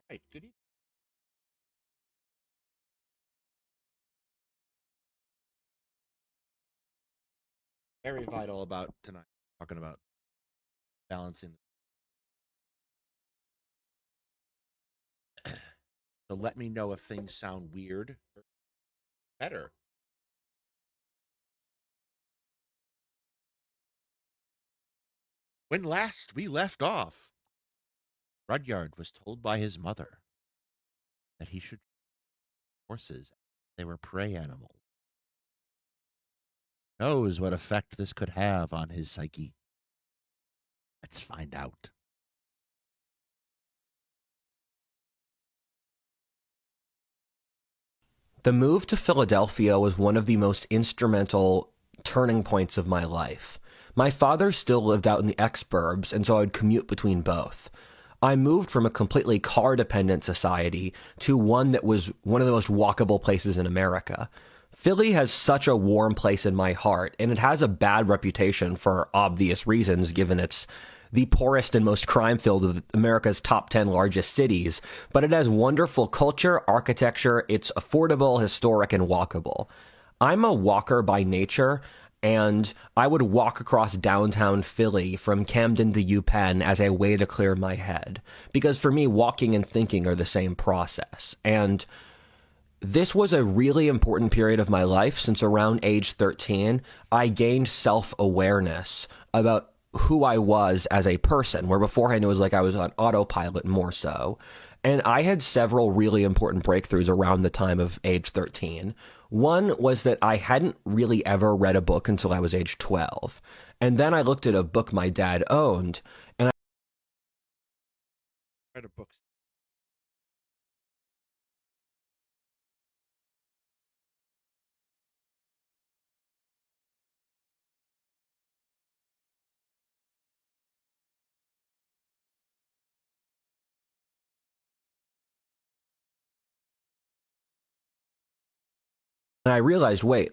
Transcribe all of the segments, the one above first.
Right, good evening. Very vital about tonight, talking about balancing. So let me know if things sound weird or better. When last we left off, Rudyard was told by his mother that he should horses. They were prey animals. Knows what effect this could have on his psyche. Let's find out. The move to Philadelphia was one of the most instrumental turning points of my life. My father still lived out in the exurbs, and so I would commute between both. I moved from a completely car-dependent society to one that was one of the most walkable places in America. Philly has such a warm place in my heart, and it has a bad reputation for obvious reasons, given it's the poorest and most crime-filled of America's top 10 largest cities, but it has wonderful culture, architecture, it's affordable, historic, and walkable. I'm a walker by nature, and I would walk across downtown Philly from Camden to UPenn as a way to clear my head. Because for me, walking and thinking are the same process. And this was a really important period of my life since around age 13, I gained self-awareness about who I was as a person, where beforehand it was like I was on autopilot more so. And I had several really important breakthroughs around the time of age 13. One was that I hadn't really ever read a book until I was age 12. And then I looked at a book my dad owned, and I Read a book. realized, wait,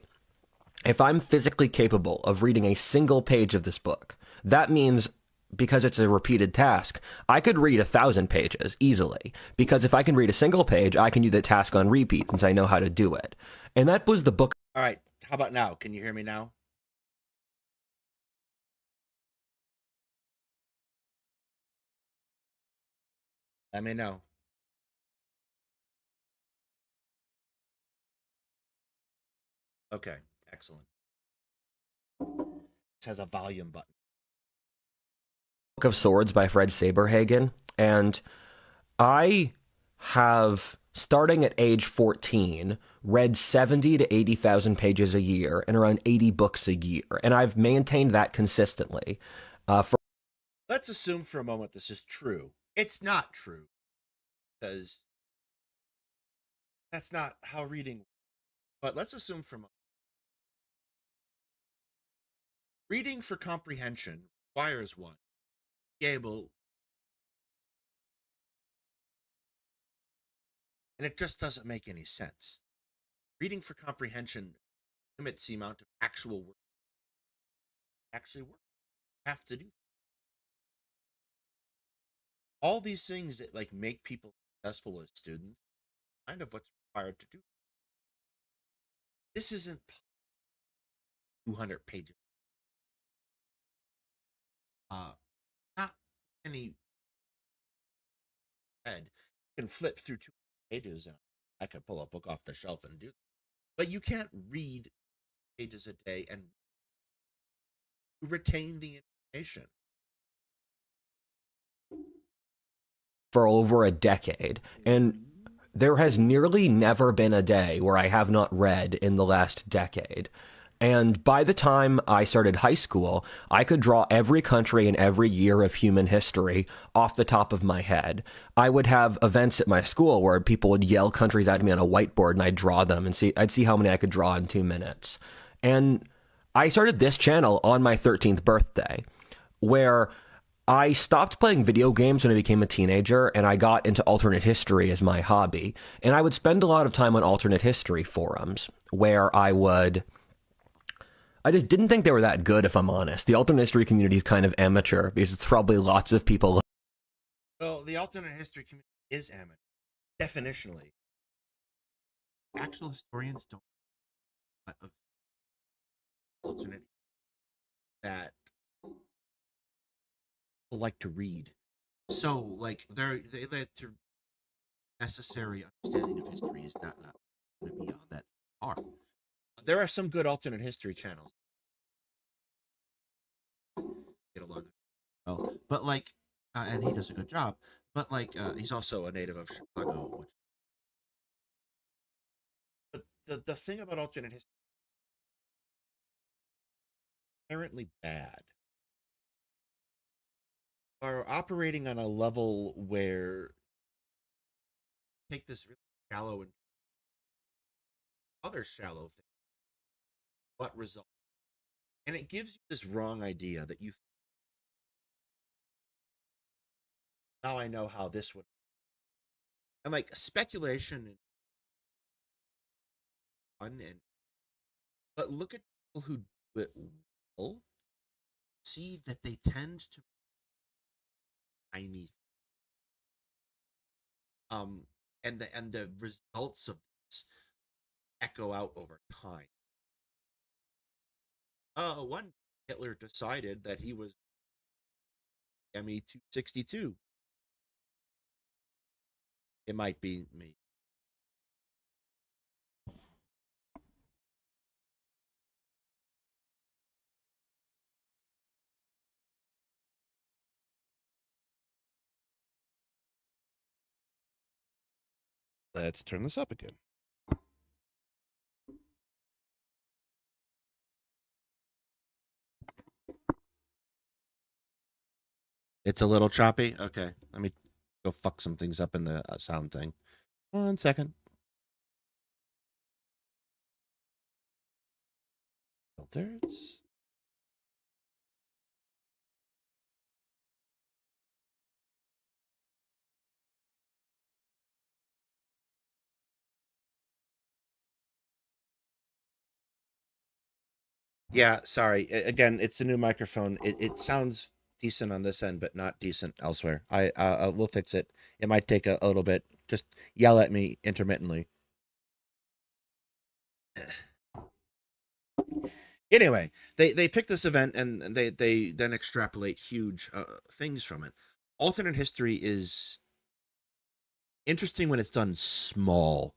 if I'm physically capable of reading a single page of this book, that means because it's a repeated task, I could read 1,000 pages easily. Because if I can read a single page, I can do the task on repeat since I know how to do it. And that was the book. All right, how about now? Can you hear me now? Let me know. Okay, Excellent. This has a volume button. Book of Swords by Fred Saberhagen, and I have, starting at age 14, read 70 to 80,000 pages a year and around 80 books a year, and I've maintained that consistently. Let's assume for a moment this is true. It's not true, because that's not how reading works. But let's assume for a moment. Reading for comprehension requires one be able, and it just doesn't make any sense. Reading for comprehension limits the amount of actual work actually work. You have to do all these things that like make people successful as students. Kind of what's required to do. This isn't 200 pages. Not any head. You can flip through 2 pages and I could pull a book off the shelf and do that. But you can't read pages a day and retain the information. For over a decade, and there has nearly never been a day where I have not read in the last decade. And by the time I started high school, I could draw every country and every year of human history off the top of my head. I would have events at my school where people would yell countries at me on a whiteboard and I'd draw them and I'd see how many I could draw in 2 minutes. And I started this channel on my 13th birthday, where I stopped playing video games when I became a teenager and I got into alternate history as my hobby. And I would spend a lot of time on alternate history forums where I just didn't think they were that good, if I'm honest. The alternate history community is kind of amateur because it's probably lots of people. Well, the alternate history community is amateur, definitionally. Actual historians don't of alternate that people like to read. So, like, they let to necessary understanding of history is not going to be on that far. There are some good alternate history channels. Get along well, but like, and he does a good job. But like, he's also a native of Chicago. But the thing about alternate history inherently bad are operating on a level where take this really shallow and other shallow thing. What result? And it gives you this wrong idea that you now I know how this would and like speculation and fun and but look at people who do it well, see that they tend to tiny um and the results of this echo out over time. One Hitler decided that he was ME 262. It might be me. Let's turn this up again. It's a little choppy. Okay, let me go fuck some things up in the sound thing. 1 second. Filters. Yeah, sorry. Again, it's a new microphone. It sounds decent on this end, but not decent elsewhere. I will fix it. It might take a little bit. Just yell at me intermittently. Anyway, they pick this event and they then extrapolate huge things from it. Alternate history is interesting when it's done small.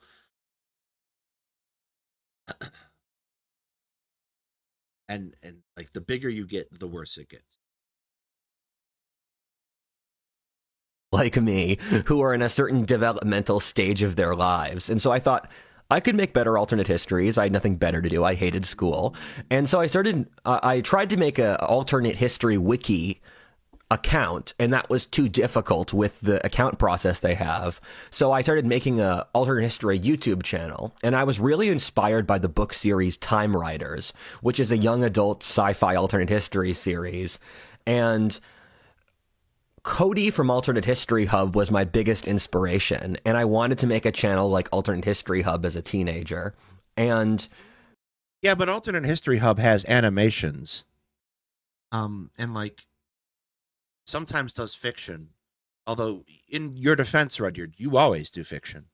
and like the bigger you get, the worse it gets. Like me, who are in a certain developmental stage of their lives. And so I thought I could make better alternate histories. I had nothing better to do. I hated school. And so I tried to make a alternate history wiki account, and that was too difficult with the account process they have. So I started making a alternate history YouTube channel, and I was really inspired by the book series Time Riders, which is a young adult sci-fi alternate history series. And Cody from Alternate History Hub was my biggest inspiration, and I wanted to make a channel like Alternate History Hub as a teenager. And yeah, but Alternate History Hub has animations, and like sometimes does fiction. Although, in your defense, Rudyard, you always do fiction.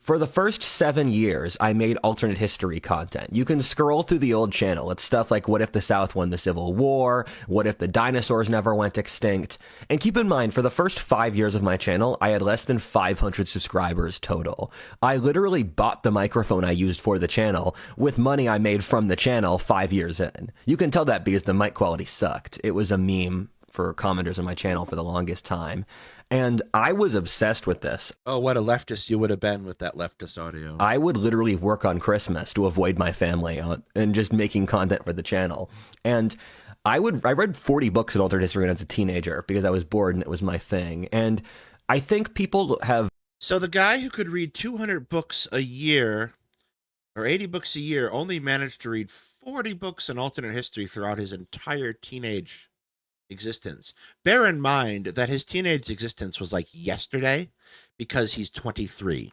for the first 7 years, I made alternate history content. You can scroll through the old channel. It's stuff like what if the South won the Civil War? What if the dinosaurs never went extinct? And keep in mind, for the first 5 years of my channel, I had less than 500 subscribers total. I literally bought the microphone I used for the channel with money I made from the channel 5 years in. You can tell that because the mic quality sucked. It was a meme for commenters on my channel for the longest time. And I was obsessed with this. Oh, what a leftist you would have been with that leftist audio. I would literally work on Christmas to avoid my family and just making content for the channel. And I read 40 books in alternate history when I was a teenager because I was bored and it was my thing. And I think people have... So the guy who could read 200 books a year or 80 books a year only managed to read 40 books in alternate history throughout his entire teenage existence. Bear in mind that his teenage existence was like yesterday because he's 23.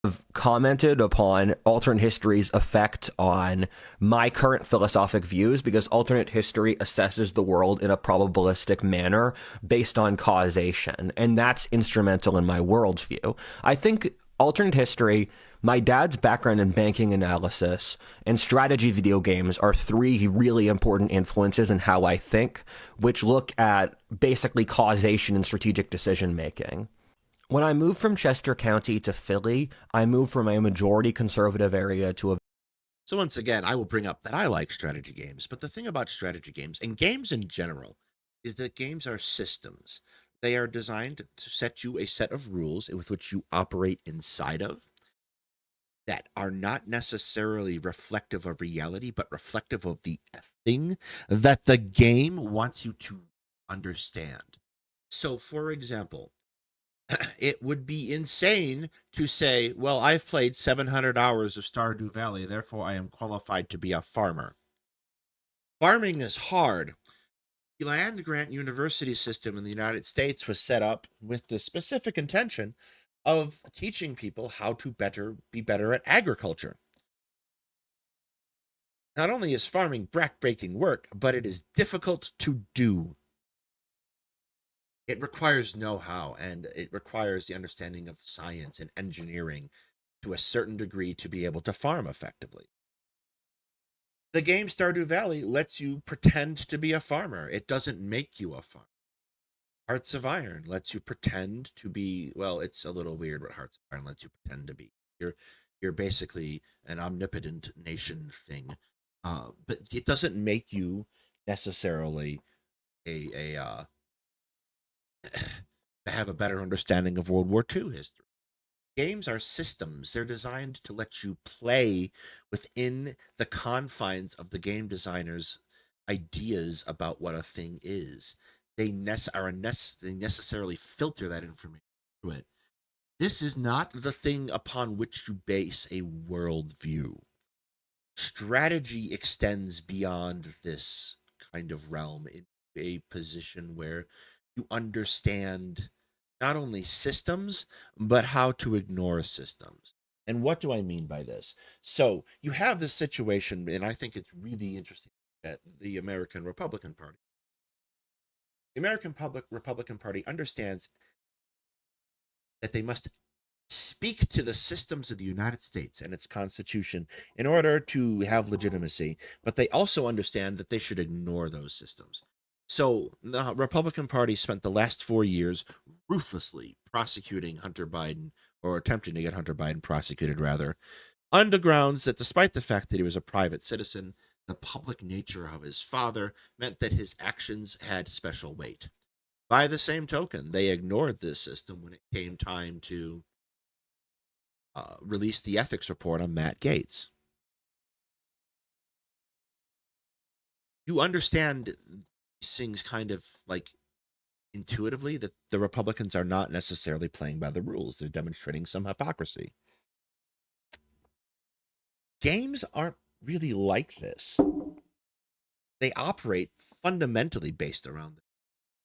Have commented upon alternate history's effect on my current philosophic views because alternate history assesses the world in a probabilistic manner based on causation, and that's instrumental in my worldview. I think alternate history, my dad's background in banking analysis, and strategy video games are three really important influences in how I think, which look at basically causation and strategic decision making. When I moved from Chester County to Philly, I moved from a majority conservative area to a... So once again, I will bring up that I like strategy games, but the thing about strategy games, and games in general, is that games are systems. They are designed to set you a set of rules with which you operate inside of that are not necessarily reflective of reality, but reflective of the thing that the game wants you to understand. So, for example, it would be insane to say, well, I've played 700 hours of Stardew Valley, therefore I am qualified to be a farmer. Farming is hard. The land grant university system in the United States was set up with the specific intention of teaching people how to be better at agriculture. Not only is farming backbreaking work, but it is difficult to do. It requires know-how, and it requires the understanding of science and engineering to a certain degree to be able to farm effectively. The game Stardew Valley lets you pretend to be a farmer. It doesn't make you a farmer. Hearts of Iron lets you pretend to be, well, it's a little weird what Hearts of Iron lets you pretend to be. You're basically an omnipotent nation thing. But it doesn't make you necessarily to have a better understanding of World War II history. Games are systems. They're designed to let you play within the confines of the game designer's ideas about what a thing is. They necessarily filter that information through it. This is not the thing upon which you base a worldview. Strategy extends beyond this kind of realm into a position where you understand not only systems, but how to ignore systems. And what do I mean by this? So you have this situation, and I think it's really interesting that the American Republican Party. The American Republican Party understands that they must speak to the systems of the United States and its Constitution in order to have legitimacy, but they also understand that they should ignore those systems. So the Republican Party spent the last 4 years ruthlessly prosecuting Hunter Biden, or attempting to get Hunter Biden prosecuted, rather, on the grounds that despite the fact that he was a private citizen, the public nature of his father meant that his actions had special weight. By the same token, they ignored this system when it came time to release the ethics report on Matt Gaetz. You understand these things kind of like intuitively that the Republicans are not necessarily playing by the rules. They're demonstrating some hypocrisy. Games aren't really like this. They operate fundamentally based around them,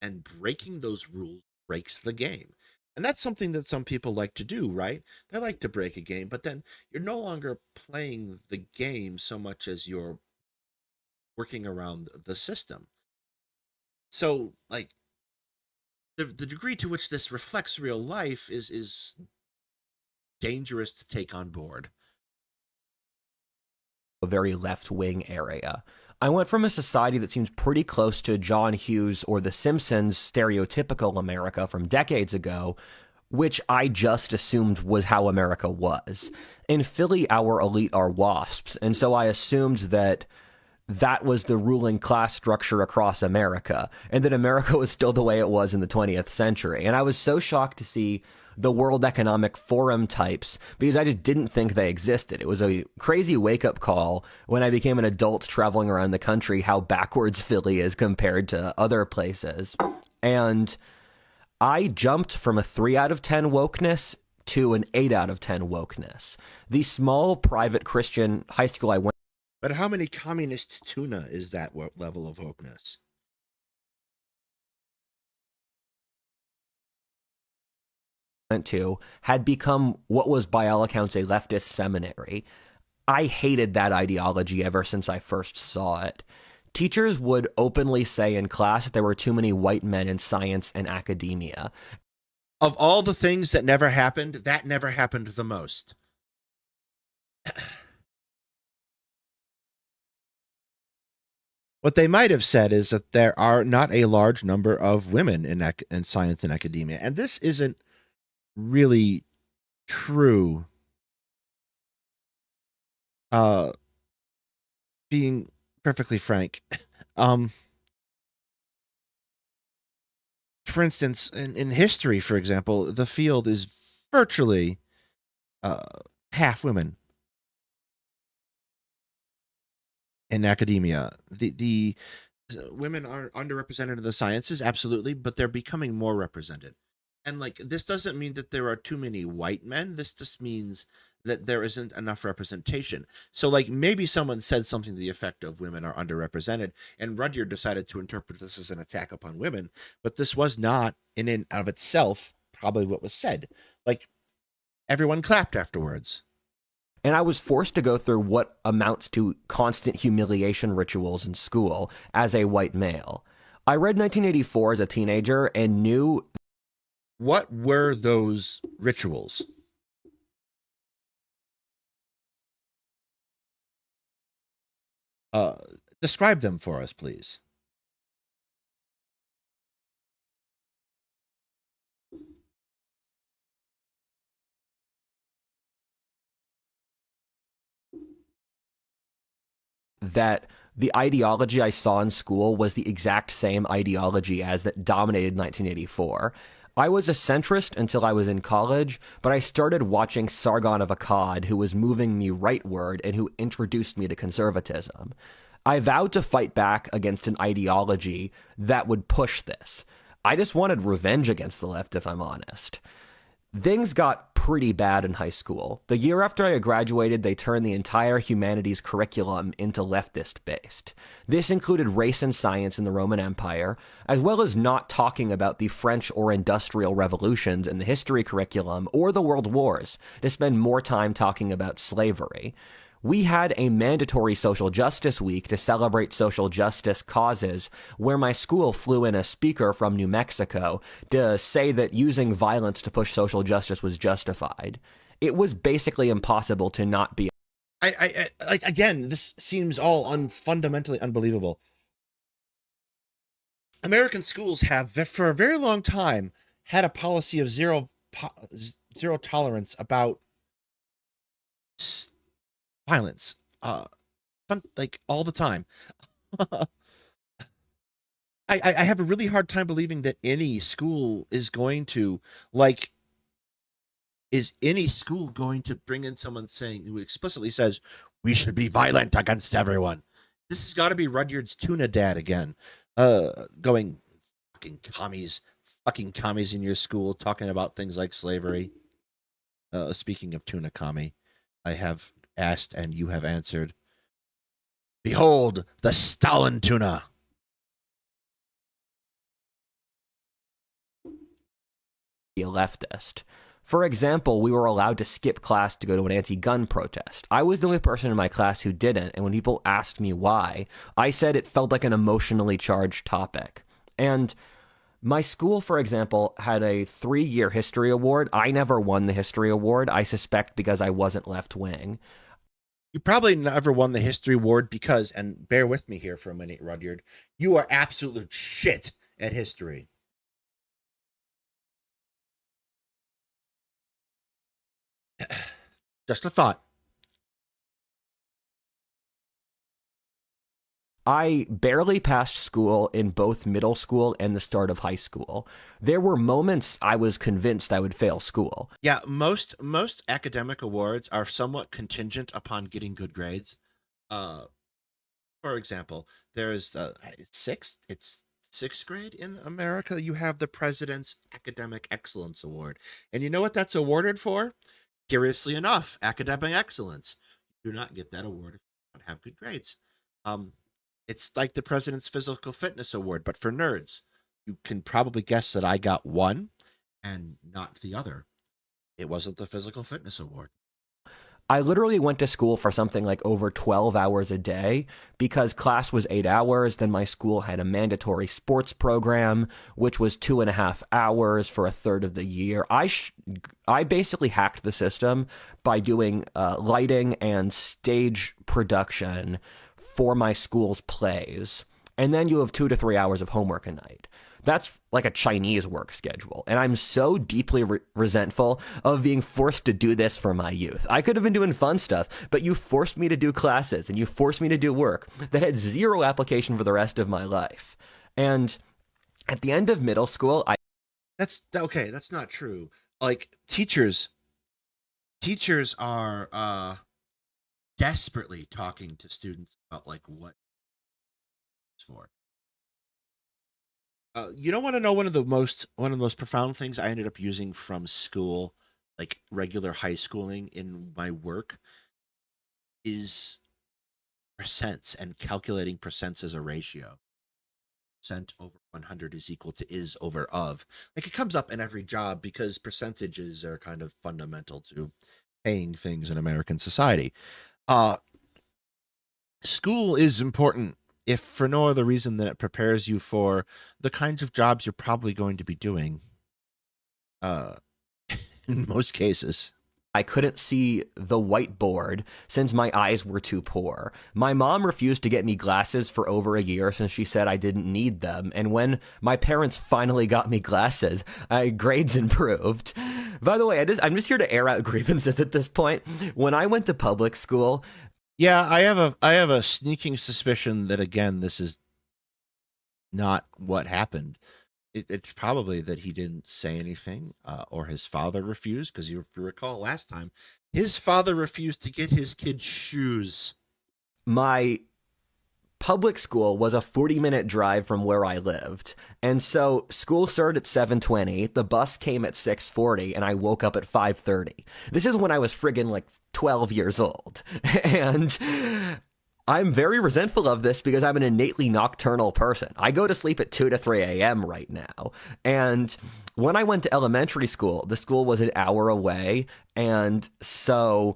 and breaking those rules breaks the game. And that's something that some people like to do, right? They like to break a game, but then you're no longer playing the game so much as you're working around the system. So, like, the degree to which this reflects real life is dangerous to take on board. A very left-wing area. I went from a society that seems pretty close to John Hughes or The Simpsons' stereotypical America from decades ago, which I just assumed was how America was. In Philly, our elite are WASPs, and so I assumed that that was the ruling class structure across America, and that America was still the way it was in the 20th century. And I was so shocked to see the World Economic Forum types because I just didn't think they existed. It was a crazy wake-up call when I became an adult traveling around the country how backwards Philly is compared to other places. And I jumped from a 3 out of 10 wokeness to an 8 out of 10 wokeness. The small private Christian high school I went But how many communist tuna is that level of wokeness? to had become what was by all accounts a leftist seminary. I hated that ideology ever since I first saw it. Teachers would openly say in class that there were too many white men in science and academia. Of all the things that never happened, that never happened the most. What they might have said is that there are not a large number of women in science and academia. And this isn't really true. Being perfectly frank. For instance, in history, for example, the field is virtually half women. In academia, the women are underrepresented in the sciences, absolutely, but they're becoming more represented. And like, this doesn't mean that there are too many white men. This just means that there isn't enough representation. So like, maybe someone said something to the effect of women are underrepresented, and Rudyard decided to interpret this as an attack upon women, but this was not in and of itself probably what was said. Like, everyone clapped afterwards. And I was forced to go through what amounts to constant humiliation rituals in school as a white male. I read 1984 as a teenager and knew... What were those rituals? Describe them for us, please. That the ideology I saw in school was the exact same ideology as that dominated 1984. I was a centrist until I was in college, but I started watching Sargon of Akkad, who was moving me rightward and who introduced me to conservatism. I vowed to fight back against an ideology that would push this. I just wanted revenge against the left, if I'm honest. Things got pretty bad in high school. The year after I graduated, they turned the entire humanities curriculum into leftist-based. This included race and science in the Roman Empire, as well as not talking about the French or Industrial Revolutions in the history curriculum or the World Wars, to spend more time talking about slavery. We had a mandatory social justice week to celebrate social justice causes where my school flew in a speaker from New Mexico to say that using violence to push social justice was justified. It was basically impossible to not be. I like, again, this seems all fundamentally unbelievable. American schools have, for a very long time, had a policy of zero tolerance about violence, fun, like all the time. I have a really hard time believing that any school is going to like is any school going to bring in someone saying who explicitly says we should be violent against everyone? This has got to be Rudyard's tuna dad again, going fucking commies in your school talking about things like slavery. Speaking of tuna kami, I have asked and you have answered. Behold the Stalin tuna. Be a leftist. For example, we were allowed to skip class to go to an anti-gun protest. I was the only person in my class who didn't, and when people asked me why, I said it felt like an emotionally charged topic. And my school, for example, had a 3-year history award. I never won the history award, I suspect because I wasn't left-wing. You probably never won the history award because, and bear with me here for a minute, Rudyard, you are absolute shit at history. Just a thought. I barely passed school in both middle school and the start of high school. There were moments I was convinced I would fail school. Yeah, most academic awards are somewhat contingent upon getting good grades. For example, there's sixth grade in America. You have the President's Academic Excellence Award, and you know what that's awarded for? Curiously enough, academic excellence. You do not get that award if you don't have good grades. It's like the President's Physical Fitness Award, but for nerds. You can probably guess that I got one and not the other. It wasn't the Physical Fitness Award. I literally went to school for something like over 12 hours a day because class was 8 hours. Then my school had a mandatory sports program, which was 2.5 hours for a third of the year. I basically hacked the system by doing lighting and stage production for my school's plays. And then you have 2 to 3 hours of homework a night. That's like a Chinese work schedule. And I'm so deeply resentful of being forced to do this for my youth. I could have been doing fun stuff, but you forced me to do classes and you forced me to do work that had zero application for the rest of my life. And at the end of middle school, That's okay. That's not true. Like teachers are desperately talking to students about like what it's for. You don't want to know one of the most profound things I ended up using from school, like regular high schooling in my work, is percents and calculating percents as a ratio. Percent over 100 is equal to is over of. Like it comes up in every job because percentages are kind of fundamental to paying things in American society. School is important if for no other reason than it prepares you for the kinds of jobs you're probably going to be doing in most cases. I couldn't see the whiteboard since my eyes were too poor. My mom refused to get me glasses for over a year since she said I didn't need them. And when my parents finally got me glasses, grades improved. By the way, I'm just here to air out grievances at this point. When I went to public school, yeah, I have a sneaking suspicion that again this is not what happened. It's probably that he didn't say anything, or his father refused, because if you recall last time, his father refused to get his kid shoes. My public school was a 40-minute drive from where I lived. And so school started at 7:20, the bus came at 6:40, and I woke up at 5:30. This is when I was friggin' like 12 years old. And I'm very resentful of this because I'm an innately nocturnal person. I go to sleep at 2 to 3 a.m. right now. And when I went to elementary school, the school was an hour away. And so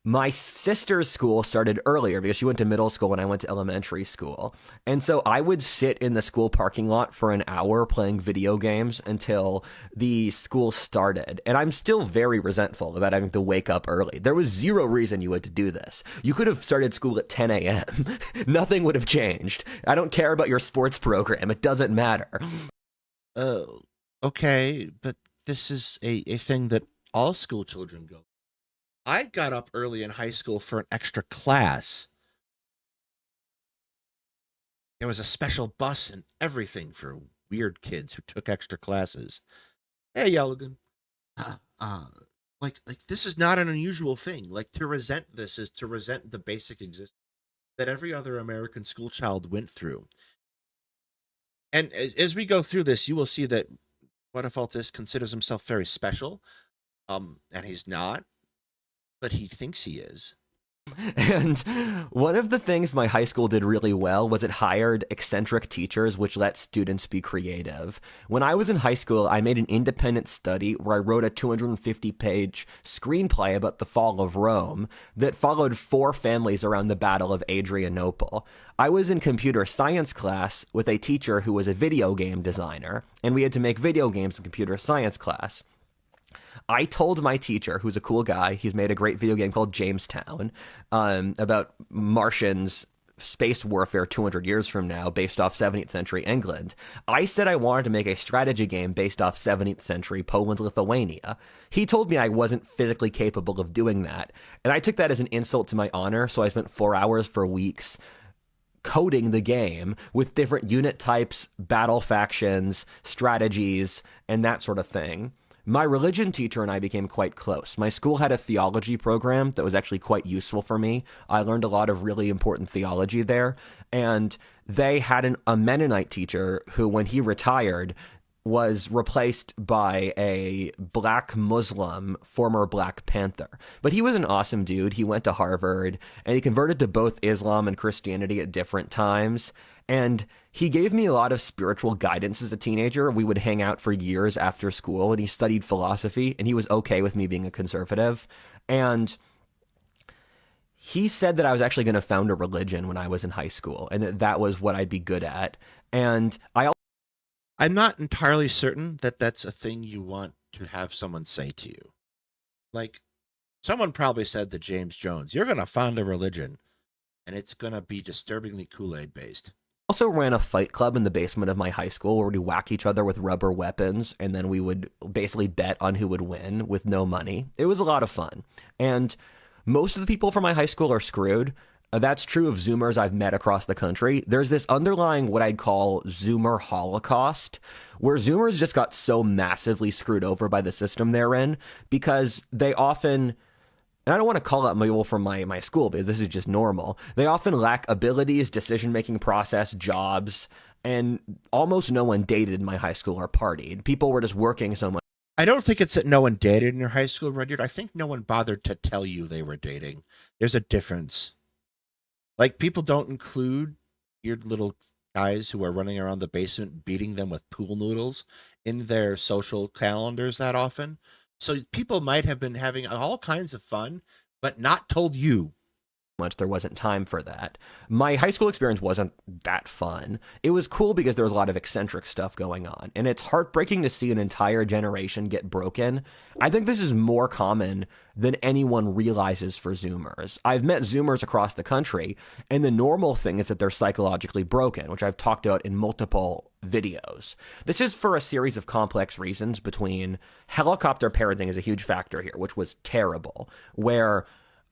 my sister's school started earlier because she went to middle school when I went to elementary school. And so I would sit in the school parking lot for an hour playing video games until the school started. And I'm still very resentful about having to wake up early. There was zero reason you had to do this. You could have started school at 10 a.m. Nothing would have changed. I don't care about your sports program. It doesn't matter. Okay, but this is a thing that all school children go. I got up early in high school for an extra class. There was a special bus and everything for weird kids who took extra classes. Hey, Yelligan. Uh, uh, like this is not an unusual thing. Like to resent this is to resent the basic existence that every other American school child went through. And as we go through this, you will see that Whatifalthist considers himself very special. And he's not, but he thinks he is. And one of the things my high school did really well was it hired eccentric teachers, which let students be creative. When I was in high school, I made an independent study where I wrote a 250-page screenplay about the fall of Rome that followed 4 families around the Battle of Adrianople. I was in computer science class with a teacher who was a video game designer, and we had to make video games in computer science class. I told my teacher, who's a cool guy, he's made a great video game called Jamestown, about Martians space warfare 200 years from now based off 17th century England. I said I wanted to make a strategy game based off 17th century Poland, Lithuania. He told me I wasn't physically capable of doing that, and I took that as an insult to my honor, so I spent 4 hours for weeks coding the game with different unit types, battle factions, strategies, and that sort of thing. My religion teacher and I became quite close. My school had a theology program that was actually quite useful for me. I learned a lot of really important theology there. And they had a Mennonite teacher who, when he retired, was replaced by a black Muslim, former Black Panther. But he was an awesome dude. He went to Harvard, and he converted to both Islam and Christianity at different times. And he gave me a lot of spiritual guidance as a teenager. We would hang out for years after school, and he studied philosophy, and he was okay with me being a conservative. And he said that I was actually going to found a religion when I was in high school, and that was what I'd be good at. And I'm not entirely certain that that's a thing you want to have someone say to you. Like, someone probably said to James Jones, "You're going to found a religion, and it's going to be disturbingly Kool-Aid based." also ran a fight club in the basement of my high school where we'd whack each other with rubber weapons, and then we would basically bet on who would win with no money. It was a lot of fun. And most of the people from my high school are screwed. That's true of Zoomers I've met across the country. There's this underlying what I'd call Zoomer holocaust, where Zoomers just got so massively screwed over by the system they're in because they often, and I don't want to call out people from my school because this is just normal. They often lack abilities, decision-making process, jobs, and almost no one dated in my high school or partied. People were just working so much. I don't think it's that no one dated in your high school, Rudyard. I think no one bothered to tell you they were dating. There's a difference. Like, people don't include weird little guys who are running around the basement beating them with pool noodles in their social calendars that often. So people might have been having all kinds of fun, but not told you. Much there wasn't time for that. My high school experience wasn't that fun. It was cool because there was a lot of eccentric stuff going on, and it's heartbreaking to see an entire generation get broken. I think this is more common than anyone realizes for Zoomers. I've met Zoomers across the country, and the normal thing is that they're psychologically broken, which I've talked about in multiple videos. This is for a series of complex reasons. Between helicopter parenting is a huge factor here, which was terrible, where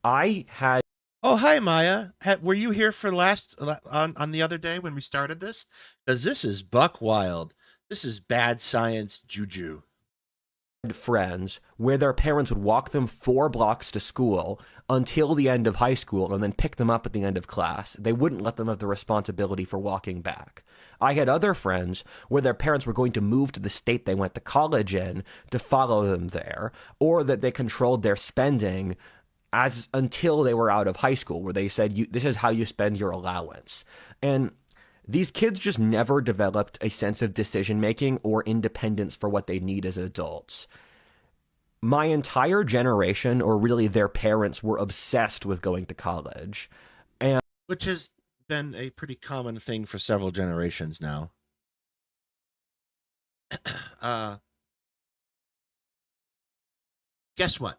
I had Oh, hi, Maya. Were you here for on the other day when we started this? Because this is buck wild. This is bad science juju. friends where their parents would walk them 4 blocks to school until the end of high school and then pick them up at the end of class. They wouldn't let them have the responsibility for walking back. I had other friends where their parents were going to move to the state they went to college in to follow them there, or that they controlled their spending as until they were out of high school, where they said, this is how you spend your allowance. And these kids just never developed a sense of decision-making or independence for what they need as adults. My entire generation, or really their parents, were obsessed with going to college. Which has been a pretty common thing for several generations now. Guess what?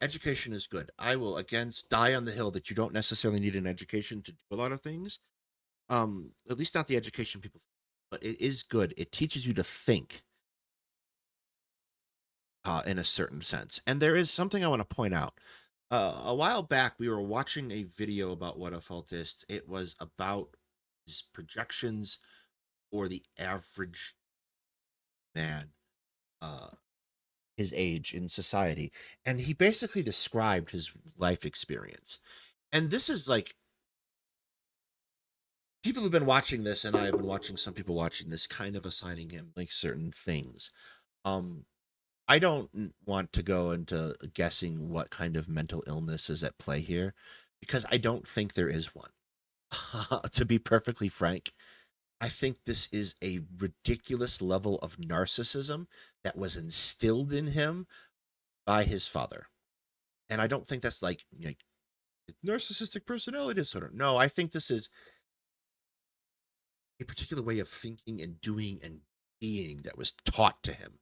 Education is good. I will, again, die on the hill that you don't necessarily need an education to do a lot of things. At least not the education people think, but it is good. It teaches you to think. in a certain sense. And there is something I want to point out. A while back, we were watching a video about Whatifalthist. It was about his projections for the average man, uh, his age in society. And he basically described his life experience. And this is like, people have been watching this, and I have been watching some people watching this, kind of assigning him like certain things. Um, I don't want to go into guessing what kind of mental illness is at play here, because I don't think there is one. To be perfectly frank, I think this is a ridiculous level of narcissism that was instilled in him by his father. And I don't think that's like narcissistic personality disorder. No, I think this is a particular way of thinking and doing and being that was taught to him,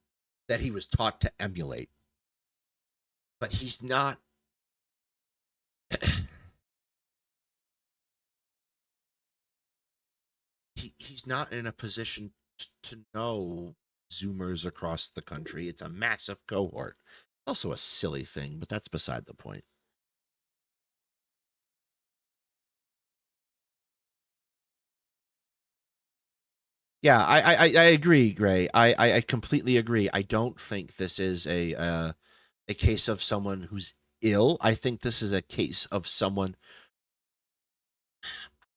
that he was taught to emulate. But he's not. He's not in a position to know Zoomers across the country. It's a massive cohort. Also a silly thing, but that's beside the point. Yeah, I agree, Gray. I completely agree. I don't think this is a case of someone who's ill. I think this is a case of someone,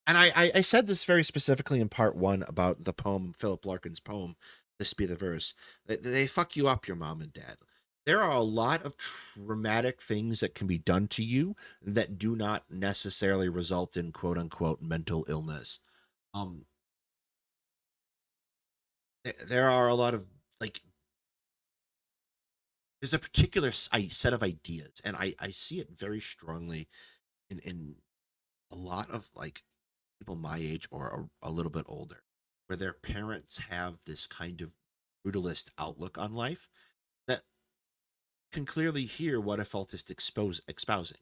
and I said this very specifically in part one about the poem, Philip Larkin's poem, This Be the Verse. They fuck you up, your mom and dad. There are a lot of traumatic things that can be done to you that do not necessarily result in quote unquote mental illness. Um, there are a lot of like, there's a particular set of ideas, and I see it very strongly in a lot of like people my age or a little bit older, where their parents have this kind of brutalist outlook on life that can clearly hear what a faultist espousing.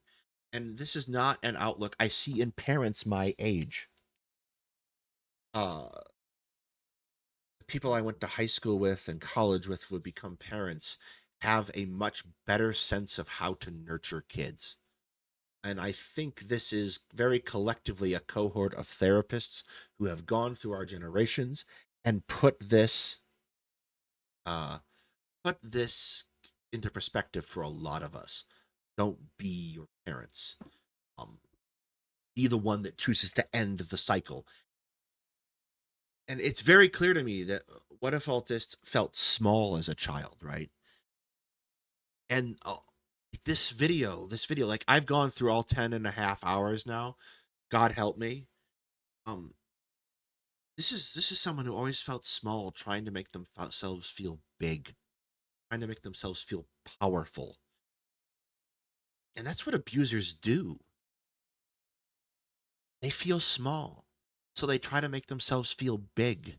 And this is not an outlook I see in parents my age. The people I went to high school with and college with would become parents have a much better sense of how to nurture kids. And I think this is very collectively a cohort of therapists who have gone through our generations and uh, put this into perspective for a lot of us. Don't be your parents. Um, be the one that chooses to end the cycle. And it's very clear to me that Whatifalthist felt small as a child, right? And this video, like I've gone through all 10 and a half hours now. God help me. Um, this is someone who always felt small, trying to make themselves feel big, trying to make themselves feel powerful. And that's what abusers do. They feel small, so they try to make themselves feel big.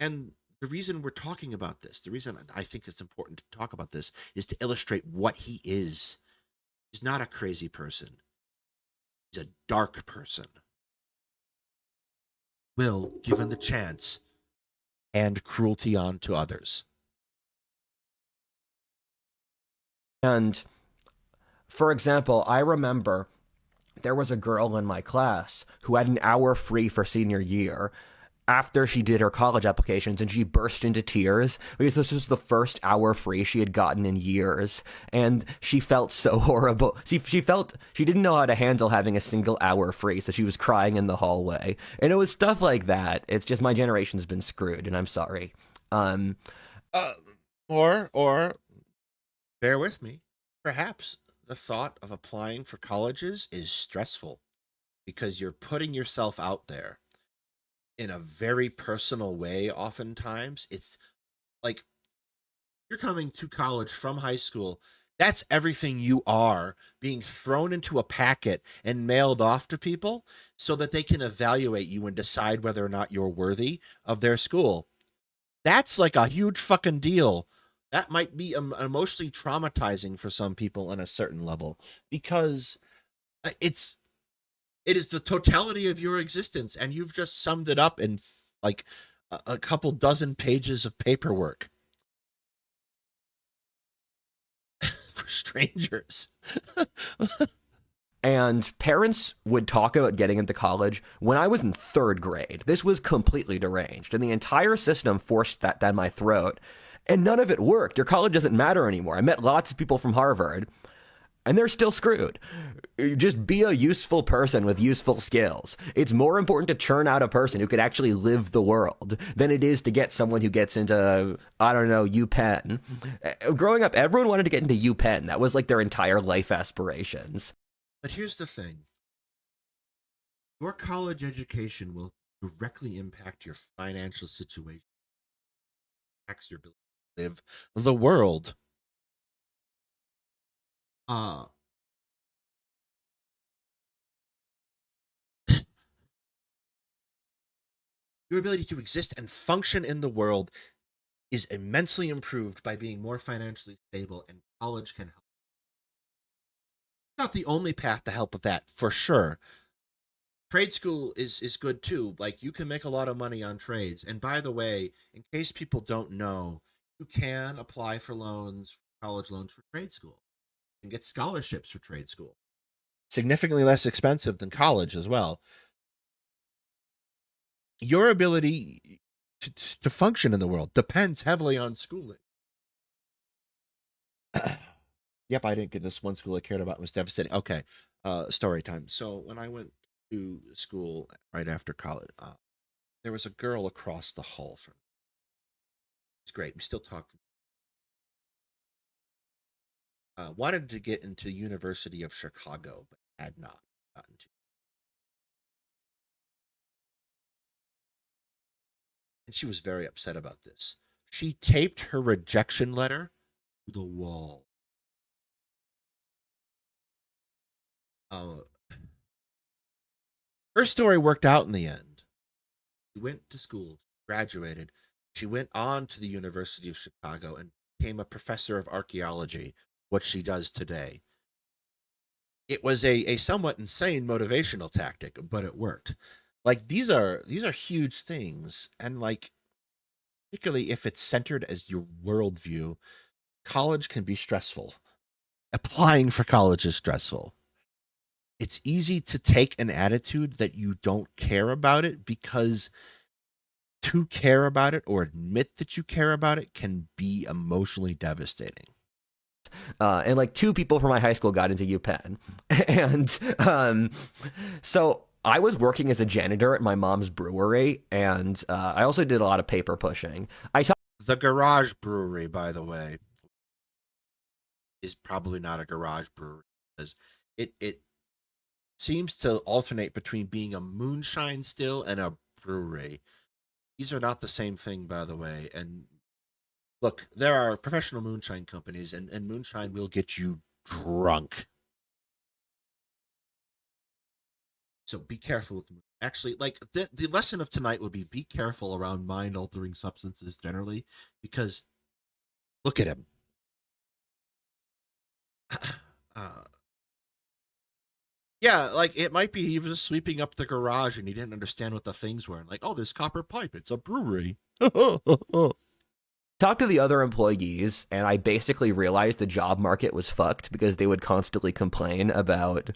And the reason we're talking about this, the reason I think it's important to talk about this, is to illustrate what he is. He's not a crazy person. He's a dark person. Will, given the chance, hand cruelty on to others. And for example, I remember there was a girl in my class who had an hour free for senior year after she did her college applications, and she burst into tears because this was the first hour free she had gotten in years, and she felt so horrible. She felt she didn't know how to handle having a single hour free, so she was crying in the hallway. And it was stuff like that. It's just my generation's been screwed, and I'm sorry. Uh, or bear with me. Perhaps the thought of applying for colleges is stressful because you're putting yourself out there in a very personal way. Oftentimes it's like you're coming to college from high school. That's everything you are being thrown into a packet and mailed off to people so that they can evaluate you and decide whether or not you're worthy of their school. That's like a huge fucking deal. That might be emotionally traumatizing for some people on a certain level, because it's it is the totality of your existence, and you've just summed it up in like a couple dozen pages of paperwork. strangers. And parents would talk about getting into college when I was in third grade. This was completely deranged, and the entire system forced that down my throat, and none of it worked. Your college doesn't matter anymore. I met lots of people from Harvard, and they're still screwed. Just be a useful person with useful skills. It's more important to churn out a person who could actually live the world than it is to get someone who gets into, I don't know, UPenn. Growing up, everyone wanted to get into UPenn. That was like their entire life aspirations. But here's the thing. Your college education will directly impact your financial situation, impacts your ability to live the world. Your ability to exist and function in the world is immensely improved by being more financially stable, and college can help. Not the only path to help with that, for sure. Trade school is good too. Like, you can make a lot of money on trades. And by the way, in case people don't know, you can apply for loans, college loans for trade school. You can get scholarships for trade school. Significantly less expensive than college as well. Your ability to function in the world depends heavily on schooling. Yep, I didn't get this one school I cared about. It was devastating. Okay, story time. So when I went to school right after college, there was a girl across the hall from me. It's great. We still talk. Wanted to get into University of Chicago, but had not gotten to. And she was very upset about this. She taped her rejection letter to the wall. Her story worked out in the end. She went to school, graduated. She went on to the University of Chicago and became a professor of archaeology, what she does today. It was a somewhat insane motivational tactic, but it worked. Like, these are huge things, and like, particularly if it's centered as your worldview, college can be stressful. Applying for college is stressful. It's easy to take an attitude that you don't care about it, because to care about it or admit that you care about it can be emotionally devastating. And like 2 people from my high school got into UPenn. And so I was working as a janitor at my mom's brewery, and I also did a lot of paper pushing. The garage brewery, by the way, is probably not a garage brewery, because it seems to alternate between being a moonshine still and a brewery. These are not the same thing, by the way. And look, there are professional moonshine companies, and moonshine will get you drunk. So be careful with moonshine. Actually, like, the lesson of tonight would be careful around mind-altering substances generally, because look at him. Yeah, like, it might be he was just sweeping up the garage and he didn't understand what the things were. And like, oh, this copper pipe, it's a brewery. Talked to the other employees, and I basically realized the job market was fucked because they would constantly complain about.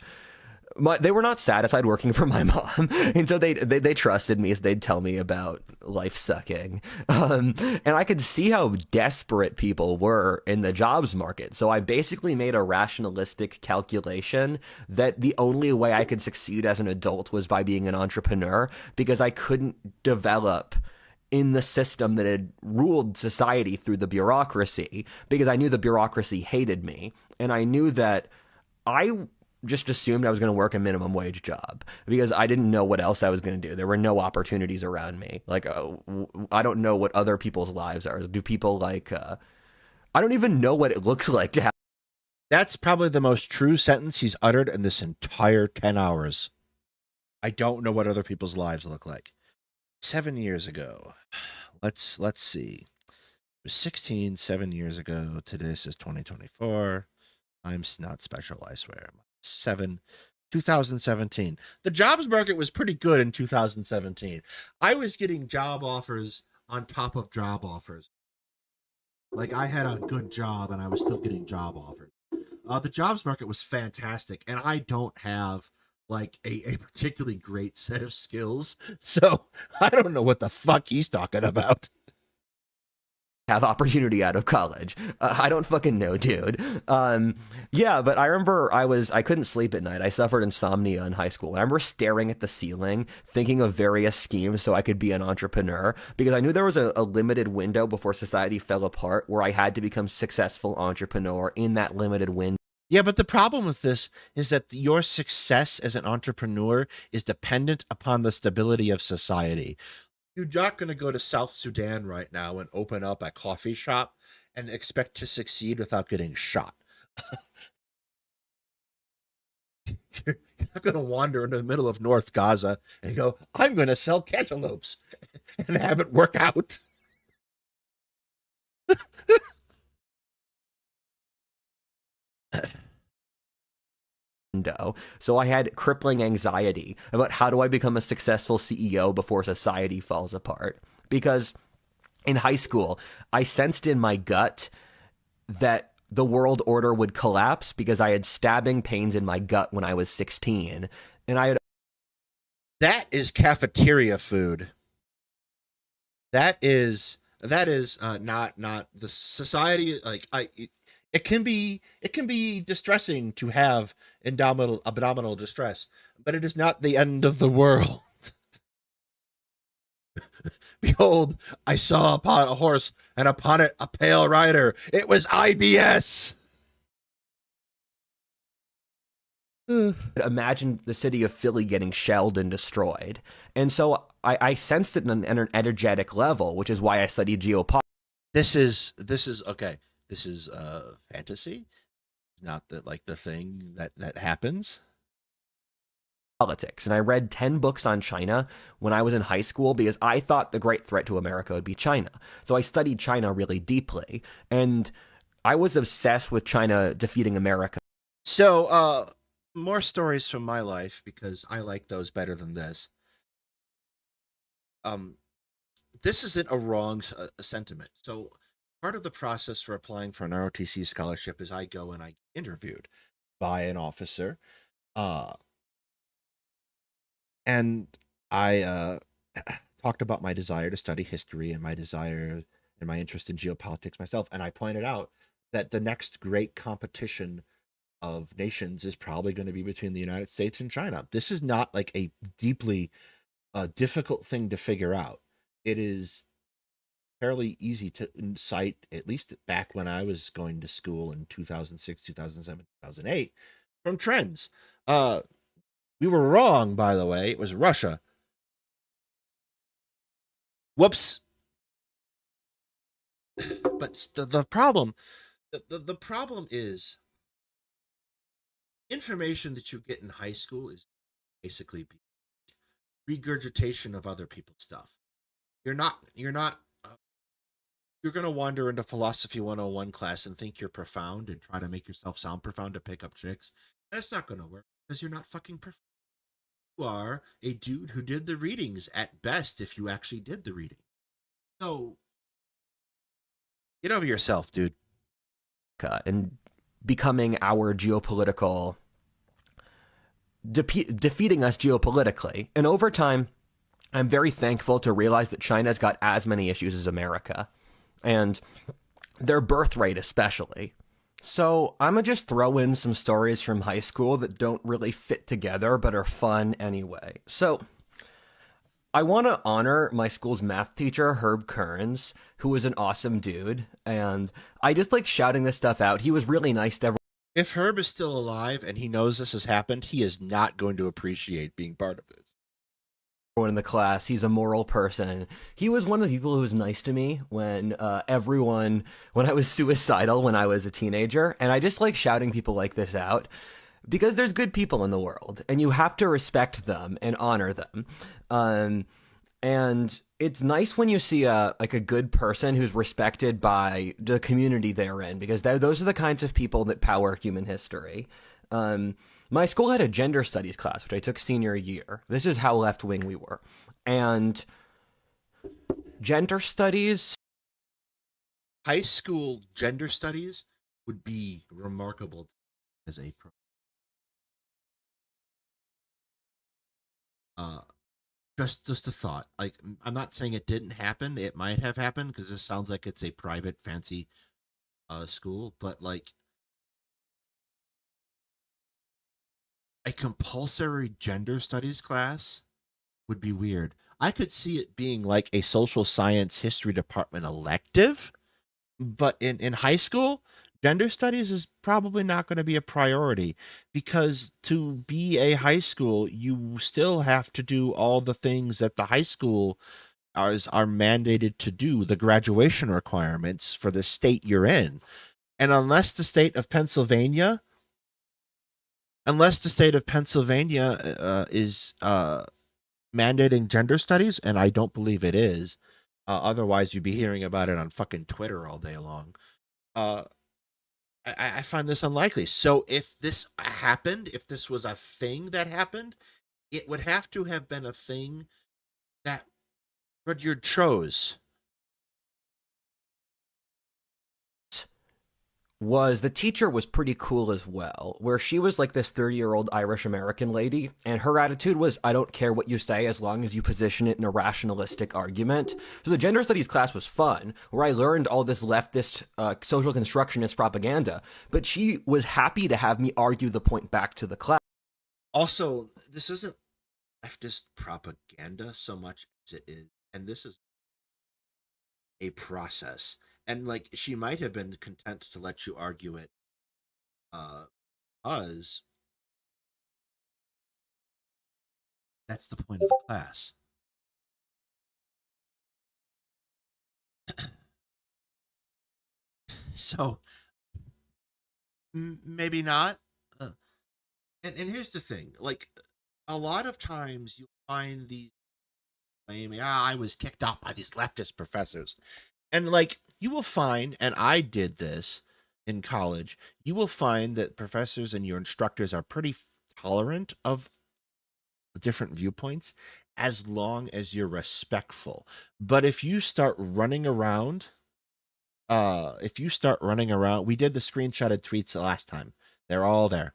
They were not satisfied working for my mom, and so they trusted me, so they'd tell me about life sucking. And I could see how desperate people were in the jobs market. So I basically made a rationalistic calculation that the only way I could succeed as an adult was by being an entrepreneur, because I couldn't develop in the system that had ruled society through the bureaucracy, because I knew the bureaucracy hated me, and I knew that I just assumed I was going to work a minimum wage job because I didn't know what else I was going to do. There were no opportunities around me. Like, I don't know what other people's lives are. Do people like, I don't even know what it looks like to have. That's probably the most true sentence he's uttered in this entire 10 hours. I don't know what other people's lives look like. 7 years ago. Let's see. It was 16, 7 years ago. Today is 2024. I'm not special, I swear. 2017. The jobs market was pretty good in 2017. I was getting job offers on top of job offers. Like, I had a good job and I was still getting job offers. The jobs market was fantastic, and I don't have like a particularly great set of skills, so I don't know what the fuck he's talking about. Have opportunity out of college. I don't fucking know, dude. Yeah, but I remember I couldn't sleep at night. I suffered insomnia in high school. I remember staring at the ceiling, thinking of various schemes so I could be an entrepreneur, because I knew there was a limited window before society fell apart where I had to become successful entrepreneur in that limited window. Yeah, but the problem with this is that your success as an entrepreneur is dependent upon the stability of society. You're not going to go to South Sudan right now and open up a coffee shop and expect to succeed without getting shot. You're not going to wander into the middle of North Gaza and go, I'm going to sell cantaloupes and have it work out. So I had crippling anxiety about how do I become a successful CEO before society falls apart. Because in high school, I sensed in my gut that the world order would collapse because I had stabbing pains in my gut when I was 16. And I had... That is cafeteria food. That is not the society. Like it can be distressing to have abdominal distress, but it is not the end of the world. Behold, I saw upon a horse, and upon it a pale rider. It was IBS. Imagine the city of Philly getting shelled and destroyed. And so I sensed it on an energetic level, which is why I studied geopolitics. This is okay. This is fantasy. It's not the thing that happens. And I read 10 books on China when I was in high school because I thought the great threat to America would be China. So I studied China really deeply, and I was obsessed with China defeating America. So, more stories from my life because I like those better than this. This isn't a wrong sentiment. So, part of the process for applying for an ROTC scholarship is I go and I get interviewed by an officer, and I talked about my desire to study history and my desire and my interest in geopolitics myself, and I pointed out that the next great competition of nations is probably going to be between the United States and China. This is not like a deeply difficult thing to figure out. It is fairly easy to cite, at least back when I was going to school in 2006, 2007, 2008, from trends. We were wrong, by the way. It was Russia. Whoops. But the problem, the problem is information that you get in high school is basically regurgitation of other people's stuff. You're not you're going to wander into philosophy 101 class and think you're profound and try to make yourself sound profound to pick up chicks. That's not going to work because you're not fucking profound. You are a dude who did the readings at best if you actually did the reading. So get over yourself, dude. And becoming our geopolitical defeating us geopolitically. And over time, I'm very thankful to realize that China's got as many issues as America, and their birth rate especially. So I'm going to just throw in some stories from high school that don't really fit together but are fun anyway. So I want to honor my school's math teacher, Herb Kearns, who was an awesome dude, and I just like shouting this stuff out. He was really nice to everyone. If Herb is still alive and he knows this has happened, he is not going to appreciate being part of this. In the class, he's a moral person. He was one of the people who was nice to me when when I was suicidal when I was a teenager, and I just like shouting people like this out because there's good people in the world and you have to respect them and honor them. And it's nice when you see a good person who's respected by the community they're in, because those are the kinds of people that power human history. My school had a gender studies class, which I took senior year. This is how left-wing we were. And gender studies... High school gender studies would be remarkable. as a uh just a thought. Like, I'm not saying it didn't happen. It might have happened because this sounds like it's a private fancy school, but like a compulsory gender studies class would be weird. I could see it being like a social science history department elective, but in high school, gender studies is probably not going to be a priority because to be a high school, you still have to do all the things that the high school are mandated to do, the graduation requirements for the state you're in. And unless the state of Pennsylvania is mandating gender studies, and I don't believe it is. Otherwise, you'd be hearing about it on fucking Twitter all day long. Uh, I find this unlikely. So if this happened, if this was a thing that happened, it would have to have been a thing that Rudyard chose. Was the teacher was pretty cool as well, where she was like this 30-year-old Irish American lady, and her attitude was, I don't care what you say as long as you position it in a rationalistic argument. So the gender studies class was fun, where I learned all this leftist social constructionist propaganda, but she was happy to have me argue the point back to the class. Also, this isn't leftist propaganda so much as it is, and this is a process. And like, she might have been content to let you argue it because that's the point of the class. So maybe not. And here's the thing, like, a lot of times you'll find these claiming, I was kicked off by these leftist professors. And like, you will find, and I did this in college, you will find that professors and your instructors are pretty tolerant of different viewpoints as long as you're respectful. But if you start running around, we did the screenshotted tweets last time. They're all there.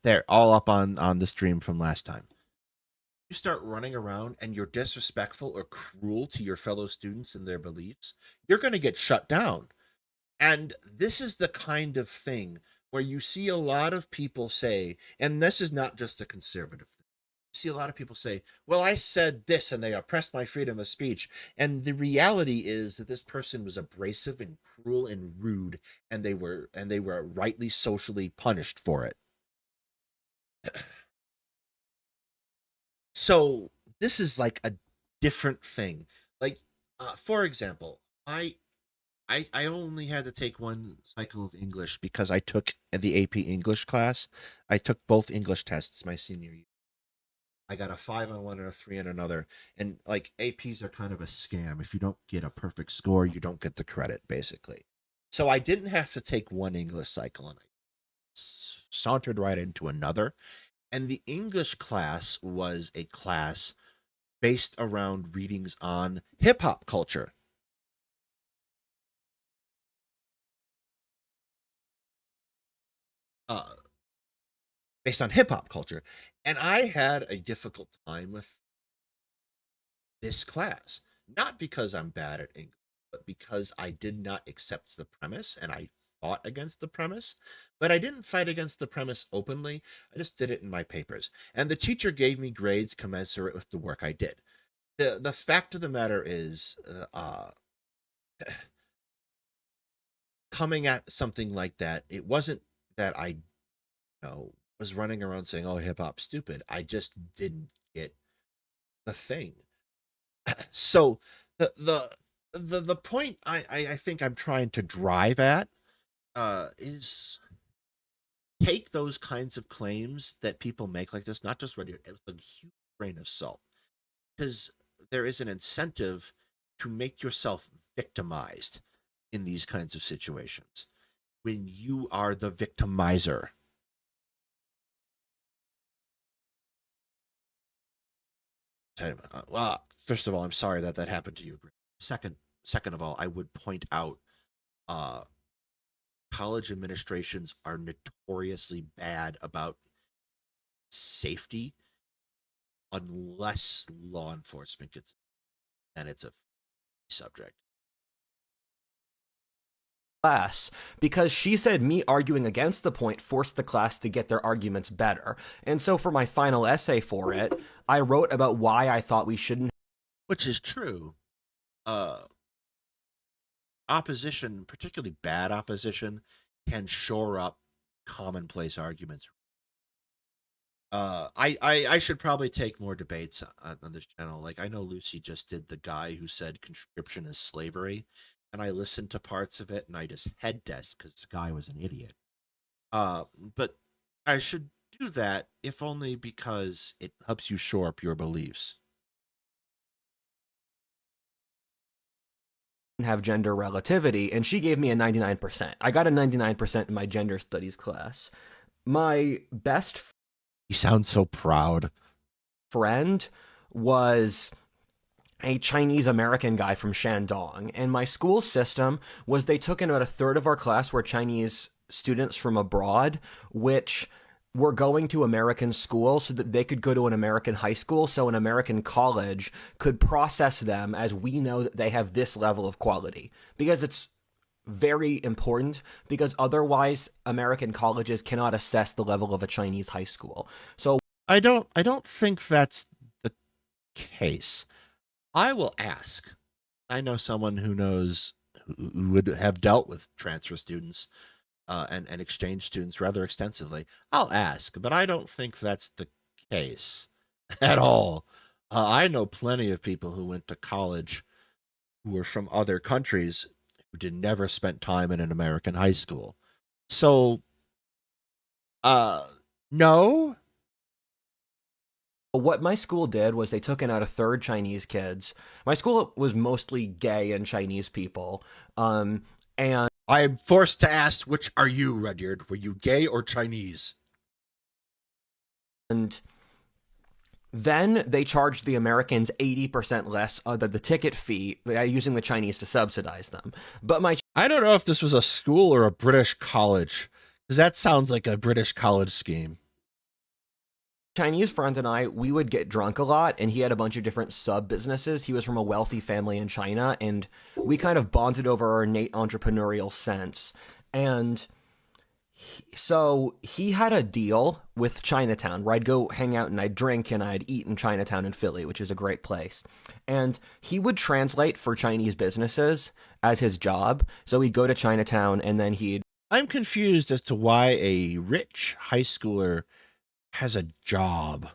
They're all up on the stream from last time. You start running around and you're disrespectful or cruel to your fellow students and their beliefs, you're going to get shut down. And this is the kind of thing where you see a lot of people say, and this is not just a conservative thing. You see a lot of people say, well, I said this and they oppressed my freedom of speech. And the reality is that this person was abrasive and cruel and rude, and they were rightly socially punished for it. So this is like a different thing. Like, for example, I only had to take one cycle of English because I took the AP English class. I took both English tests my senior year. I got a 5 on one and a 3 on another. And like, APs are kind of a scam. If you don't get a perfect score, you don't get the credit, basically. So I didn't have to take one English cycle, and I sauntered right into another. And the English class was a class based around readings on hip hop culture. Uh, Based on hip hop culture. And I had a difficult time with this class, not because I'm bad at English, but because I did not accept the premise and I fought against the premise. But I didn't fight against the premise openly. I just did it in my papers. And the teacher gave me grades commensurate with the work I did. The fact of the matter is, coming at something like that, it wasn't that I was running around saying, "Oh, hip hop's stupid." I just didn't get the thing. So the point I think I'm trying to drive at is take those kinds of claims that people make like this, not just radio, with a huge grain of salt, because there is an incentive to make yourself victimized in these kinds of situations when you are the victimizer. Well, first of all, I'm sorry that that happened to you. Second of all, I would point out uh, college administrations are notoriously bad about safety unless law enforcement gets, and it's a subject. Class, because she said me arguing against the point forced the class to get their arguments better. And so for my final essay for it, I wrote about why I thought we shouldn't. Which is true. Opposition, particularly bad opposition, can shore up commonplace arguments. I should probably take more debates on this channel. Like, I know Lucy just did the guy who said conscription is slavery, and I listened to parts of it and I just head desk because this guy was an idiot. But I should do that if only because it helps you shore up your beliefs. Have gender relativity, and she gave me a 99%. I got a 99% in my gender studies class. My best You sound so proud. friend was a Chinese American guy from Shandong, and my school system was they took in about a third of our class were Chinese students from abroad, which were going to American school so that they could go to an American high school, so an American college could process them as we know that they have this level of quality. Because it's very important, because otherwise American colleges cannot assess the level of a Chinese high school. So I don't think that's the case. I will ask. I know someone who knows, who would have dealt with transfer students and exchange students rather extensively. I'll ask, but I don't think that's the case at all. I know plenty of people who went to college who were from other countries who never spent time in an American high school. So, no. what my school did was they took in out a third Chinese kids. My school was mostly gay and Chinese people. And I'm forced to ask, which are you, Rudyard? Were you gay or Chinese? And then they charged the Americans 80% less than the ticket fee, using the Chinese to subsidize them. But I don't know if this was a school or a British college, because that sounds like a British college scheme. Chinese friend and I, we would get drunk a lot, and he had a bunch of different sub-businesses. He was from a wealthy family in China, and we kind of bonded over our innate entrepreneurial sense. And so he had a deal with Chinatown where I'd go hang out and I'd drink and I'd eat in Chinatown in Philly, which is a great place. And he would translate for Chinese businesses as his job. So he'd go to Chinatown and then he'd... I'm confused as to why a rich high schooler has a job.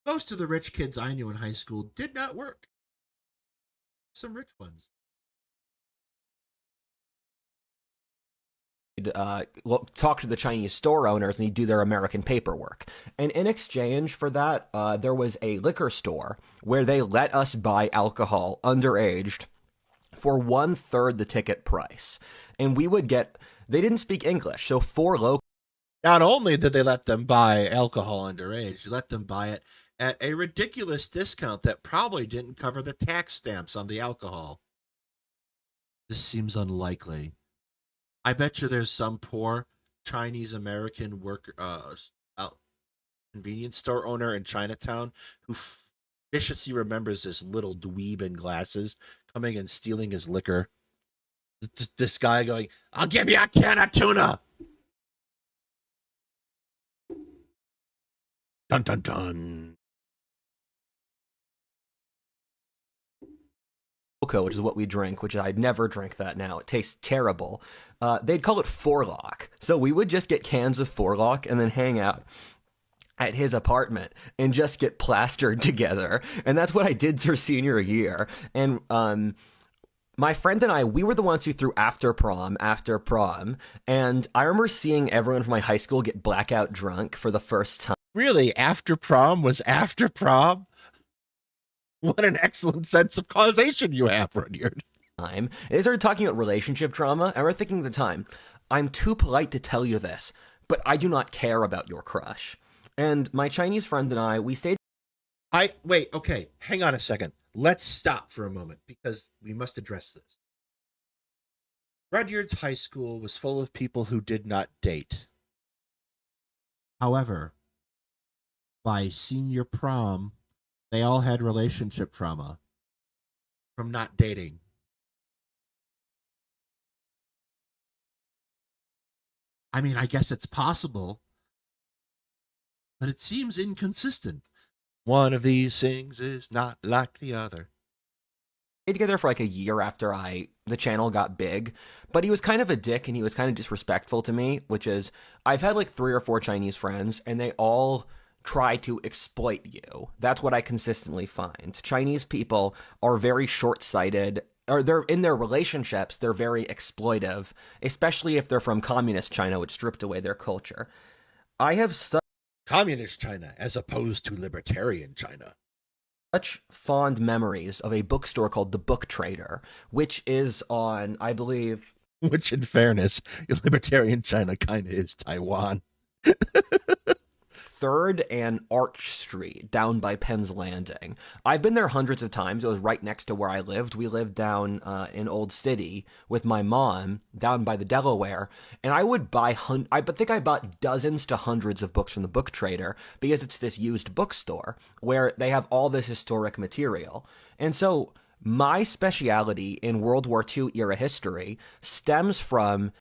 Most of the rich kids I knew in high school did not work. Some rich ones. talk to the Chinese store owners and he'd do their American paperwork. And in exchange for that, there was a liquor store where they let us buy alcohol underaged for 1/3 the ticket price. And we would get, they didn't speak English, so for local. Not only did they let them buy alcohol underage, they let them buy it at a ridiculous discount that probably didn't cover the tax stamps on the alcohol. This seems unlikely. I bet you there's some poor Chinese American worker, convenience store owner in Chinatown who viciously remembers this little dweeb in glasses coming and stealing his liquor. This guy going, "I'll give you a can of tuna." Dun dun dun. Which is what we drink, which I'd never drink that now. It tastes terrible. They'd call it Forelock. So we would just get cans of Forelock and then hang out at his apartment and just get plastered together. And that's what I did through senior year. And my friend and I, we were the ones who threw after prom. And I remember seeing everyone from my high school get blackout drunk for the first time. Really? After prom was after prom? What an excellent sense of causation you have, Rudyard. And they started talking about relationship drama, and we're thinking at the time, I'm too polite to tell you this, but I do not care about your crush. And my Chinese friend and I, we stayed... Wait, okay, hang on a second. Let's stop for a moment, because we must address this. Rudyard's high school was full of people who did not date. However, by senior prom, they all had relationship trauma from not dating. I mean, I guess it's possible, but it seems inconsistent. One of these things is not like the other. Stayed together for like a year after the channel got big, but he was kind of a dick and he was kind of disrespectful to me, which is I've had like 3 or 4 Chinese friends and they all try to exploit you. That's what I consistently find. Chinese people are very short-sighted, or they're in their relationships, they're very exploitive, especially if they're from communist China, which stripped away their culture. I have Communist China as opposed to libertarian China. such fond memories of a bookstore called The Book Trader, which is on, I believe, Which, in fairness, libertarian China kind of is Taiwan. 3rd and Arch Street down by Penn's Landing. I've been there hundreds of times. It was right next to where I lived. We lived down in Old City with my mom down by the Delaware, and I would buy I think I bought dozens to hundreds of books from the Book Trader because it's this used bookstore where they have all this historic material. And so my speciality in World War II era history stems from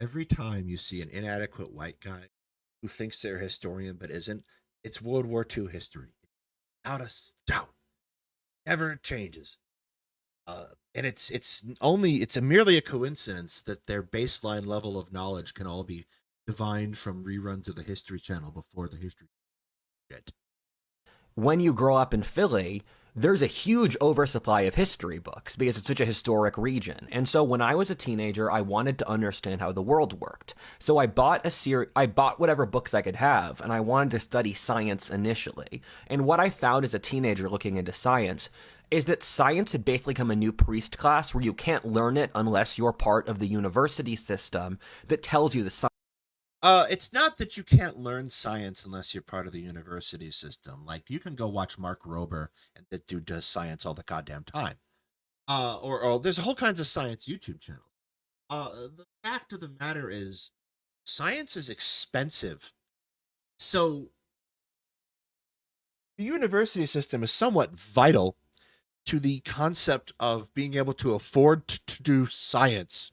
Every time you see an inadequate white guy who thinks they're a historian but isn't, it's World War II history. Without a doubt. Never changes. And it's merely a coincidence that their baseline level of knowledge can all be divined from reruns of the History Channel before the history shit. when you grow up in Philly, there's a huge oversupply of history books because it's such a historic region. And so when I was a teenager, I wanted to understand how the world worked. So I bought I bought whatever books I could have, and I wanted to study science initially. And what I found as a teenager looking into science is that science had basically become a new priest class where you can't learn it unless you're part of the university system that tells you the science. It's not that you can't learn science unless you're part of the university system. Like, you can go watch Mark Rober, and that dude does science all the goddamn time. Or there's a whole kinds of science YouTube channels. The fact of the matter is, science is expensive. So the university system is somewhat vital to the concept of being able to afford to do science.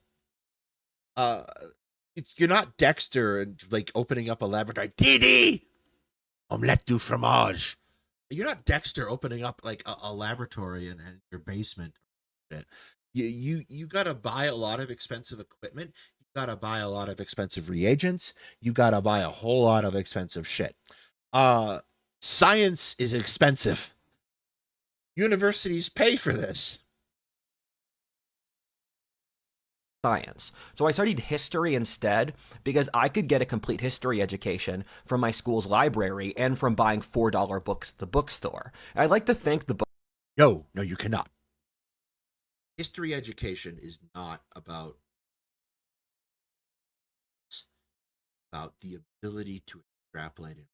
You're not Dexter and like opening up a laboratory. Didi, omelette du fromage. You're not Dexter opening up like a laboratory in your basement. You gotta buy a lot of expensive equipment. You gotta buy a lot of expensive reagents. You gotta buy a whole lot of expensive shit. Science is expensive. Universities pay for this. Science. So I studied history instead because I could get a complete history education from my school's library and from buying $4 books at the bookstore. I'd like to thank the book. No, you cannot. History education is not about the ability to extrapolate it.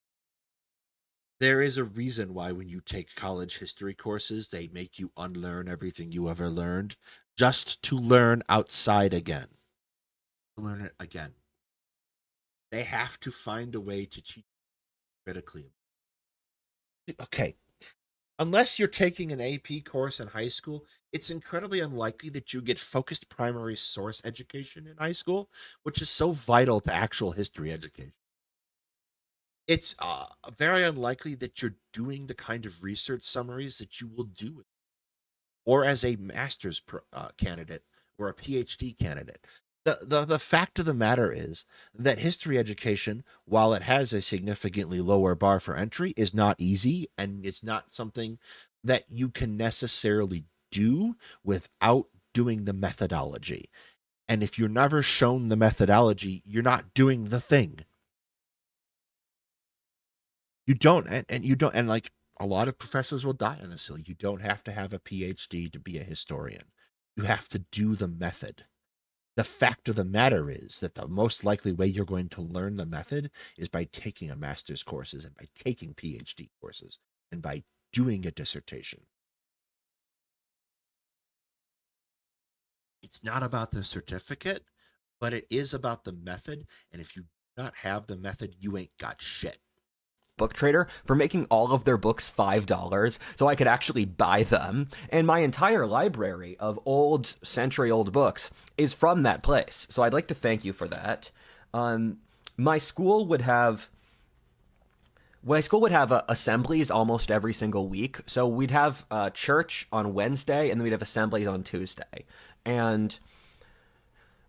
There is a reason why when you take college history courses, they make you unlearn everything you ever learned just to learn outside again. To learn it again. They have to find a way to teach critically. Okay. Unless you're taking an AP course in high school, it's incredibly unlikely that you get focused primary source education in high school, which is so vital to actual history education. It's very unlikely that you're doing the kind of research summaries that you will do, or as a master's candidate or a PhD candidate. The fact of the matter is that history education, while it has a significantly lower bar for entry, is not easy, and it's not something that you can necessarily do without doing the methodology. And if you're never shown the methodology, you're not doing the thing. You don't, and you don't, and like a lot of professors will die on this hill. You don't have to have a PhD to be a historian. You have to do the method. The fact of the matter is that the most likely way you're going to learn the method is by taking a master's courses and by taking PhD courses and by doing a dissertation. It's not about the certificate, but it is about the method. And if you do not have the method, you ain't got shit. Book Trader for making all of their books $5 so I could actually buy them. And my entire library of century-old books is from that place. So I'd like to thank you for that. My school would have assemblies almost every single week. So we'd have church on Wednesday, and then we'd have assemblies on Tuesday. And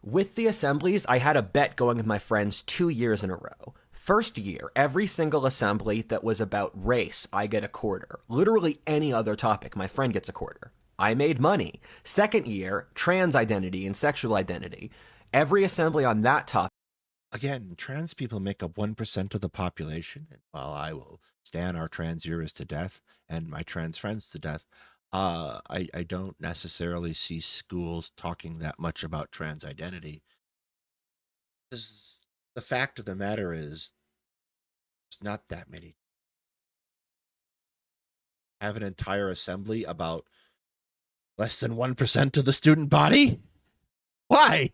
with the assemblies, I had a bet going with my friends 2 years in a row. First year, every single assembly that was about race, I get a quarter. Literally any other topic, my friend gets a quarter. I made money. Second year, trans identity and sexual identity. Every assembly on that topic. Again, trans people make up 1% of the population. And while I will stand our trans viewers to death and my trans friends to death, I don't necessarily see schools talking that much about trans identity. Because the fact of the matter is, there's not that many. Have an entire assembly about less than 1% of the student body? Why?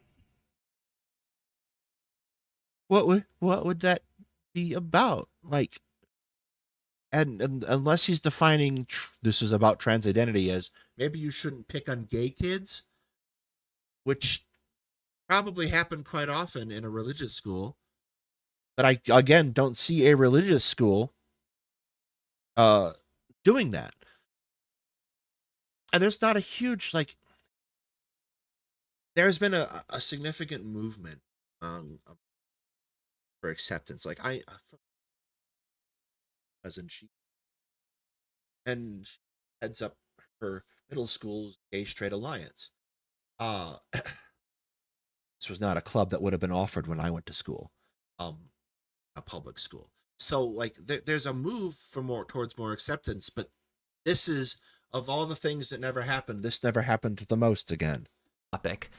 What would that be about? Like, and unless he's defining this is about trans identity as maybe you shouldn't pick on gay kids, which probably happen quite often in a religious school. But I, again, don't see a religious school doing that. And there's not a huge, like, there's been a significant movement for acceptance. Like, cousin, she heads up her middle school's Gay Straight Alliance. This was not a club that would have been offered when I went to school. A public school. So like there's a move for towards more acceptance, but this is, of all the things that never happened, this never happened the most again. Topic,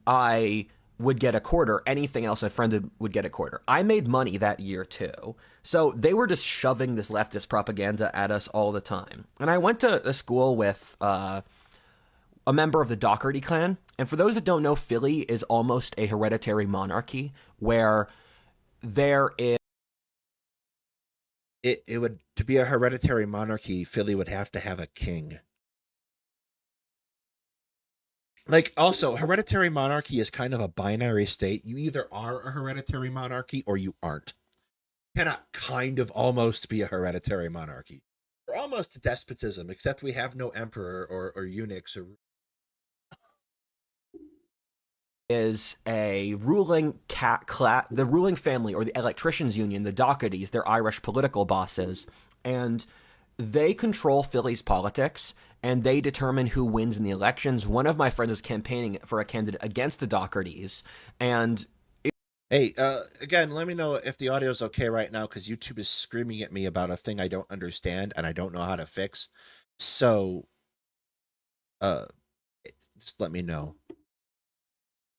I would get a quarter. Anything else, my friend would get a quarter. I made money that year too. So they were just shoving this leftist propaganda at us all the time. And I went to a school with a member of the Doherty clan. And for those that don't know, Philly is almost a hereditary monarchy where there is. It would, to be a hereditary monarchy, Philly would have to have a king. Like, also, hereditary monarchy is kind of a binary state. You either are a hereditary monarchy or you aren't. You cannot kind of almost be a hereditary monarchy. We're almost a despotism, except we have no emperor or eunuchs or. Is a ruling the ruling family, or the electricians union, the Dohertys. They're Irish political bosses, and they control Philly's politics, and they determine who wins in the elections. One of my friends was campaigning for a candidate against the Dohertys, and hey, again, let me know if the audio is okay right now, because YouTube is screaming at me about a thing I don't understand and I don't know how to fix. So, just let me know.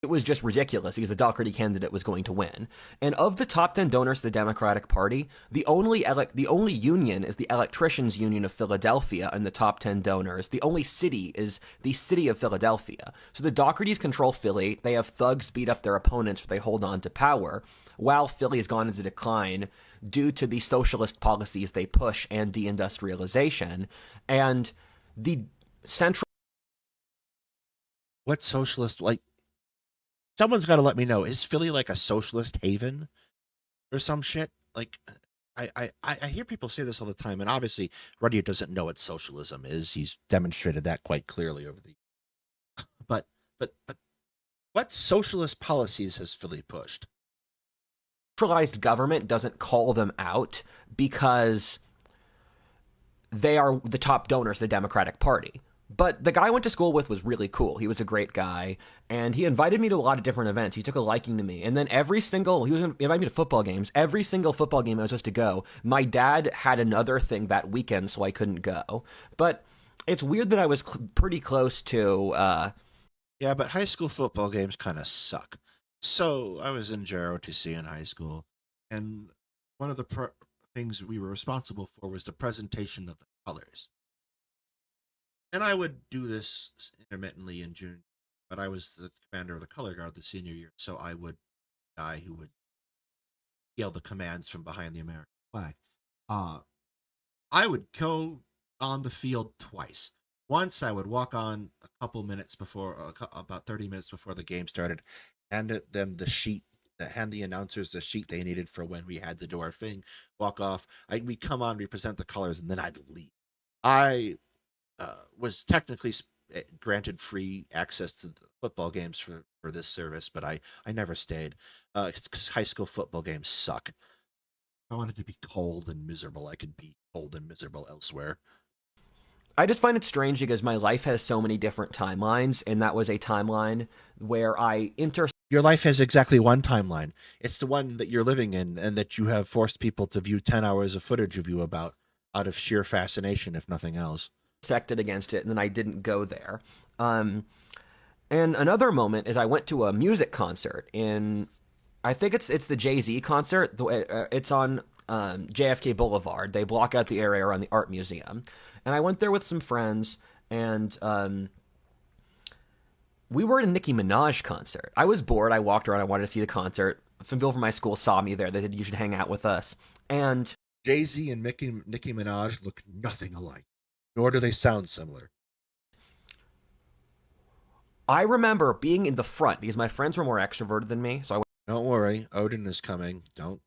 it was just ridiculous because the Doherty candidate was going to win. And of the top 10 donors to the Democratic Party, the only union is the Electricians Union of Philadelphia in the top 10 donors. The only city is the city of Philadelphia. So the Dohertys control Philly. They have thugs beat up their opponents, they hold on to power, while Philly has gone into decline due to the socialist policies they push and deindustrialization. And the central... What socialist, like, someone's got to let me know. Is Philly like a socialist haven or some shit? Like, I hear people say this all the time, and obviously Rudyard doesn't know what socialism is. He's demonstrated that quite clearly over the. But what socialist policies has Philly pushed? Centralized government doesn't call them out because they are the top donors of the Democratic Party. But the guy I went to school with was really cool. He was a great guy, and he invited me to a lot of different events. He took a liking to me. And then he was inviting me to football games. Every single football game I was supposed to go, my dad had another thing that weekend, so I couldn't go. But it's weird that I was pretty close to... Yeah, but high school football games kind of suck. So I was in JROTC in high school, and one of the things we were responsible for was the presentation of the colors. And I would do this intermittently in June, but I was the commander of the color guard the senior year, so I would guy who would yell the commands from behind the American flag. Uh, I would go on the field twice. Once I would walk on a couple minutes before, about 30 minutes before the game started, hand them the sheet, hand the announcers the sheet they needed for when we had to do our thing, walk off. We'd come on, represent the colors, and then I'd leave. I was technically granted free access to the football games for this service, but I never stayed. It's because high school football games suck. I wanted to be cold and miserable. I could be cold and miserable elsewhere. I just find it strange because my life has so many different timelines, and that was a timeline where I Your life has exactly one timeline. It's the one that you're living in, and that you have forced people to view 10 hours of footage of you about out of sheer fascination, if nothing else. intersected against it, and then I didn't go there. And another moment is I went to a music concert in, I think it's the Jay-Z concert. It's on JFK Boulevard. They block out the area around the art museum. And I went there with some friends, and we were at a Nicki Minaj concert. I was bored. I walked around. I wanted to see the concert. Some people from my school saw me there. They said, you should hang out with us. And Jay-Z and Nicki Minaj look nothing alike, nor do they sound similar. I remember being in the front because my friends were more extroverted than me. So I Don't worry, Odin is coming. Don't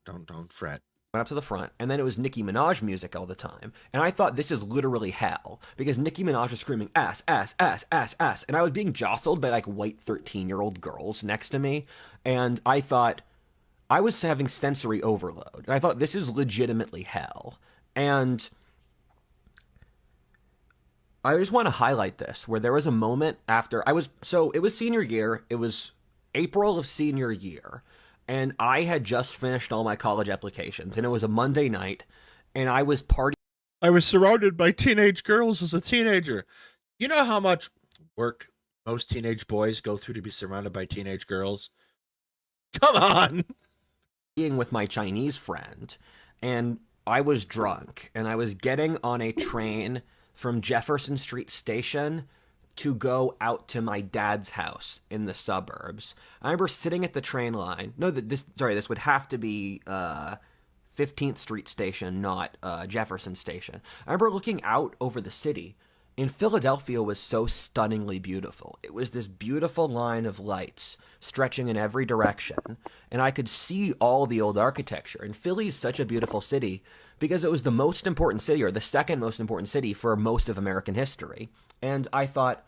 fret. went up to the front, and then it was Nicki Minaj music all the time. And I thought, this is literally hell, because Nicki Minaj was screaming, ass, ass, ass, ass, ass. And I was being jostled by, like, white 13-year-old girls next to me. And I thought, I was having sensory overload. And I thought, this is legitimately hell. And I just want to highlight this, where there was a moment after it was senior year. It was April of senior year. And I had just finished all my college applications, and it was a Monday night, and I was partying. I was surrounded by teenage girls as a teenager. You know how much work most teenage boys go through to be surrounded by teenage girls? Come on! Being with my Chinese friend, and I was drunk, and I was getting on a train from Jefferson Street Station to go out to my dad's house in the suburbs. I remember sitting at the train line. No, this would have to be 15th Street Station, not Jefferson Station. I remember looking out over the city, and Philadelphia was so stunningly beautiful. It was this beautiful line of lights stretching in every direction, and I could see all the old architecture. And Philly is such a beautiful city because it was the most important city, or the second most important city for most of American history. And I thought,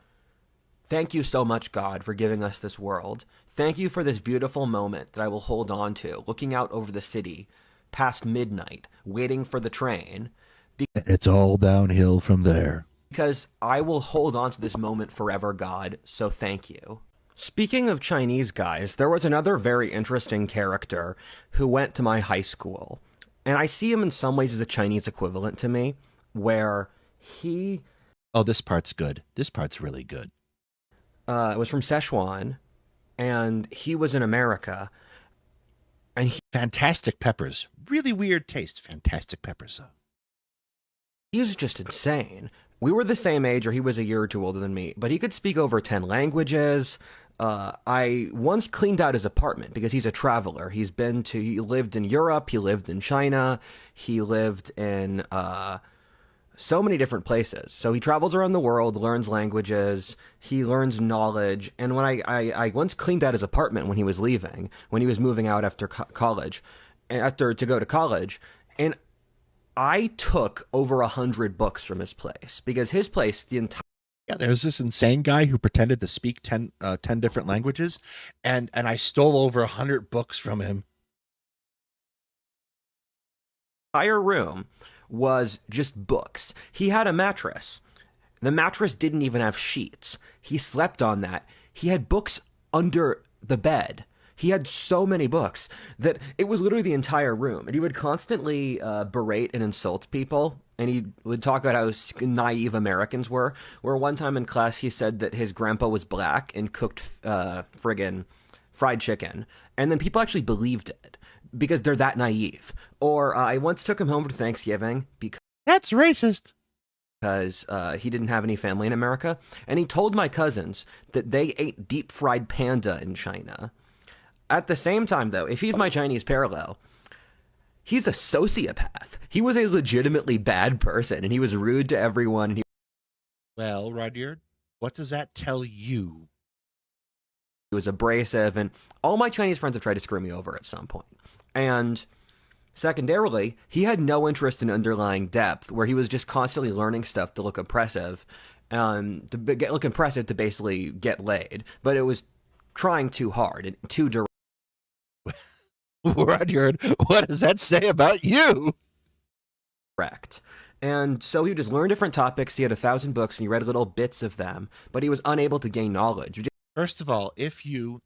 thank you so much, God, for giving us this world. Thank you for this beautiful moment that I will hold on to, looking out over the city, past midnight, waiting for the train. It's all downhill from there. Because I will hold on to this moment forever, God, so thank you. Speaking of Chinese guys, there was another very interesting character who went to my high school. And I see him in some ways as a Chinese equivalent to me, where he... Oh, this part's good. This part's really good. Was from Szechuan, and he was in America. And fantastic peppers. Really weird taste. Fantastic peppers, though. He was just insane. We were the same age, or he was a year or two older than me, but he could speak over 10 languages. I once cleaned out his apartment because he's a traveler. He lived in Europe, he lived in China, he lived in so many different places. So he travels around the world, learns languages, he learns knowledge. And when I once cleaned out his apartment when he was leaving, when he was moving out after college, to go to college, and I took over 100 books from his place, because his place, the entire... Yeah, there's this insane guy who pretended to speak 10 different languages, and I stole over 100 books from him. Entire room was just books. He had a mattress. The mattress didn't even have sheets. He slept on that. He had books under the bed. He had so many books that it was literally the entire room. And he would constantly berate and insult people. And he would talk about how naive Americans were. Where one time in class he said that his grandpa was black and cooked friggin' fried chicken. And then people actually believed it because they're that naive. Or I once took him home for Thanksgiving because... That's racist. because he didn't have any family in America. And he told my cousins that they ate deep fried panda in China. At the same time, though, if he's my Chinese parallel, he's a sociopath. He was a legitimately bad person, and he was rude to everyone. And Well, Rudyard, what does that tell you? he was abrasive, and all my Chinese friends have tried to screw me over at some point. And secondarily, he had no interest in underlying depth, where he was just constantly learning stuff to look impressive, look impressive to basically get laid. But it was trying too hard and too direct. Rudyard, what does that say about you? And so he would just learn different topics. He had 1,000 books, and he read little bits of them, but he was unable to gain knowledge. First of all, if you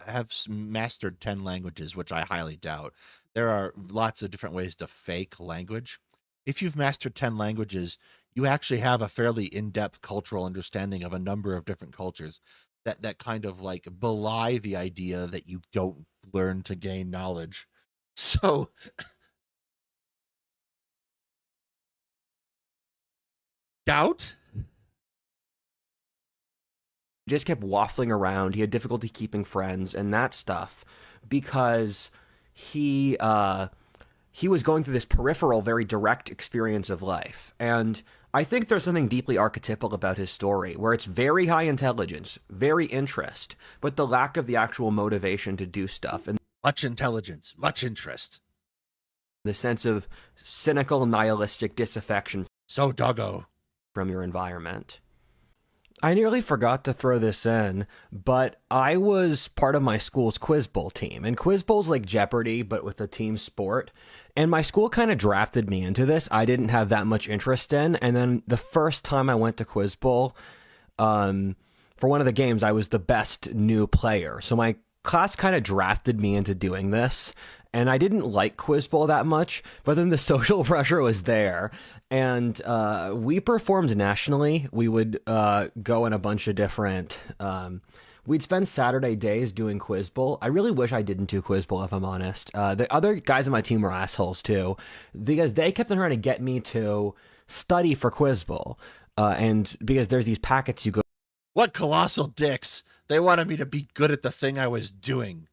have mastered 10 languages, which I highly doubt, there are lots of different ways to fake language. If you've mastered 10 languages, you actually have a fairly in-depth cultural understanding of a number of different cultures that kind of like belie the idea that you don't learn to gain knowledge. So doubt? He just kept waffling around. He had difficulty keeping friends and that stuff because he was going through this peripheral, very direct experience of life. And I think there's something deeply archetypal about his story, where it's very high intelligence, very interest, but the lack of the actual motivation to do stuff. And much intelligence, much interest. The sense of cynical, nihilistic disaffection. So doggo. From your environment. I nearly forgot to throw this in, but I was part of my school's Quiz Bowl team. And Quiz Bowl's like Jeopardy, but with a team sport. And my school kind of drafted me into this. I didn't have that much interest in. And then the first time I went to Quiz Bowl, for one of the games, I was the best new player. So my class kind of drafted me into doing this. And I didn't like Quiz Bowl that much, but then the social pressure was there. And we performed nationally. We would go in a bunch of different... we'd spend Saturday days doing Quiz Bowl. I really wish I didn't do Quiz Bowl, if I'm honest. The other guys on my team were assholes, too, because they kept on trying to get me to study for Quiz Bowl. And because there's these packets you go... What colossal dicks! They wanted me to be good at the thing I was doing.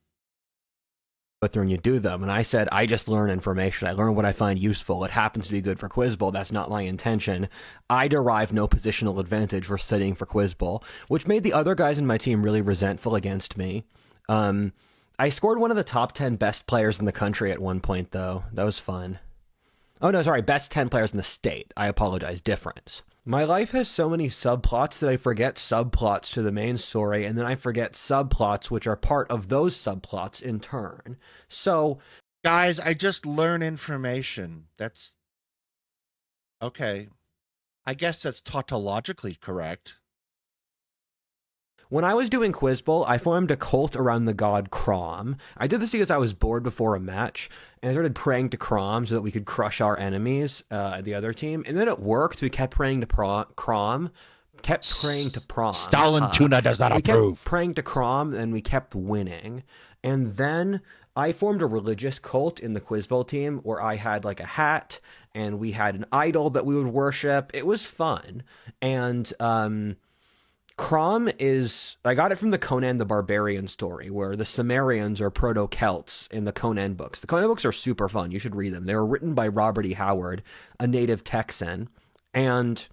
Through and you do them, and I said, I just learn information. I learn what I find useful. It happens to be good for Quiz Bowl. That's not my intention. I derive no positional advantage for studying for Quiz Bowl, which made the other guys in my team really resentful against me. I scored one of the top 10 best players in the country at one point, though. That was fun. Oh, no, sorry, best 10 players in the state. I apologize, difference. My life has so many subplots that I forget subplots to the main story, and then I forget subplots which are part of those subplots in turn. So... Guys, I just learn information. That's... Okay. I guess that's tautologically correct. When I was doing Quiz Bowl, I formed a cult around the god Crom. I did this because I was bored before a match, and I started praying to Crom so that we could crush our enemies, the other team. And then it worked. We kept praying to Crom, kept praying to Prom. Stalin Tuna does not approve. We kept praying to Crom, and we kept winning. And then I formed a religious cult in the Quiz Bowl team where I had like a hat, and we had an idol that we would worship. It was fun. And, Crom is... I got it from the Conan the Barbarian story, where the Cimmerians are proto-Celts in the Conan books. The Conan books are super fun. You should read them. They were written by Robert E. Howard, a native Texan. And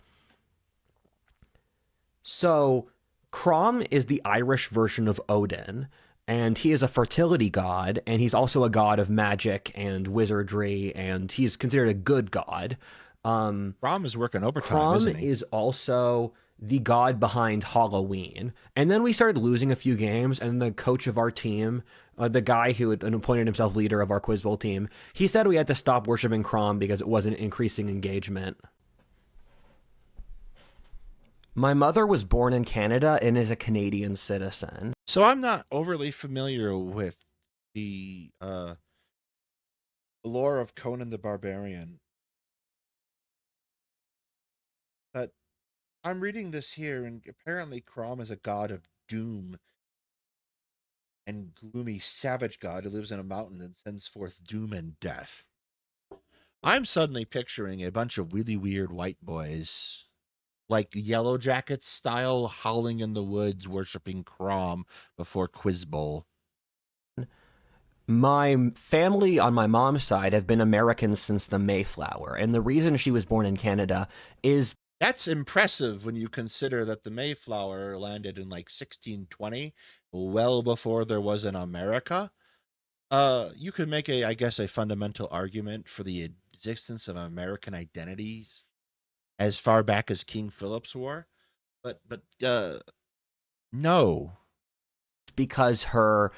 so Crom is the Irish version of Odin, and he is a fertility god, and he's also a god of magic and wizardry, and he's considered a good god. Crom is working overtime, Crom isn't he? is also the god behind Halloween. And then we started losing a few games, and the coach of our team, the guy who had appointed himself leader of our Quiz Bowl team, he said we had to stop worshiping Crom because it wasn't increasing engagement. My mother was born in Canada and is a Canadian citizen. So I'm not overly familiar with the lore of Conan the Barbarian. But I'm reading this here, and apparently Crom is a god of doom and gloomy savage god who lives in a mountain and sends forth doom and death. I'm suddenly picturing a bunch of really weird white boys, like Yellow Jackets style, howling in the woods, worshiping Crom before Quiz Bowl. My family on my mom's side have been Americans since the Mayflower, and the reason she was born in Canada is That's impressive when you consider that the Mayflower landed in like 1620, well before there was an America. You could make I guess, a fundamental argument for the existence of American identities as far back as King Philip's War, but no. because her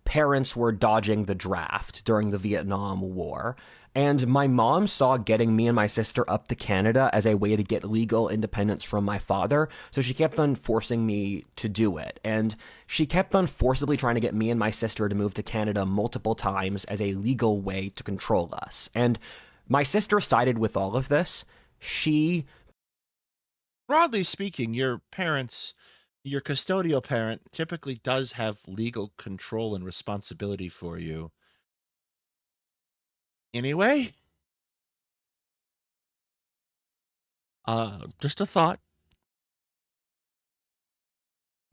parents were dodging the draft during the Vietnam War. And my mom saw getting me and my sister up to Canada as a way to get legal independence from my father. So she kept on forcing me to do it. And she kept on forcibly trying to get me and my sister to move to Canada multiple times as a legal way to control us. And my sister sided with all of this. Broadly speaking, your custodial parent typically does have legal control and responsibility for you. Anyway, just a thought.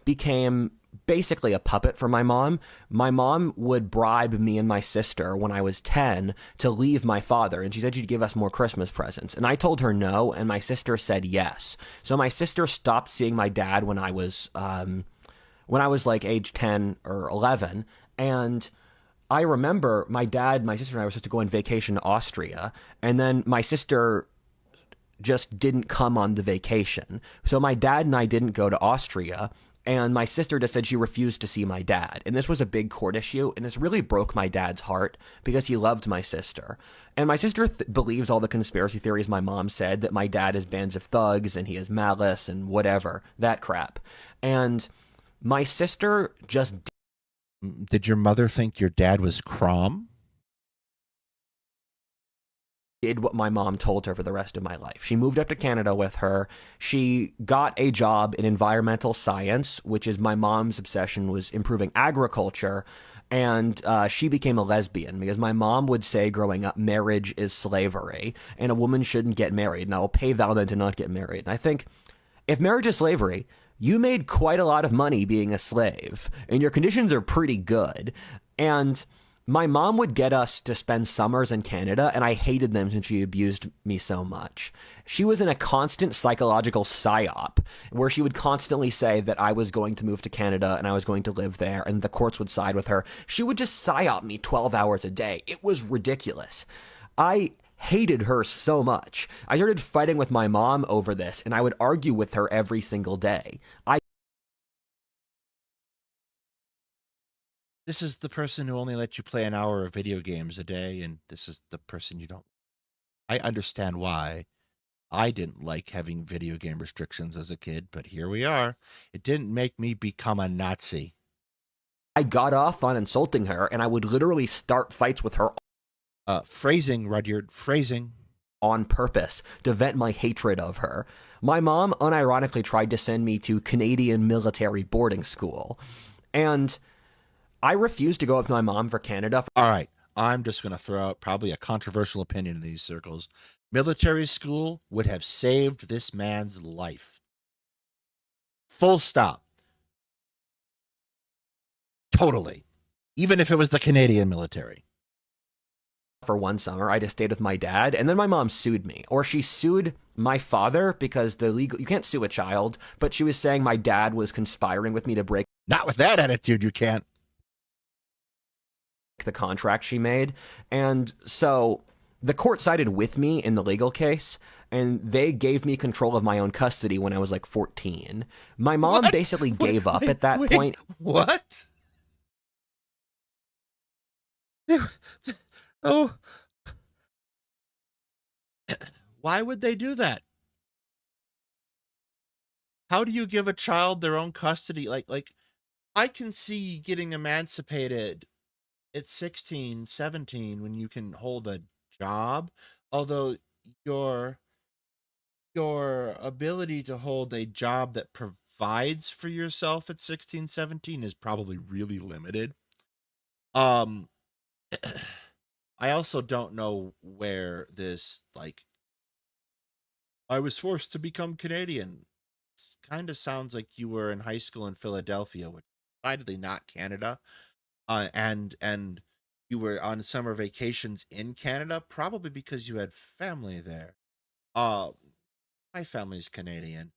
Became basically a puppet for my mom. My mom would bribe me and my sister when I was 10 to leave my father, and she said she'd give us more Christmas presents. And I told her no, and my sister said yes. So my sister stopped seeing my dad when I was like age 10 or 11, and I remember my dad, my sister, and I were supposed to go on vacation to Austria, and then my sister just didn't come on the vacation. So my dad and I didn't go to Austria, and my sister just said she refused to see my dad. And this was a big court issue, and this really broke my dad's heart because he loved my sister. And my sister believes all the conspiracy theories my mom said, that my dad is bands of thugs and he has malice and whatever, that crap. And my sister just Did your mother think your dad was Crom? did what my mom told her for the rest of my life. She moved up to Canada with her. She got a job in environmental science, which is my mom's obsession, was improving agriculture. And she became a lesbian because my mom would say growing up, marriage is slavery and a woman shouldn't get married. And I will pay Valda to not get married. And I think if marriage is slavery, you made quite a lot of money being a slave and your conditions are pretty good. And my mom would get us to spend summers in Canada, and I hated them since she abused me so much. She was in a constant psychological psyop where she would constantly say that I was going to move to Canada and I was going to live there, and the courts would side with her. She would just psyop me 12 hours a day. It was ridiculous. I hated her so much. I started fighting with my mom over this, and I would argue with her every single day. This is the person who only let you play an hour of video games a day, and this is the person you don't. I understand why. I didn't like having video game restrictions as a kid, but here we are. It didn't make me become a Nazi. I got off on insulting her, and I would literally start fights with her Phrasing, Rudyard, phrasing. On purpose to vent my hatred of her. My mom unironically tried to send me to Canadian military boarding school, and I refused to go with my mom for Canada. All right, I'm just going to throw out probably a controversial opinion in these circles. Military school would have saved this man's life. Full stop. Totally. Even if it was the Canadian military. For one summer, I just stayed with my dad, and then my mom sued me. Or she sued my father because you can't sue a child, but she was saying my dad was conspiring with me to break. Not with that attitude, you can't. The contract she made. And so the court sided with me in the legal case, and they gave me control of my own custody when I was like 14. My mom basically gave up at that point. What? Oh. Why would they do that? How do you give a child their own custody? Like I can see getting emancipated at 16, 17 when you can hold a job, although your ability to hold a job that provides for yourself at 16, 17 is probably really limited. I also don't know where this, like, I was forced to become Canadian. It kind of sounds like you were in high school in Philadelphia, which is decidedly not Canada. And you were on summer vacations in Canada, probably because you had family there. Uh, my family's Canadian.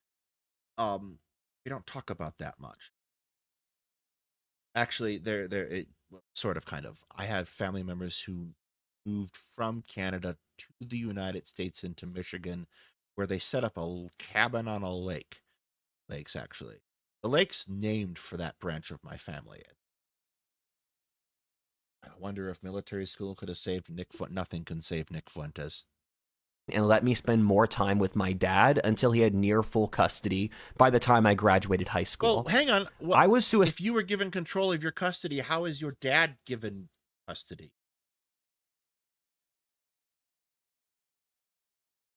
We don't talk about that much. Actually, well, sort of, kind of. I have family members who moved from Canada to the United States into Michigan, where they set up a cabin on a lake. Lakes, actually. The lake's named for that branch of my family. I wonder if military school could have saved Nick Fuentes. Nothing can save Nick Fuentes. And let me spend more time with my dad until he had near full custody by the time I graduated high school. Well, hang on. I was if you were given control of your custody, how is your dad given custody?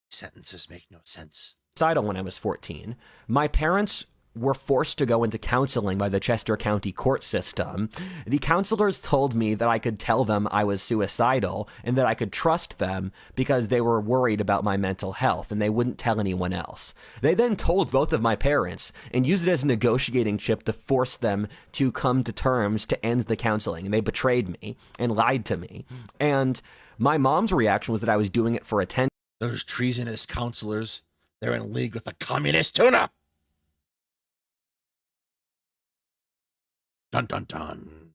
Sentences make no sense. Suicidal when I was 14. My parents were forced to go into counseling by the Chester County court system. The counselors told me that I could tell them I was suicidal and that I could trust them because they were worried about my mental health and they wouldn't tell anyone else. They then told both of my parents and used it as a negotiating chip to force them to come to terms to end the counseling. And they betrayed me and lied to me. And my mom's reaction was that I was doing it for attention. Those treasonous counselors, they're in league with the communist tuna. Dun, dun, dun.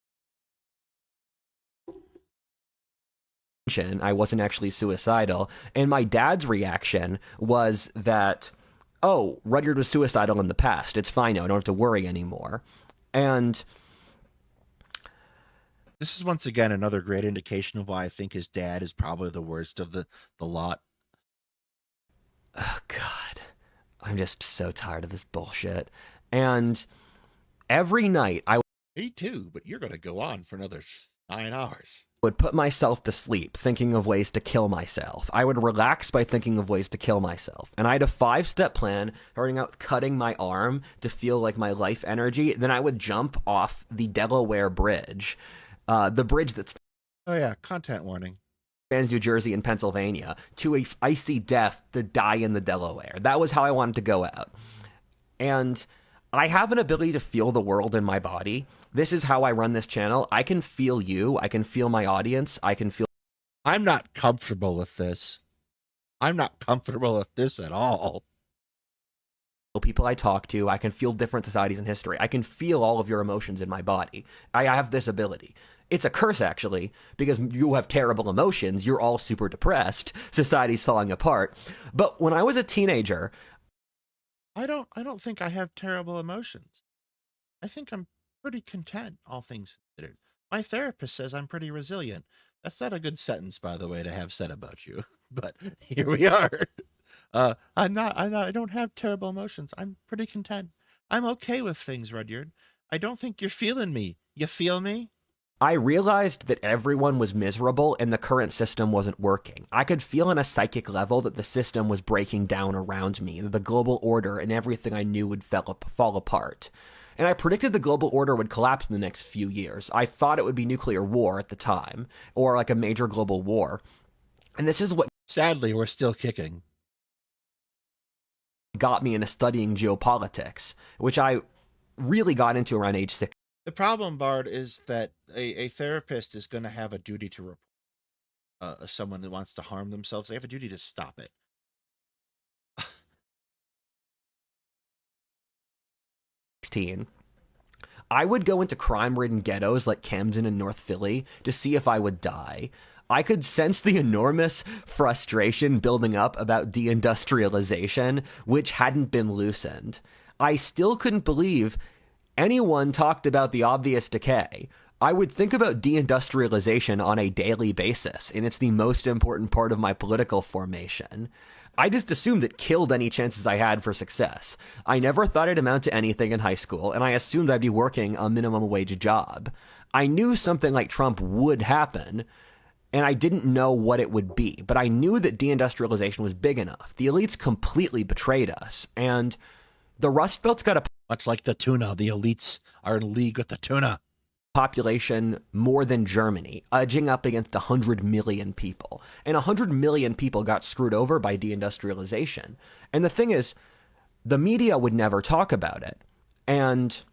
I wasn't actually suicidal. And my dad's reaction was that, oh, Rudyard was suicidal in the past. It's fine now. I don't have to worry anymore. And this is once again another great indication of why I think his dad is probably the worst of the lot. Oh, God. I'm just so tired of this bullshit. And every night Me too, but you're going to go on for another 9 hours. Would put myself to sleep thinking of ways to kill myself. I would relax by thinking of ways to kill myself. And I had a 5-step plan, starting out with cutting my arm to feel like my life energy. Then I would jump off the Delaware Bridge, the bridge that's... Oh yeah, content warning. Spans New Jersey and Pennsylvania, to a icy death to die in the Delaware. That was how I wanted to go out. And I have an ability to feel the world in my body. This is how I run this channel. I can feel you. I can feel my audience. I can feel... I'm not comfortable with this. I'm not comfortable with this at all. People I talk to. I can feel different societies in history. I can feel all of your emotions in my body. I have this ability. It's a curse, actually, because you have terrible emotions. You're all super depressed. Society's falling apart. But when I was a teenager... I don't think I have terrible emotions. I think I'm pretty content, all things considered. My therapist says I'm pretty resilient. That's not a good sentence, by the way, to have said about you. But here we are. I don't have terrible emotions. I'm pretty content. I'm okay with things, Rudyard. I don't think you're feeling me. You feel me? I realized that everyone was miserable and the current system wasn't working. I could feel on a psychic level that the system was breaking down around me, that the global order and everything I knew would fall apart. And I predicted the global order would collapse in the next few years. I thought it would be nuclear war at the time, or like a major global war. And this is what... Sadly, we're still kicking. ...got me into studying geopolitics, which I really got into around age 6. The problem, Bard, is that a therapist is going to have a duty to report someone who wants to harm themselves. They have a duty to stop it. I would go into crime-ridden ghettos like Camden and North Philly to see if I would die. I could sense the enormous frustration building up about deindustrialization, which hadn't been loosened. I still couldn't believe anyone talked about the obvious decay. I would think about deindustrialization on a daily basis, and it's the most important part of my political formation. I just assumed it killed any chances I had for success. I never thought I'd amount to anything in high school, and I assumed I'd be working a minimum wage job. I knew something like Trump would happen, and I didn't know what it would be, but I knew that deindustrialization was big enough. The elites completely betrayed us, and the Rust Belt's got a... Much like the tuna, the elites are in league with the tuna. population more than Germany, edging up against 100 million people. And 100 million people got screwed over by deindustrialization. And the thing is, the media would never talk about it. And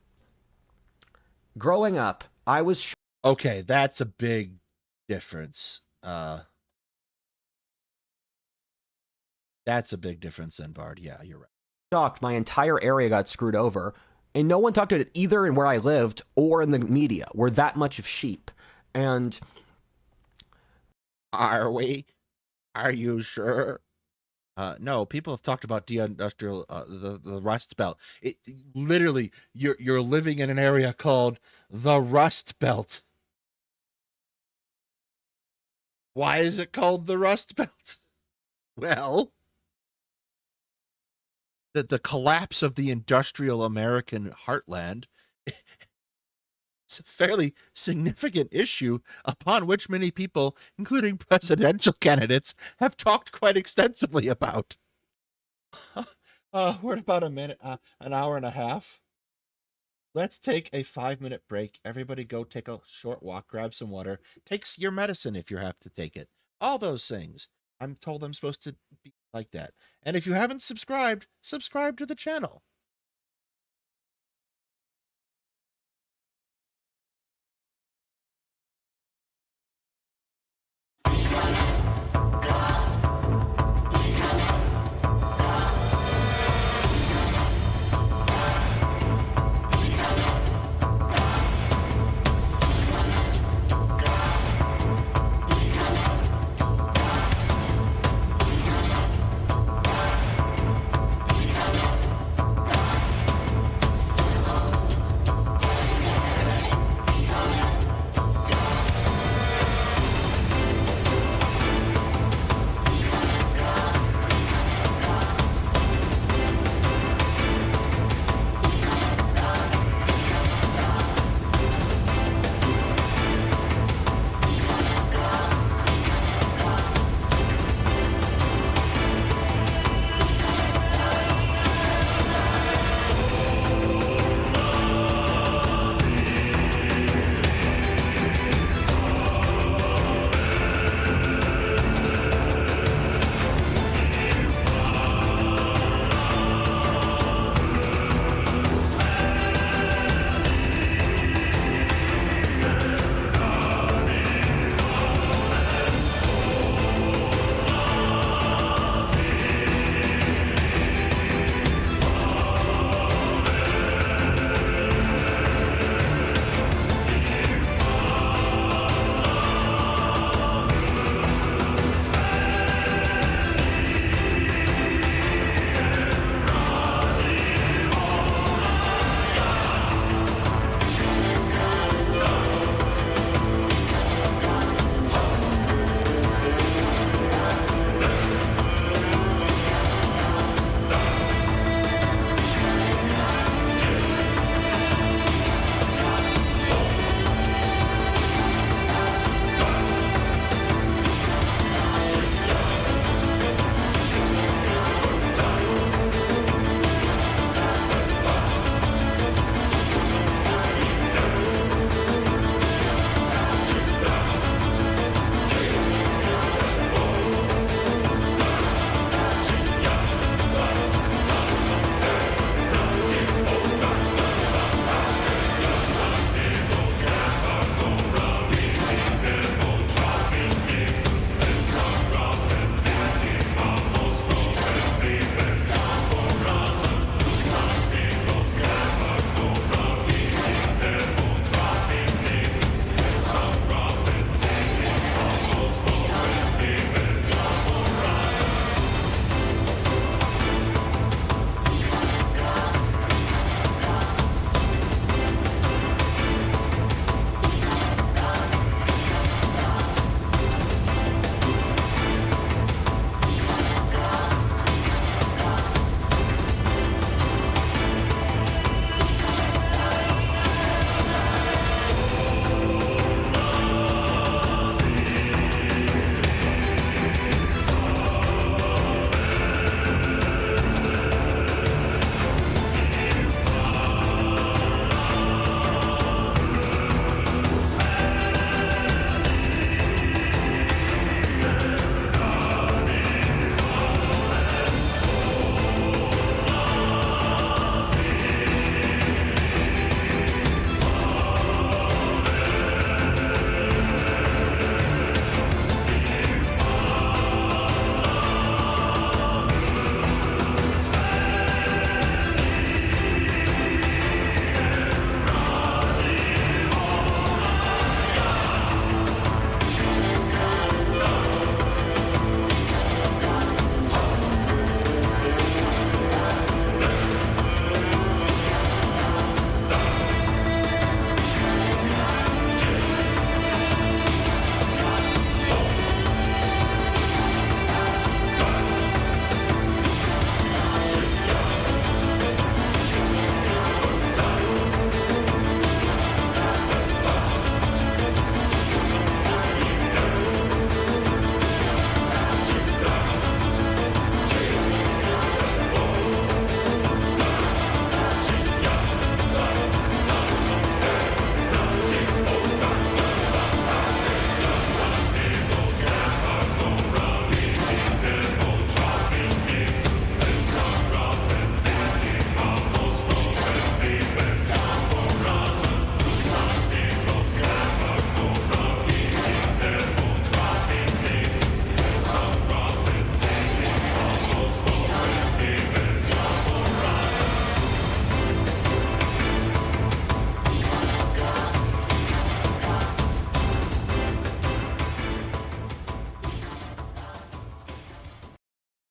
growing up, I was... Okay, that's a big difference. That's a big difference then, Bard. Yeah, you're right. Shocked my entire area got screwed over. And no one talked about it either in where I lived or in the media. We're that much of sheep. And... Are we? Are you sure? No, people have talked about deindustrial, the Rust Belt. It literally, you're living in an area called the Rust Belt. Why is it called the Rust Belt? Well, the collapse of the industrial American heartland is a fairly significant issue upon which many people, including presidential candidates, have talked quite extensively about. We're at about an hour and a half. Let's take a 5-minute break. Everybody go take a short walk, grab some water, take your medicine if you have to take it. All those things. I'm told I'm supposed to be like that. And if you haven't subscribed, subscribe to the channel.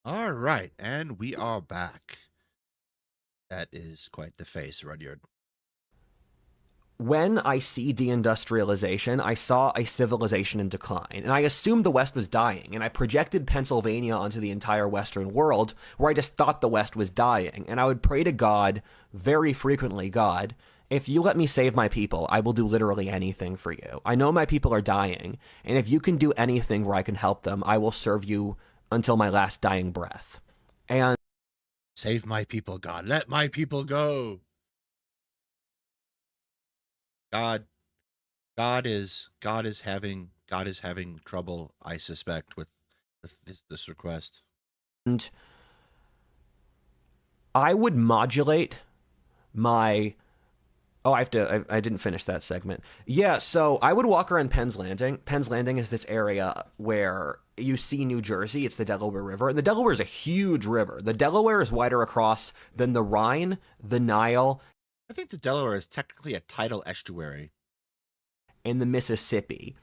All right, and we are back. That is quite the face, Rudyard. When I see deindustrialization, I saw a civilization in decline, and I assumed the West was dying, and I projected Pennsylvania onto the entire Western world, where I just thought the West was dying, and I would pray to God very frequently, God, if you let me save my people, I will do literally anything for you. I know my people are dying, and if you can do anything where I can help them, I will serve you until my last dying breath. And save my people, God. Let my people go. God is having trouble, I suspect, with this request. And I would modulate my I didn't finish that segment. Yeah, so I would walk around Penn's Landing. Penn's Landing is this area where you see New Jersey. It's the Delaware River. And the Delaware is a huge river. The Delaware is wider across than the Rhine, the Nile. I think the Delaware is technically a tidal estuary. And the Mississippi.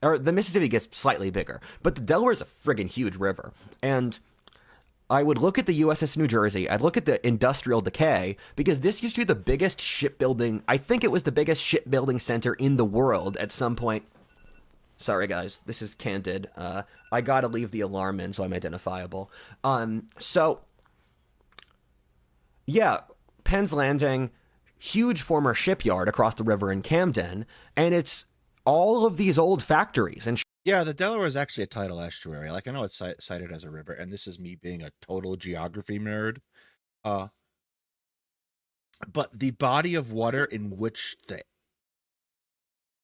Or the Mississippi gets slightly bigger. But the Delaware is a friggin' huge river. And I would look at the USS New Jersey. I'd look at the industrial decay, because this used to be the biggest shipbuilding. I think it was the biggest shipbuilding center in the world at some point. Sorry, guys. This is candid. I gotta leave the alarm in so I'm identifiable. Yeah, Penn's Landing, huge former shipyard across the river in Camden, and it's all of these old factories and yeah, the Delaware is actually a tidal estuary. Like, I know it's cited as a river, and this is me being a total geography nerd. But the body of water in which the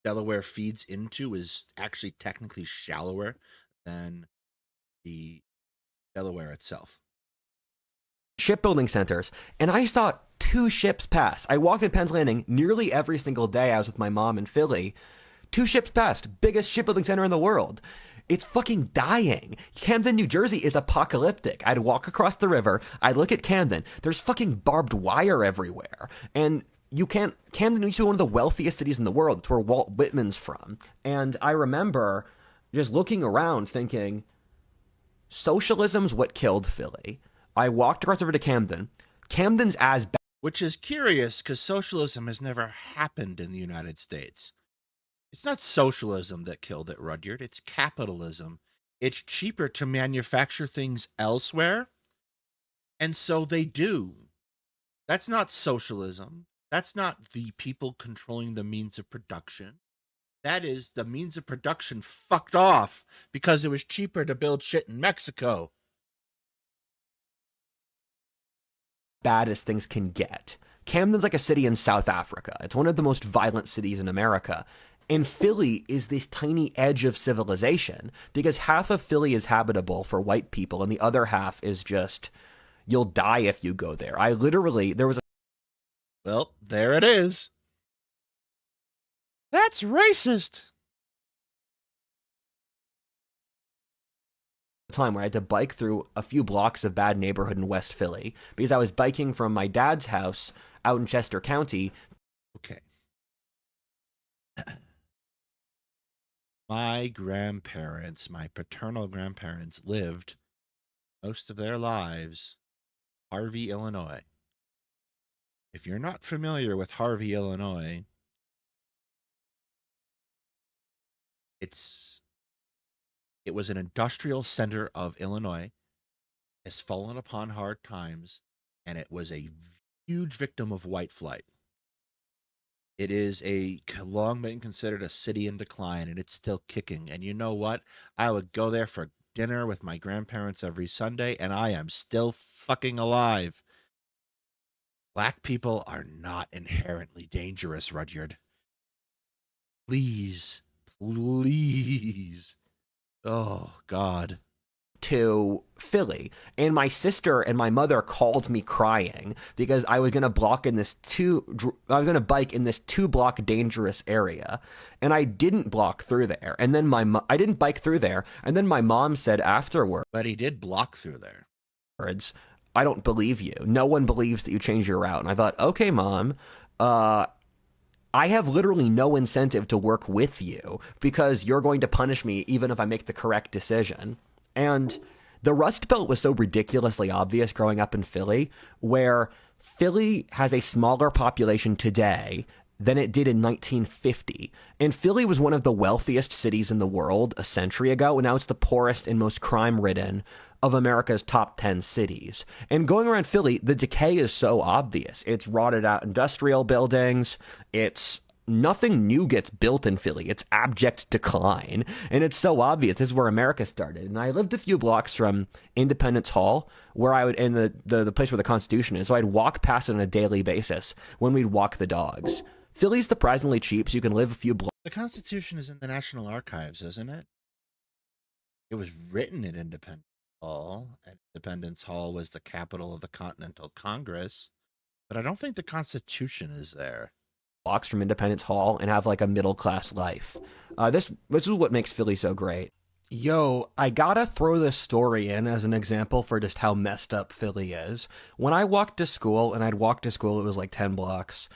Delaware feeds into is actually technically shallower than the Delaware itself. Shipbuilding centers, and I saw 2 ships pass. I walked in Penn's Landing nearly every single day. I was with my mom in Philly. 2 ships passed. Biggest shipbuilding center in the world. It's fucking dying. Camden, New Jersey is apocalyptic. I'd walk across the river. I'd look at Camden. There's fucking barbed wire everywhere. And Camden used to be one of the wealthiest cities in the world. It's where Walt Whitman's from. And I remember just looking around thinking, socialism's what killed Philly. I walked across the river to Camden. Camden's as bad. Which is curious, because socialism has never happened in the United States. It's not socialism that killed it, Rudyard. It's capitalism. It's cheaper to manufacture things elsewhere, and so they do. That's not socialism. That's not the people controlling the means of production. That is the means of production fucked off because it was cheaper to build shit in Mexico. Bad as things can get. Camden's like a city in South Africa. It's one of the most violent cities in America. And Philly is this tiny edge of civilization, because half of Philly is habitable for white people and the other half is just, you'll die if you go there. Well, there it is. That's racist. Time where I had to bike through a few blocks of bad neighborhood in West Philly because I was biking from my dad's house out in Chester County. Okay. My grandparents, my paternal grandparents, lived most of their lives in Harvey, Illinois. If you're not familiar with Harvey, Illinois, it was an industrial center of Illinois. Has fallen upon hard times, and it was a huge victim of white flight. It is long been considered a city in decline, and it's still kicking. And you know what? I would go there for dinner with my grandparents every Sunday, and I am still fucking alive. Black people are not inherently dangerous, Rudyard. Please. Please. Oh, God. To Philly, and my sister and my mother called me crying because I was gonna bike in this 2-block dangerous area, and I didn't block through there. And then I didn't bike through there. And then my mom said afterward, "But he did block through there." I don't believe you. No one believes that you changed your route. And I thought, okay, Mom, I have literally no incentive to work with you because you're going to punish me even if I make the correct decision. And The Rust Belt was so ridiculously obvious growing up in Philly, where Philly has a smaller population today than it did in 1950. And Philly was one of the wealthiest cities in the world a century ago, and now it's the poorest and most crime-ridden of America's top 10 cities. And going around Philly, the decay is so obvious. It's rotted out industrial buildings. Nothing new gets built in Philly. It's abject decline. And it's so obvious. This is where America started. And I lived a few blocks from Independence Hall, where I would, in the place where the Constitution is. So I'd walk past it on a daily basis when we'd walk the dogs. Philly's surprisingly cheap, so you can live a few blocks. The Constitution is in the National Archives, isn't it? It was written in Independence Hall, and Independence Hall was the capital of the Continental Congress, but I don't think the Constitution is there. Blocks from Independence Hall and have like a middle class life. This is what makes Philly so great. Yo, I gotta throw this story in as an example for just how messed up Philly is. When I walked to school, and I'd walk to school, it was like 10 blocks.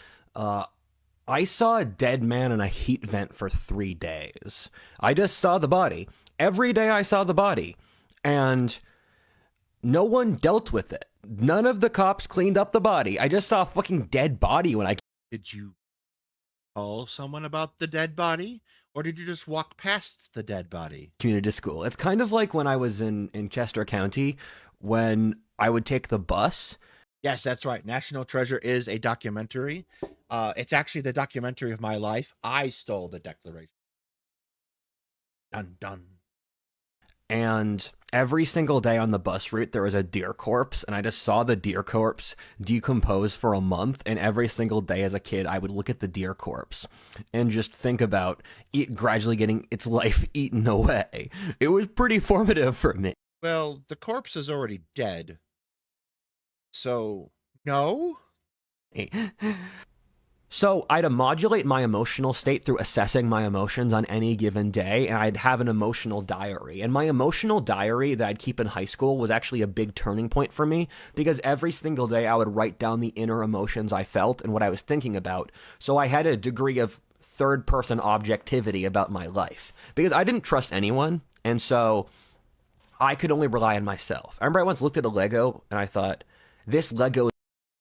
I saw a dead man in a heat vent for 3 days. I just saw the body. Every day I saw the body. And no one dealt with it. None of the cops cleaned up the body. I just saw a fucking dead body when I... Did you call someone about the dead body? Or did you just walk past the dead body? Community school. It's kind of like when I was in Chester County, when I would take the bus. Yes, that's right. National Treasure is a documentary. It's actually the documentary of my life. I stole the Declaration. Dun dun. And every single day on the bus route, there was a deer corpse, and I just saw the deer corpse decompose for a month. And every single day as a kid, I would look at the deer corpse and just think about it gradually getting its life eaten away. It was pretty formative for me. Well, the corpse is already dead. So, no? So I'd modulate my emotional state through assessing my emotions on any given day, and I'd have an emotional diary. And my emotional diary that I'd keep in high school was actually a big turning point for me, because every single day I would write down the inner emotions I felt and what I was thinking about. So I had a degree of third-person objectivity about my life, because I didn't trust anyone, and so I could only rely on myself. I remember I once looked at a Lego, and I thought, this Lego...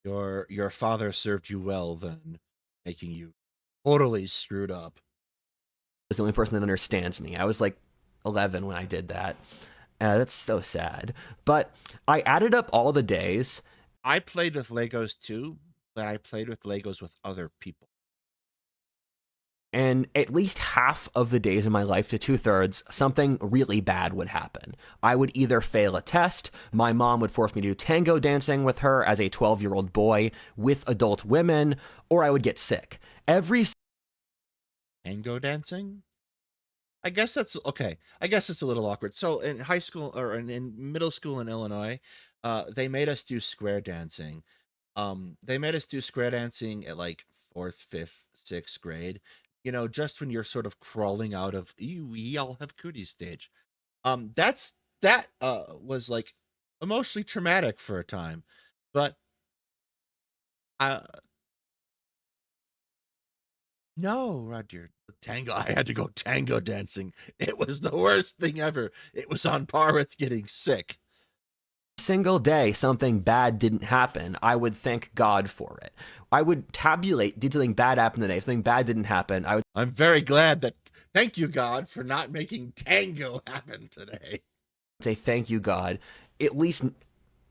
Your father served you well then, making you totally screwed up. Was the only person that understands me. I was like 11 when I did that. That's so sad. But I added up all the days. I played with Legos too, but I played with Legos with other people. And at least half of the days in my life to 2/3, something really bad would happen. I would either fail a test, my mom would force me to do tango dancing with her as a 12-year-old boy with adult women, or I would get sick. Tango dancing? I guess that's okay. I guess it's a little awkward. So in high school or in middle school in Illinois, they made us do square dancing. They made us do square dancing at like 4th, 5th, 6th grade. You know, just when you're sort of crawling out of we all have cooties stage. That was like emotionally traumatic for a time. But no, Roger, tango. I had to go tango dancing. It was the worst thing ever. It was on par with getting sick. Single day something bad didn't happen, I would thank God for it. I would tabulate, did something bad happen today? If something bad didn't happen, I'm very glad that, thank you, God, for not making tango happen today. Say thank you, God. At least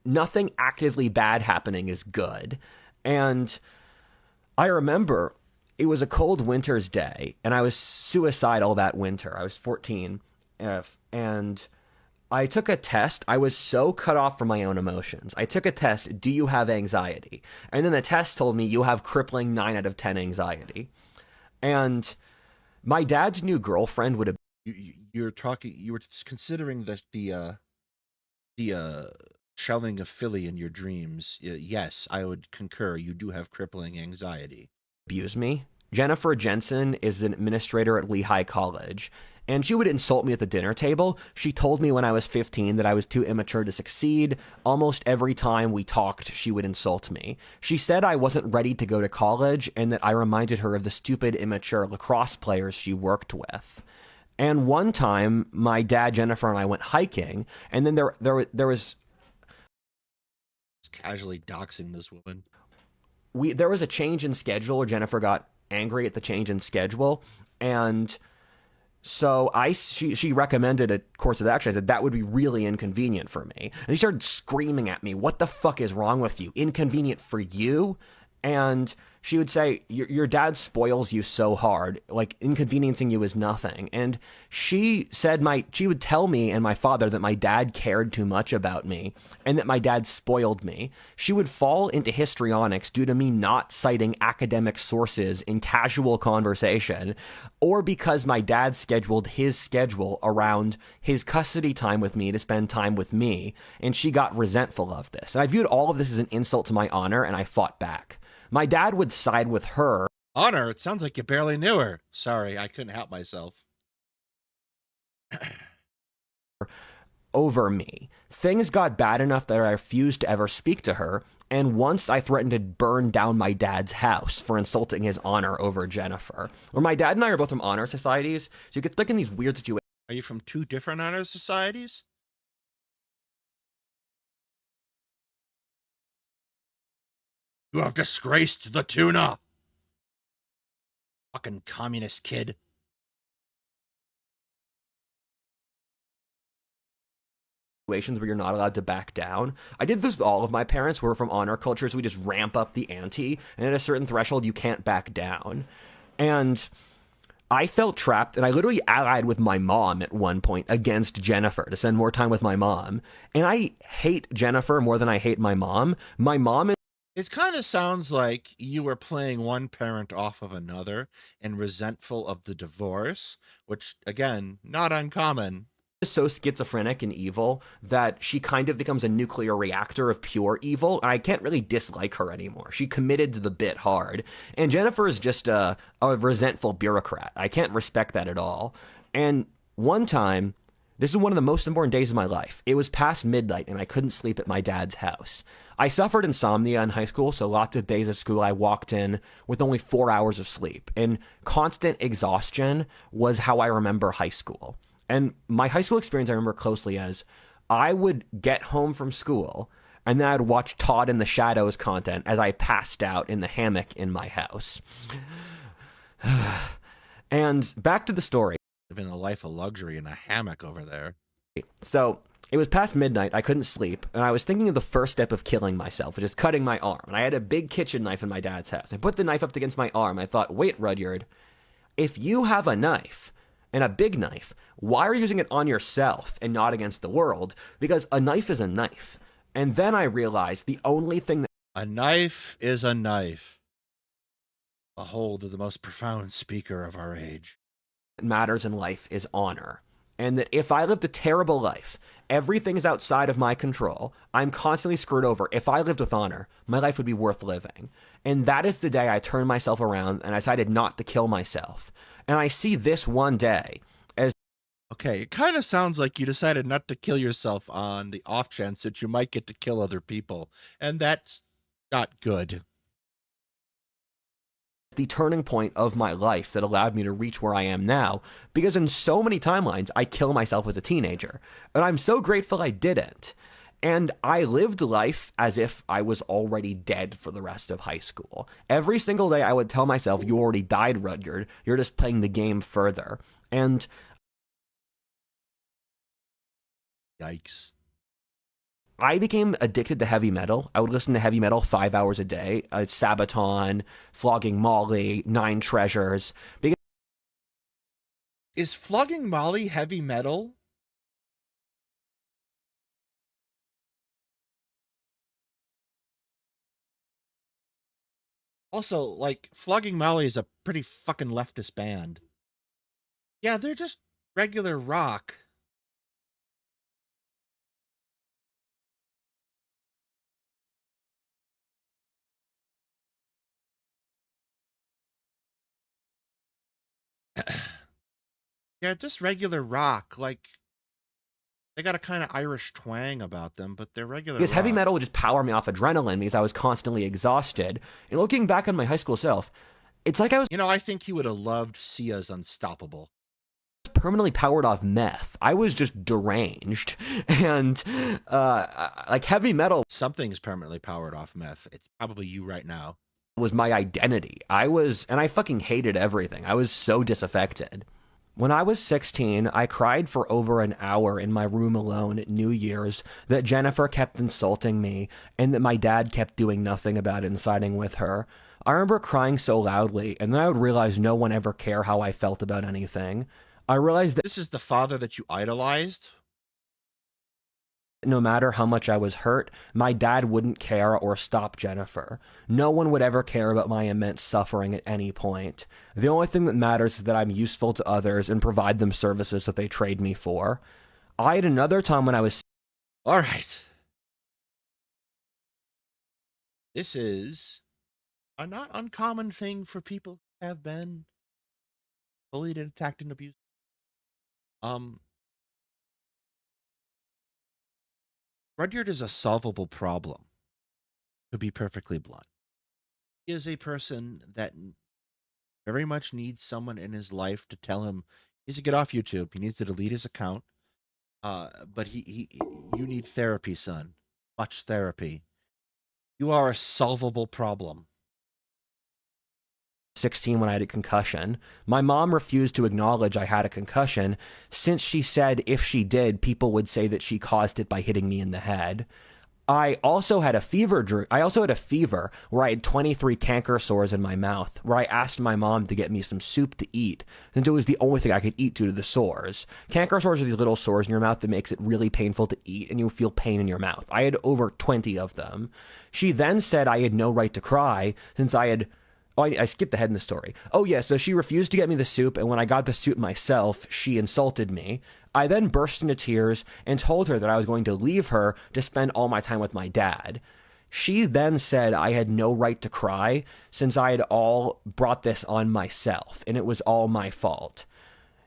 nothing actively bad happening is good. And I remember it was a cold winter's day, and I was suicidal that winter. I was 14, and I took a test. I was so cut off from my own emotions. I took a test, do you have anxiety? And then the test told me you have crippling 9 out of 10 anxiety. And my dad's new girlfriend would have... You were considering the shelling of Philly in your dreams. Yes, I would concur. You do have crippling anxiety. Abuse me. Jennifer Jensen is an administrator at Lehigh College, and she would insult me at the dinner table. She told me when I was 15 that I was too immature to succeed. Almost every time we talked, she would insult me. She said I wasn't ready to go to college and that I reminded her of the stupid, immature lacrosse players she worked with. And one time, my dad, Jennifer, and I went hiking, and then there was casually doxing this woman. There was a change in schedule where Jennifer got angry at the change in schedule, and so she recommended a course of action. I said that would be really inconvenient for me, and she started screaming at me, "What the fuck is wrong with you? Inconvenient for you?" And she would say, your dad spoils you so hard, like inconveniencing you is nothing. And she said she would tell me and my father that my dad cared too much about me and that my dad spoiled me. She would fall into histrionics due to me not citing academic sources in casual conversation, or because my dad scheduled his schedule around his custody time with me to spend time with me. And she got resentful of this. And I viewed all of this as an insult to my honor, and I fought back. My dad would side with her. Honor? It sounds like you barely knew her. Sorry, I couldn't help myself. Over me. Things got bad enough that I refused to ever speak to her, and once I threatened to burn down my dad's house for insulting his honor over Jennifer. Or my dad and I are both from honor societies, so you get stuck in these weird situations. Are you from two different honor societies? You have disgraced the tuna! Fucking communist kid. Situations where you're not allowed to back down. I did this with all of my parents who were from honor cultures. We just ramp up the ante, and at a certain threshold, you can't back down. And I felt trapped, and I literally allied with my mom at one point against Jennifer to spend more time with my mom. And I hate Jennifer more than I hate my mom. My mom is... It kind of sounds like you were playing one parent off of another and resentful of the divorce, which, again, not uncommon. So schizophrenic and evil that she kind of becomes a nuclear reactor of pure evil, and I can't really dislike her anymore. She committed to the bit hard, and Jennifer is just a resentful bureaucrat. I can't respect that at all. And one time, this is one of the most important days of my life. It was past midnight, and I couldn't sleep at my dad's house. I suffered insomnia in high school, so lots of days of school I walked in with only 4 hours of sleep, and constant exhaustion was how I remember high school. And my high school experience I remember closely as I would get home from school and then I'd watch Todd in the Shadows content as I passed out in the hammock in my house. And back to the story. Living a life of luxury in a hammock over there. So it was past midnight. I couldn't sleep. And I was thinking of the first step of killing myself, which is cutting my arm. And I had a big kitchen knife in my dad's house. I put the knife up against my arm. I thought, wait, Rudyard, if you have a knife, and a big knife, why are you using it on yourself and not against the world? Because a knife is a knife. And then I realized the only thing that... A knife is a knife. Behold the most profound speaker of our age. Matters in life is honor. And that if I lived a terrible life, everything is outside of my control, I'm constantly screwed over. If I lived with honor, my life would be worth living. And that is the day I turned myself around and I decided not to kill myself. And I see this one day as... Okay, it kind of sounds like you decided not to kill yourself on the off chance that you might get to kill other people. And that's not good. The turning point of my life that allowed me to reach where I am now, because in so many timelines, I kill myself as a teenager. And I'm so grateful I didn't. And I lived life as if I was already dead for the rest of high school. Every single day I would tell myself, you already died, Rudyard. You're just playing the game further. And... Yikes. I became addicted to heavy metal. I would listen to heavy metal 5 hours a day. Sabaton, Flogging Molly, Nine Treasures. Is Flogging Molly heavy metal? Also, like, Flogging Molly is a pretty fucking leftist band. Yeah, they're just regular rock. Yeah, just regular rock. Like, they got a kind of Irish twang about them, but they're regular Because rock. heavy metal would just power me off adrenaline because I was constantly exhausted. And looking back on my high school self, it's like I was... You know, I think he would have loved Sia's Unstoppable. permanently powered off meth. I was just deranged. And like heavy metal, Something's permanently powered off meth. It's probably you right now. was my identity. And I fucking hated everything. I was so disaffected. When I was 16, I cried for over an hour in my room alone at New Year's that Jennifer kept insulting me and that my dad kept doing nothing about it and siding with her. I remember crying so loudly, and then I would realize no one ever cared how I felt about anything. I realized that This is the father that you idolized? no matter how much I was hurt, my dad wouldn't care or stop Jennifer. No one would ever care about my immense suffering at any point. The only thing that matters is that I'm useful to others and provide them services that they trade me for. I had another time when I was... All right. This is a not uncommon thing for people who have been bullied and attacked and abused. Rudyard is a solvable problem, to be perfectly blunt. He is a person that very much needs someone in his life to tell him he needs to get off YouTube. He needs to delete his account. But you need therapy, son. Much therapy. You are a solvable problem. 16 when I had a concussion. My mom refused to acknowledge I had a concussion since she said if she did, people would say that she caused it by hitting me in the head. I also had a fever where I had 23 canker sores in my mouth, where I asked my mom to get me some soup to eat, since it was the only thing I could eat due to the sores. Canker sores are these little sores in your mouth that makes it really painful to eat, and you feel pain in your mouth. I had over 20 of them. She then said I had no right to cry, since I skipped ahead in the story. Oh yeah, so she refused to get me the soup, and when I got the soup myself, she insulted me. I then burst into tears and told her that I was going to leave her to spend all my time with my dad. She then said I had no right to cry since I had all brought this on myself, and it was all my fault.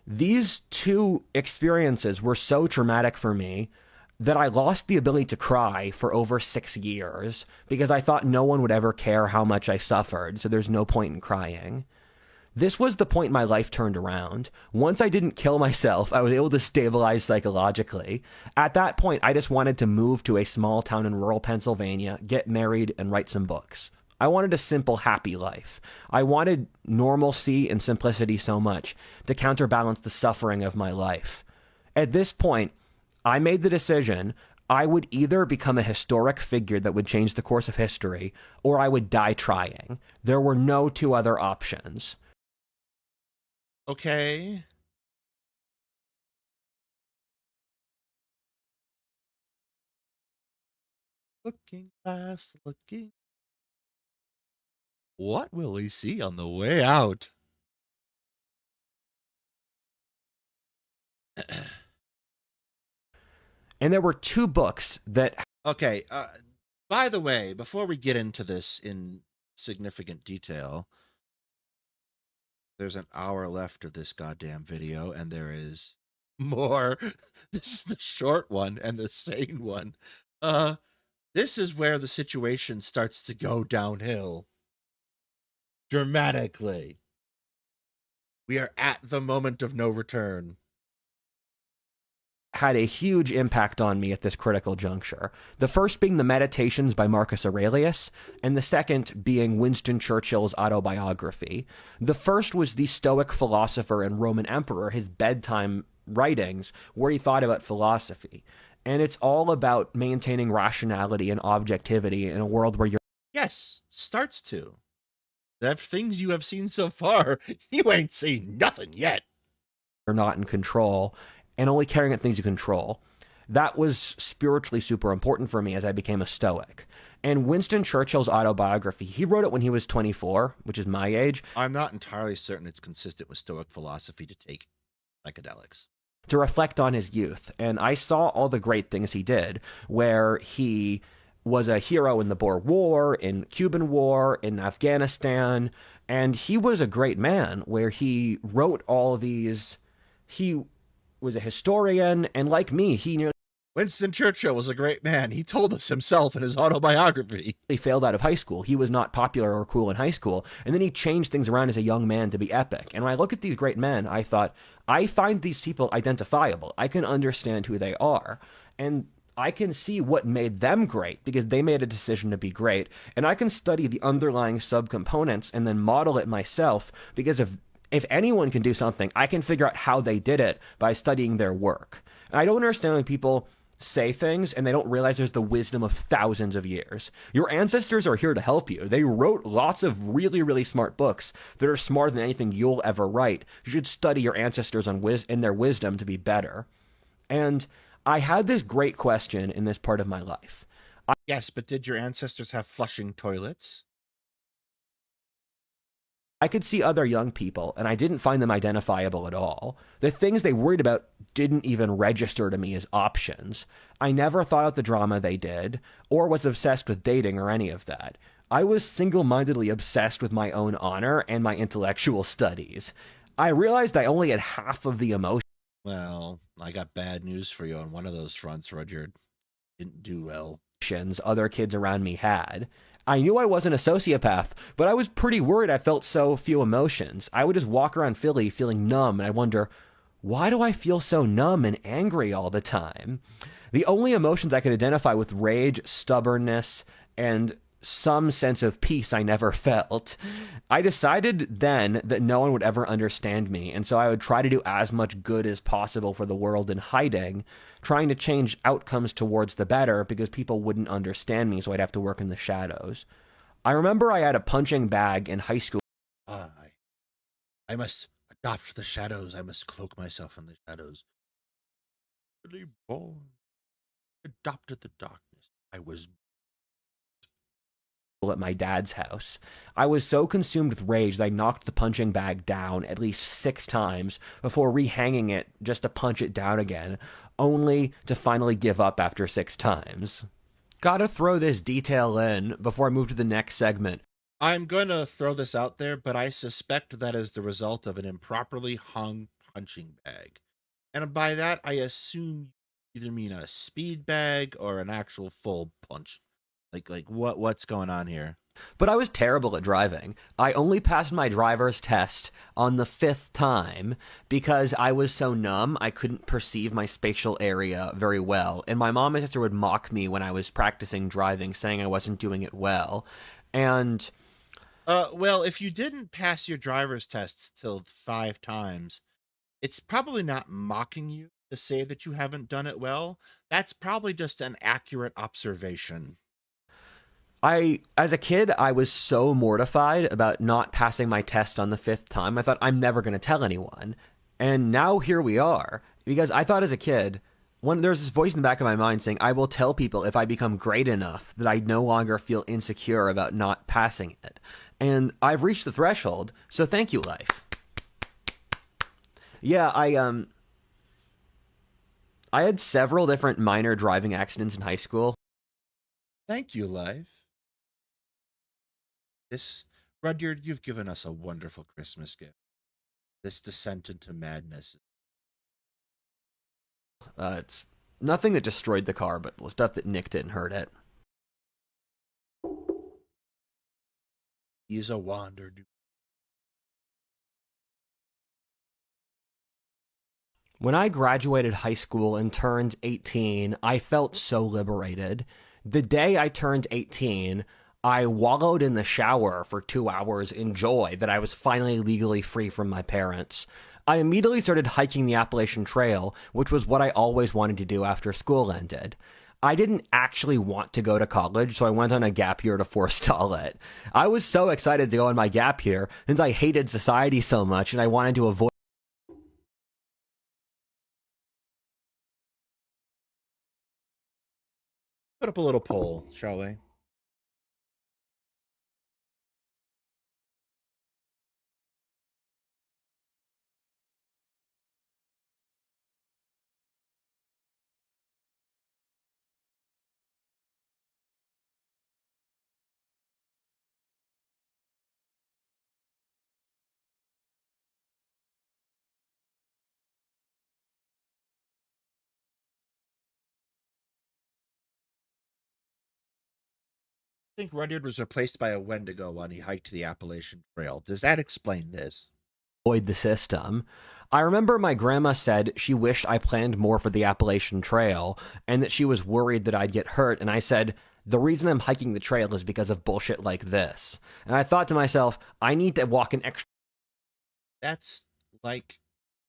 These two experiences were so traumatic for me that I lost the ability to cry for over 6 years because I thought no one would ever care how much I suffered, so there's no point in crying. This was the point my life turned around. Once I didn't kill myself, I was able to stabilize psychologically. At that point, I just wanted to move to a small town in rural Pennsylvania, get married, and write some books. I wanted a simple, happy life. I wanted normalcy and simplicity so much to counterbalance the suffering of my life. At this point, I made the decision I would either become a historic figure that would change the course of history, or I would die trying. There were no two other options. Okay. Looking fast, looking. What will we see on the way out? And there were two books that... Okay, by the way, before we get into this in significant detail, there's an hour left of this goddamn video, and there is more. This is the short one and the sane one. This is where the situation starts to go downhill dramatically. We are at the moment of no return. Had a huge impact on me at this critical juncture. The first being the Meditations by Marcus Aurelius, and the second being Winston Churchill's autobiography. The first was the Stoic philosopher and Roman emperor, his bedtime writings, where he thought about philosophy. And it's all about maintaining rationality and objectivity in a world where you're... Yes, starts to. The things you have seen so far, you ain't seen nothing yet. You're not in control, and only caring at things you control. That was spiritually super important for me as I became a Stoic. And Winston Churchill's autobiography, he wrote it when he was 24, which is my age. I'm not entirely certain it's consistent with Stoic philosophy to take psychedelics. To reflect on his youth. And I saw all the great things he did, where he was a hero in the Boer War, in Cuban War, in Afghanistan, and he was a great man, where he wrote all these... He was a historian, and like me, he nearly Winston Churchill was a great man. He told us himself in his autobiography. He failed out of high school. He was not popular or cool in high school. And then he changed things around as a young man to be epic. And when I look at these great men, I thought, I find these people identifiable. I can understand who they are. And I can see what made them great because they made a decision to be great. And I can study the underlying subcomponents and then model it myself because if anyone can do something, I can figure out how they did it by studying their work. And I don't understand when people say things and they don't realize there's the wisdom of thousands of years. Your ancestors are here to help you. They wrote lots of really, really smart books that are smarter than anything you'll ever write. You should study your ancestors and their wisdom to be better. And I had this great question in this part of my life. Yes, but did your ancestors have flushing toilets? I could see other young people, and I didn't find them identifiable at all. The things they worried about didn't even register to me as options. I never thought of the drama they did, or was obsessed with dating or any of that. I was single-mindedly obsessed with my own honor and my intellectual studies. I realized I only had half of the emotion. Well, I got bad news for you on one of those fronts, Rudyard. Didn't do well. Other kids around me had. I knew I wasn't a sociopath, but I was pretty worried I felt so few emotions. I would just walk around Philly feeling numb, and I wonder, why do I feel so numb and angry all the time? The only emotions I could identify with rage, stubbornness, and some sense of peace I never felt. I decided then that no one would ever understand me, and so I would try to do as much good as possible for the world in hiding, trying to change outcomes towards the better because people wouldn't understand me, so I'd have to work in the shadows. I remember I had a punching bag in high school. I must adopt the shadows. I must cloak myself in the shadows. Really born, adopted the darkness. I was at my dad's house. I was so consumed with rage that I knocked the punching bag down at least 6 times before rehanging it just to punch it down again, only to finally give up after 6 times. Gotta throw this detail in before I move to the next segment. I'm going to throw this out there, but I suspect that is the result of an improperly hung punching bag. And by that, I assume you either mean a speed bag or an actual full punch. Like what's going on here? But I was terrible at driving. I only passed my driver's test on the 5th time because I was so numb I couldn't perceive my spatial area very well. And my mom and sister would mock me when I was practicing driving, saying I wasn't doing it well. And well, if you didn't pass your driver's tests till 5 times, it's probably not mocking you to say that you haven't done it well. That's probably just an accurate observation. As a kid, I was so mortified about not passing my test on the 5th time. I thought, I'm never going to tell anyone. And now here we are. Because I thought as a kid, when there's this voice in the back of my mind saying, I will tell people if I become great enough that I no longer feel insecure about not passing it. And I've reached the threshold, so thank you, life. Yeah, I had several different minor driving accidents in high school. Thank you, life. Rudyard, you've given us a wonderful Christmas gift. This descent into madness. It's nothing that destroyed the car, but stuff that nicked it and hurt it. He's a wanderer. When I graduated high school and turned 18, I felt so liberated. The day I turned 18, I wallowed in the shower for 2 hours in joy that I was finally legally free from my parents. I immediately started hiking the Appalachian Trail, which was what I always wanted to do after school ended. I didn't actually want to go to college, so I went on a gap year to forestall it. I was so excited to go on my gap year since I hated society so much and I wanted to avoid. Put up a little poll, shall we? think Rudyard was replaced by a Wendigo when he hiked the Appalachian Trail. Does that explain this? Avoid the system. I remember my grandma said she wished I planned more for the Appalachian Trail and that she was worried that I'd get hurt. And I said, the reason I'm hiking the trail is because of bullshit like this. And I thought to myself, I need to walk an extra. That's like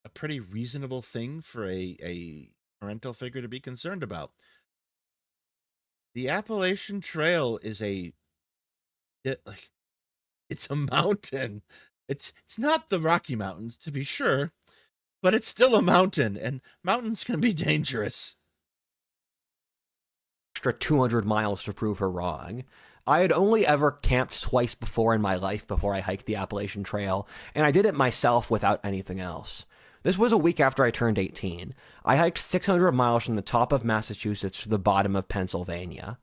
a pretty reasonable thing for a parental figure to be concerned about. The Appalachian Trail is it's a mountain. It's not the Rocky Mountains, to be sure, but it's still a mountain, and mountains can be dangerous. Extra 200 miles to prove her wrong. I had only ever camped twice before in my life before I hiked the Appalachian Trail, and I did it myself without anything else. This was a week after I turned 18. I hiked 600 miles from the top of Massachusetts to the bottom of Pennsylvania.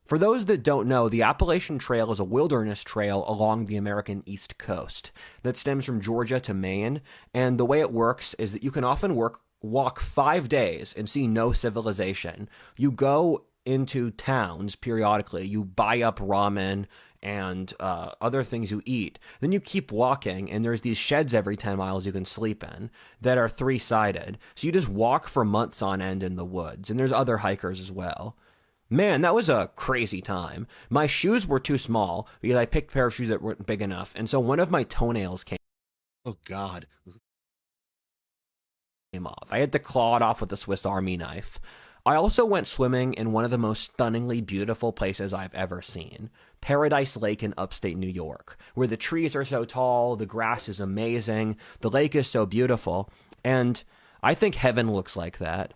For those that don't know, the Appalachian Trail is a wilderness trail along the American East Coast that stems from Georgia to Maine, and the way it works is that you can often walk 5 days and see no civilization. You go into towns periodically, you buy up ramen and other things you eat. Then you keep walking, and there's these sheds every 10 miles you can sleep in that are 3-sided. So you just walk for months on end in the woods, and there's other hikers as well. Man, that was a crazy time. My shoes were too small because I picked a pair of shoes that weren't big enough, and so one of my toenails came Oh, God. off. I had to claw it off with a Swiss Army knife. I also went swimming in one of the most stunningly beautiful places I've ever seen, Paradise Lake in upstate New York, where the trees are so tall, the grass is amazing, the lake is so beautiful, and I think heaven looks like that.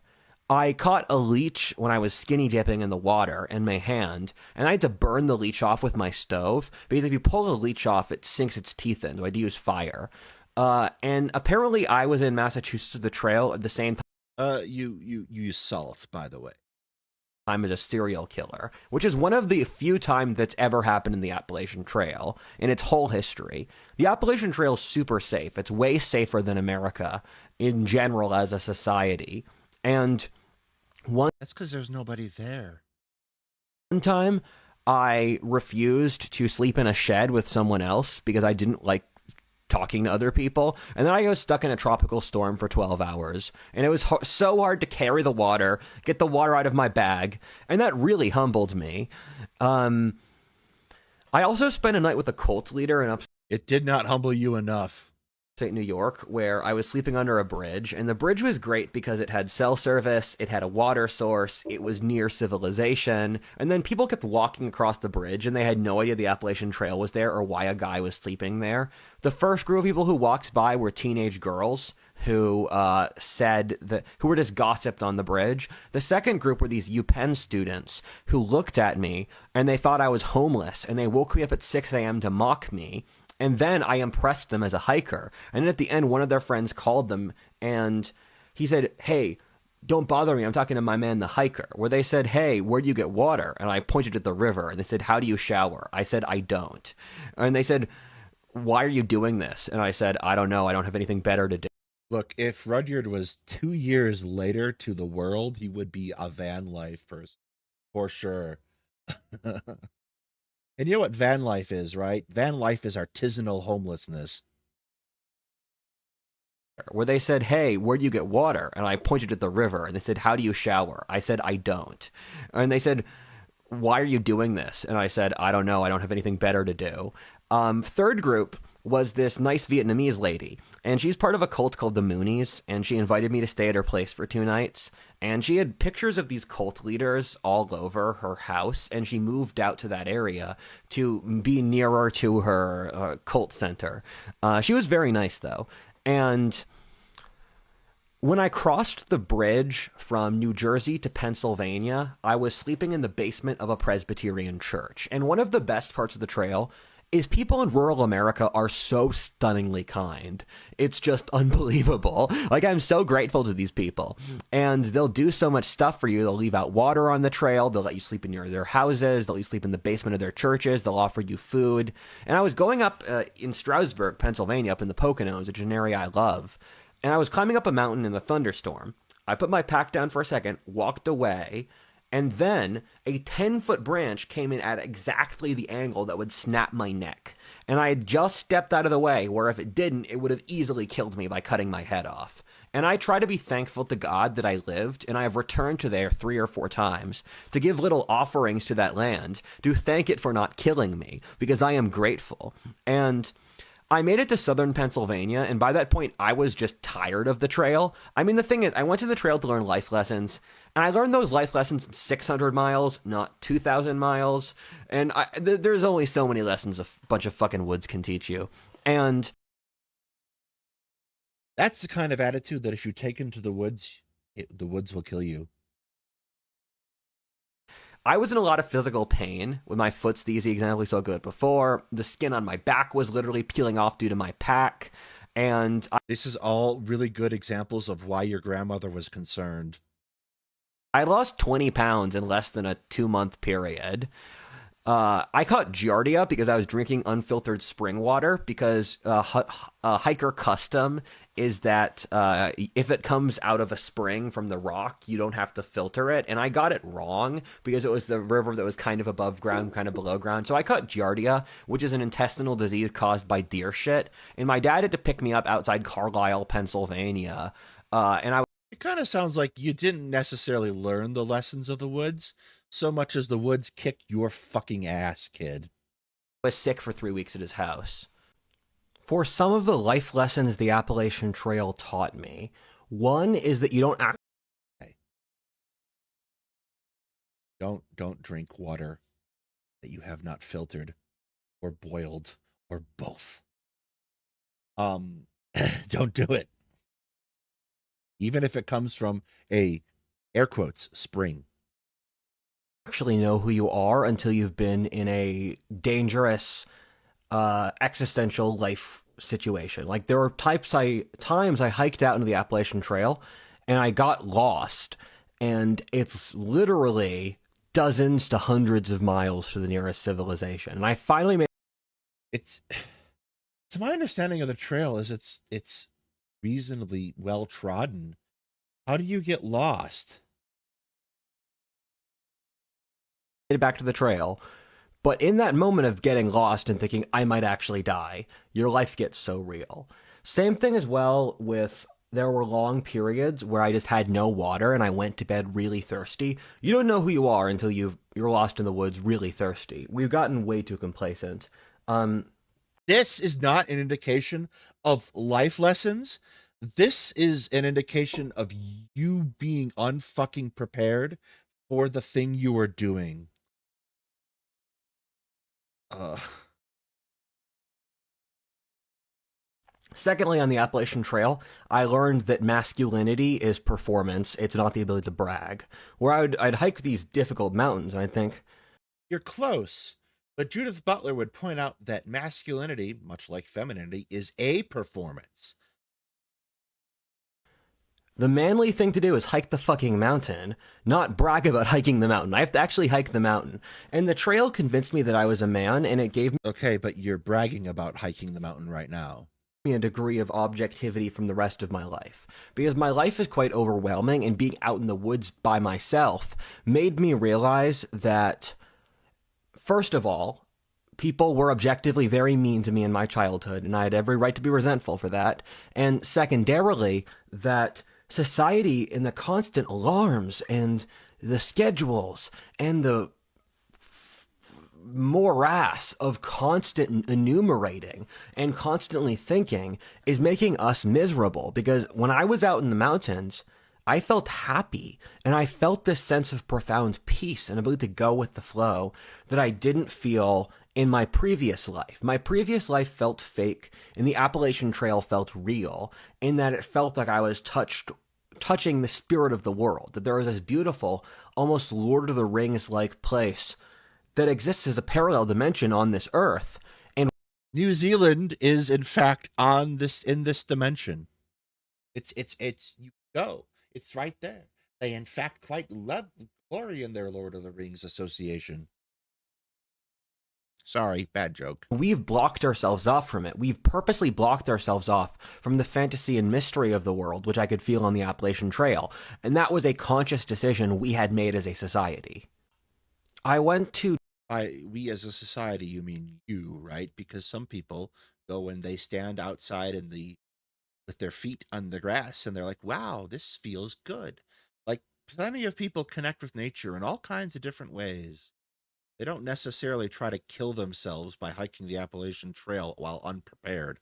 I caught a leech when I was skinny dipping in the water in my hand, and I had to burn the leech off with my stove, because if you pull a leech off, it sinks its teeth in, so I had to use fire. And apparently I was in Massachusetts the trail at the same time. You use salt, by the way. Time as a serial killer, which is one of the few times that's ever happened in the Appalachian Trail in its whole history. The Appalachian Trail is super safe. It's way safer than America in general as a society. And that's because there's nobody there. One time, I refused to sleep in a shed with someone else because I didn't like talking to other people, and then I was stuck in a tropical storm for 12 hours, and it was so hard to carry the water, get the water out of my bag, and that really humbled me. I also spent a night with a cult leader in upstate. It did not humble you enough. New York, where I was sleeping under a bridge, and the bridge was great because it had cell service, it had a water source, it was near civilization, and then people kept walking across the bridge, and they had no idea the Appalachian Trail was there or why a guy was sleeping there. The first group of people who walked by were teenage girls who who were just gossiped on the bridge. The second group were these UPenn students who looked at me, and they thought I was homeless, and they woke me up at 6 a.m. to mock me. And then I impressed them as a hiker. And then at the end, one of their friends called them, and he said, "Hey, don't bother me. I'm talking to my man, the hiker." Where they said, "Hey, where do you get water?" And I pointed at the river, and they said, "How do you shower?" I said, "I don't." And they said, "Why are you doing this?" And I said, "I don't know. I don't have anything better to do." Look, if Rudyard was 2 years later to the world, he would be a van life person. For sure. And you know what van life is, right? Van life is artisanal homelessness. Where they said, "Hey, where do you get water?" And I pointed at the river, and they said, "How do you shower?" I said, "I don't." And they said, "Why are you doing this?" And I said, "I don't know. I don't have anything better to do." Third group was this nice Vietnamese lady, and she's part of a cult called the Moonies, and she invited me to stay at her place for 2 nights, and she had pictures of these cult leaders all over her house, and she moved out to that area to be nearer to her cult center. She was very nice, though, and when I crossed the bridge from New Jersey to Pennsylvania, I was sleeping in the basement of a Presbyterian church, and one of the best parts of the trail is people in rural America are so stunningly kind. It's just unbelievable. Like, I'm so grateful to these people. And they'll do so much stuff for you. They'll leave out water on the trail. They'll let you sleep in their houses. They'll let you sleep in the basement of their churches. They'll offer you food. And I was going up in Stroudsburg, Pennsylvania, up in the Poconos, which is an area I love. And I was climbing up a mountain in the thunderstorm. I put my pack down for a second, walked away, And then a 10-foot branch came in at exactly the angle that would snap my neck. And I had just stepped out of the way, where if it didn't, it would have easily killed me by cutting my head off. And I try to be thankful to God that I lived, and I have returned to there 3 or 4 times to give little offerings to that land, to thank it for not killing me, because I am grateful. And I made it to southern Pennsylvania, and by that point, I was just tired of the trail. I mean, the thing is, I went to the trail to learn life lessons, and I learned those life lessons in 600 miles, not 2,000 miles. And there's only so many lessons a bunch of fucking woods can teach you. And that's the kind of attitude that if you take into the woods, the woods will kill you. I was in a lot of physical pain with my foot's the easy example we saw good before. The skin on my back was literally peeling off due to my pack. And this is all really good examples of why your grandmother was concerned. I lost 20 pounds in less than a 2-month period. I caught giardia because I was drinking unfiltered spring water, because hiker custom is that if it comes out of a spring from the rock, you don't have to filter it. And I got it wrong because it was the river that was kind of above ground, kind of below ground. So I caught giardia, which is an intestinal disease caused by deer shit. And my dad had to pick me up outside Carlisle, Pennsylvania. It kind of sounds like you didn't necessarily learn the lessons of the woods so much as the woods kicked your fucking ass, kid. I was sick for 3 weeks at his house. For some of the life lessons the Appalachian Trail taught me, one is that you don't act. Don't drink water that you have not filtered or boiled or both. Don't do it. Even if it comes from a, air quotes, spring. Actually know who you are until you've been in a dangerous existential life situation. Like, there were times I hiked out into the Appalachian Trail and I got lost, and it's literally dozens to hundreds of miles to the nearest civilization. And I finally made it's to my understanding of the trail is it's reasonably well trodden. How do you get lost? back to the trail. But in that moment of getting lost and thinking I might actually die, your life gets so real. Same thing as well with, there were long periods where I just had no water and I went to bed really thirsty. You don't know who you are until you're lost in the woods really thirsty. We've gotten way too complacent. This is not an indication of life lessons. This is an indication of you being unfucking prepared for the thing you are doing. Secondly, on the Appalachian Trail, I learned that masculinity is performance. It's not the ability to brag. Where I'd hike these difficult mountains, and I'd think, you're close. But Judith Butler would point out that masculinity, much like femininity, is a performance. The manly thing to do is hike the fucking mountain, not brag about hiking the mountain. I have to actually hike the mountain. And the trail convinced me that I was a man, and it gave me... Okay, but you're bragging about hiking the mountain right now. A degree of objectivity from the rest of my life. Because my life is quite overwhelming, and being out in the woods by myself made me realize that, first of all, people were objectively very mean to me in my childhood, and I had every right to be resentful for that. And secondarily, that society and the constant alarms and the schedules and the morass of constant enumerating and constantly thinking is making us miserable. Because when I was out in the mountains, I felt happy, and I felt this sense of profound peace and ability to go with the flow that I didn't feel in my previous life. My previous life felt fake, and the Appalachian Trail felt real, in that it felt like I was touching the spirit of the world, that there was this beautiful, almost Lord of the Rings-like place that exists as a parallel dimension on this earth. And New Zealand is, in fact, in this dimension. It's you go. It's right there. They, in fact, quite love glory in their Lord of the Rings association. Sorry, bad joke. We've blocked ourselves off from it. We've purposely blocked ourselves off from the fantasy and mystery of the world, which I could feel on the Appalachian Trail. And that was a conscious decision we had made as a society. I went to... We as a society, you mean you, right? Because some people go and they stand outside with their feet on the grass and they're like, wow, this feels good. Like, plenty of people connect with nature in all kinds of different ways. They don't necessarily try to kill themselves by hiking the Appalachian Trail while unprepared.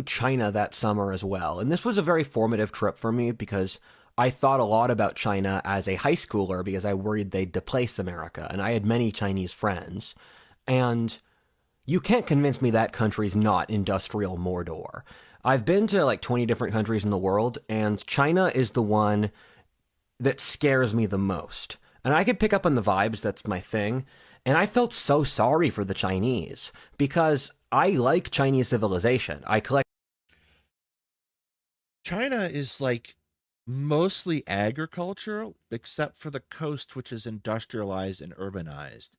China that summer as well. And this was a very formative trip for me because I thought a lot about China as a high schooler because I worried they'd displace America. And I had many Chinese friends. And you can't convince me that country's not industrial Mordor. I've been to like 20 different countries in the world, and China is the one that scares me the most. And I could pick up on the vibes, that's my thing. And I felt so sorry for the Chinese because I like Chinese civilization. I collect. China is like mostly agricultural, except for the coast, which is industrialized and urbanized.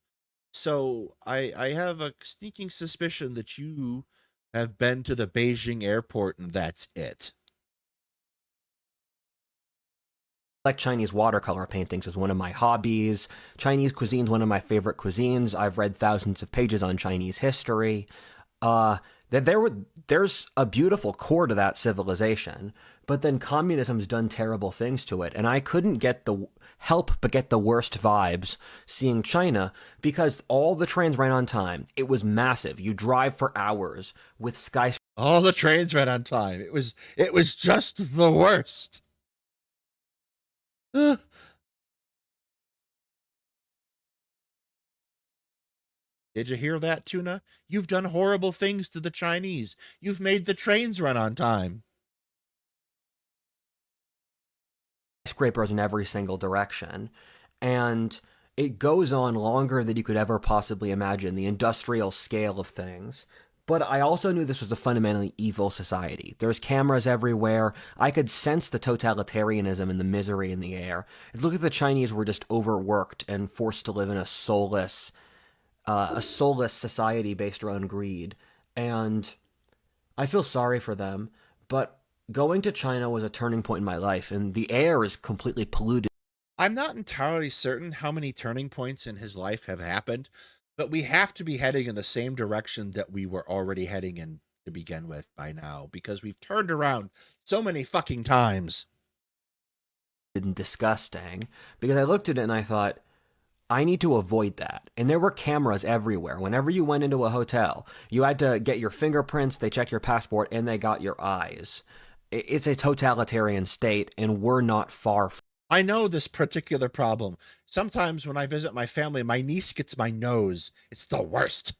So I have a sneaking suspicion that you have been to the Beijing airport and that's it. Like Chinese watercolor paintings is one of my hobbies. Chinese cuisine is one of my favorite cuisines. I've read thousands of pages on Chinese history. There's a beautiful core to that civilization, but then communism's done terrible things to it, and I couldn't get the worst vibes seeing China because all the trains ran on time. It was massive. You drive for hours with skyscrapers. All the trains ran on time. It was just the worst. Did you hear that, Tuna? You've done horrible things to the Chinese. You've made the trains run on time. Skyscrapers in every single direction. And it goes on longer than you could ever possibly imagine, the industrial scale of things. But I also knew this was a fundamentally evil society. There's cameras everywhere. I could sense the totalitarianism and the misery in the air. It looked like the Chinese were just overworked and forced to live in a soulless society based around greed. And I feel sorry for them. But going to China was a turning point in my life, and the air is completely polluted. I'm not entirely certain how many turning points in his life have happened, but we have to be heading in the same direction that we were already heading in to begin with by now, because we've turned around so many fucking times. And disgusting, because I looked at it and I thought, I need to avoid that. And there were cameras everywhere. Whenever you went into a hotel, you had to get your fingerprints, they checked your passport, and they got your eyes. It's a totalitarian state, and we're not far from. I know this particular problem. Sometimes when I visit my family, my niece gets my nose. It's the worst.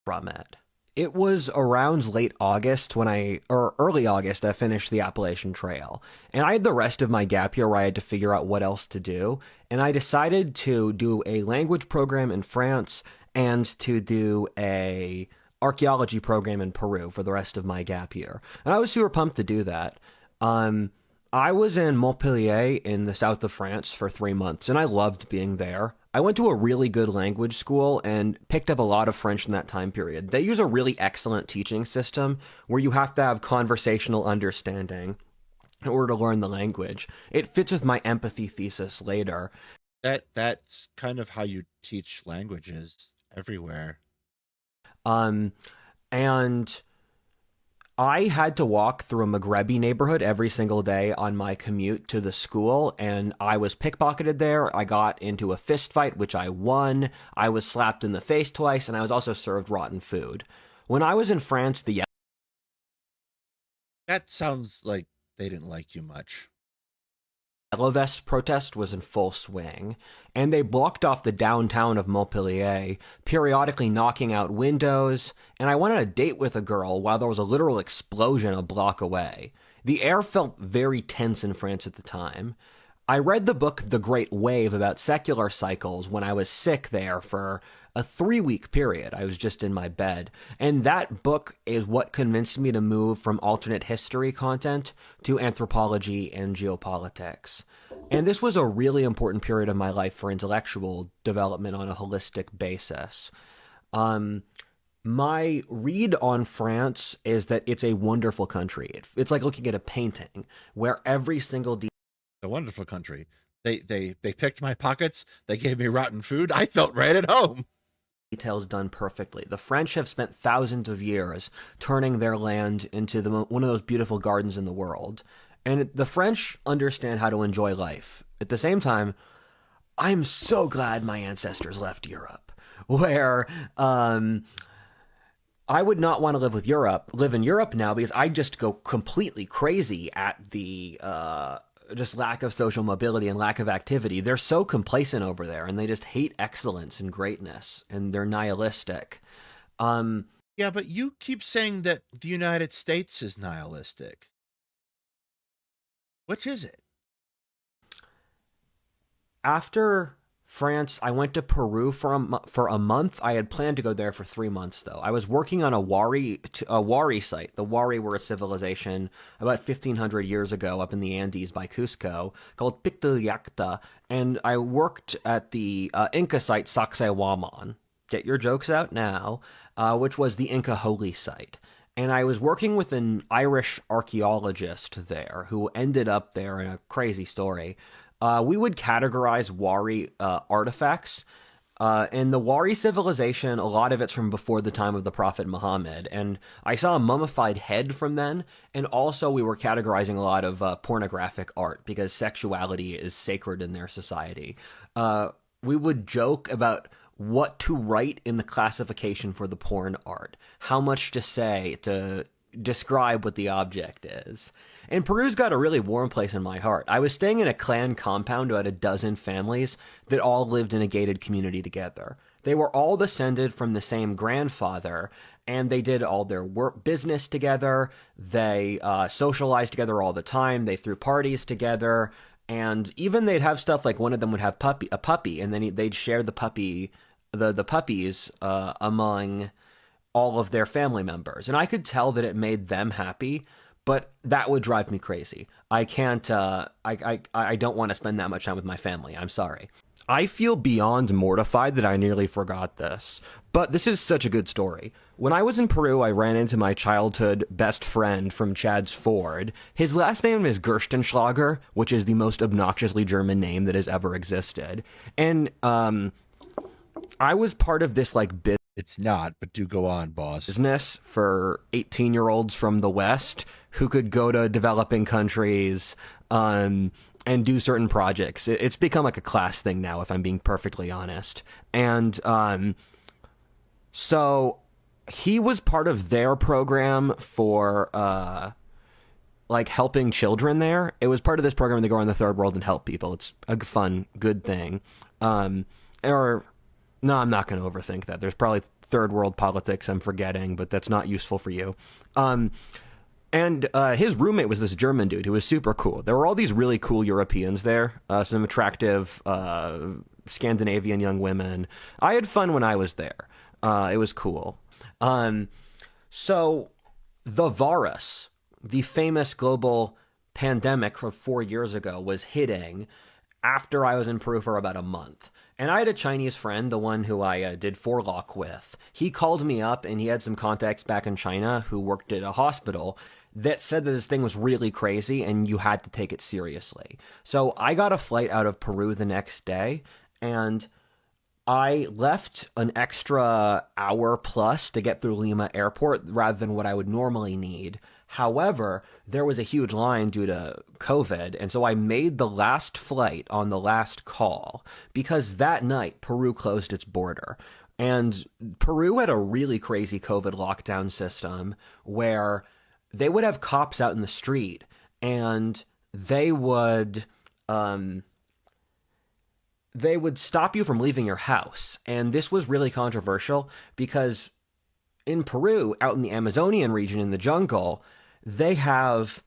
From it. It was around late August or early August, I finished the Appalachian Trail. And I had the rest of my gap year where I had to figure out what else to do. And I decided to do a language program in France and to do a archaeology program in Peru for the rest of my gap year. And I was super pumped to do that. I was in Montpellier in the south of France for 3 months, and I loved being there. I went to a really good language school and picked up a lot of French in that time period. They use a really excellent teaching system where you have to have conversational understanding in order to learn the language. It fits with my empathy thesis later. That's kind of how you teach languages everywhere. And I had to walk through a Maghrebi neighborhood every single day on my commute to the school, and I was pickpocketed there. I got into a fist fight, which I won. I was slapped in the face twice, and I was also served rotten food. When I was in France, That sounds like they didn't like you much. Yellow Vest protest was in full swing, and they blocked off the downtown of Montpellier, periodically knocking out windows, and I went on a date with a girl while there was a literal explosion a block away. The air felt very tense in France at the time. I read the book The Great Wave about secular cycles when I was sick there for a 3-week period. I was just in my bed. And that book is what convinced me to move from alternate history content to anthropology and geopolitics. And this was a really important period of my life for intellectual development on a holistic basis. My read on France is that it's a wonderful country. It's like looking at a painting where every single A wonderful country. They picked my pockets. They gave me rotten food. I felt right at home. details done perfectly. The French have spent thousands of years turning their land into one of those beautiful gardens in the world. And the French understand how to enjoy life. At the same time, I'm so glad my ancestors left Europe, where I would not want to live in Europe now because I just go completely crazy at the just lack of social mobility and lack of activity. They're so complacent over there, and they just hate excellence and greatness, and they're nihilistic. Yeah, but you keep saying that the United States is nihilistic. Which is it? After France, I went to Peru for a month. I had planned to go there for 3 months, though. I was working on a Wari site. The Wari were a civilization about 1,500 years ago up in the Andes by Cusco called Pictayacta, and I worked at the Inca site Sacsayhuaman. Get your jokes out now, which was the Inca holy site. And I was working with an Irish archaeologist there who ended up there in a crazy story. We would categorize Wari artifacts. In the Wari civilization, a lot of it's from before the time of the Prophet Muhammad. And I saw a mummified head from then. And also, we were categorizing a lot of pornographic art because sexuality is sacred in their society. We would joke about what to write in the classification for the porn art, how much to say to describe what the object is. And Peru's got a really warm place in my heart. I was staying in a clan compound about a dozen families that all lived in a gated community together. They were all descended from the same grandfather, and they did all their work business together. They socialized together all the time. They threw parties together. And even they'd have stuff like one of them would have a puppy, and then they'd share the puppies among all of their family members. And I could tell that it made them happy, but that would drive me crazy. I can't, I don't want to spend that much time with my family. I'm sorry. I feel beyond mortified that I nearly forgot this, but this is such a good story. When I was in Peru, I ran into my childhood best friend from Chad's Ford. His last name is Gerstenschlager, which is the most obnoxiously German name that has ever existed. And I was part of this like It's not, but do go on, boss. business for 18-year-olds from the West who could go to developing countries and do certain projects. It's become like a class thing now, if I'm being perfectly honest. And so he was part of their program for like helping children there. It was part of this program. They go around the third world and help people. It's a fun, good thing. Or no, I'm not going to overthink that. There's probably third world politics I'm forgetting, but that's not useful for you. And his roommate was this German dude who was super cool. There were all these really cool Europeans there, some attractive Scandinavian young women. I had fun when I was there. It was cool. So the virus, the famous global pandemic from 4 years ago, was hitting after I was in Peru for about a month. And I had a Chinese friend, the one who I did forelock with. He called me up, and he had some contacts back in China who worked at a hospital that said that this thing was really crazy and you had to take it seriously. So I got a flight out of Peru the next day, and I left an extra hour plus to get through Lima Airport rather than what I would normally need. However, there was a huge line due to COVID, and so I made the last flight on the last call because that night Peru closed its border. And Peru had a really crazy COVID lockdown system where they would have cops out in the street and they would stop you from leaving your house. And this was really controversial because in Peru, out in the Amazonian region in the jungle, they have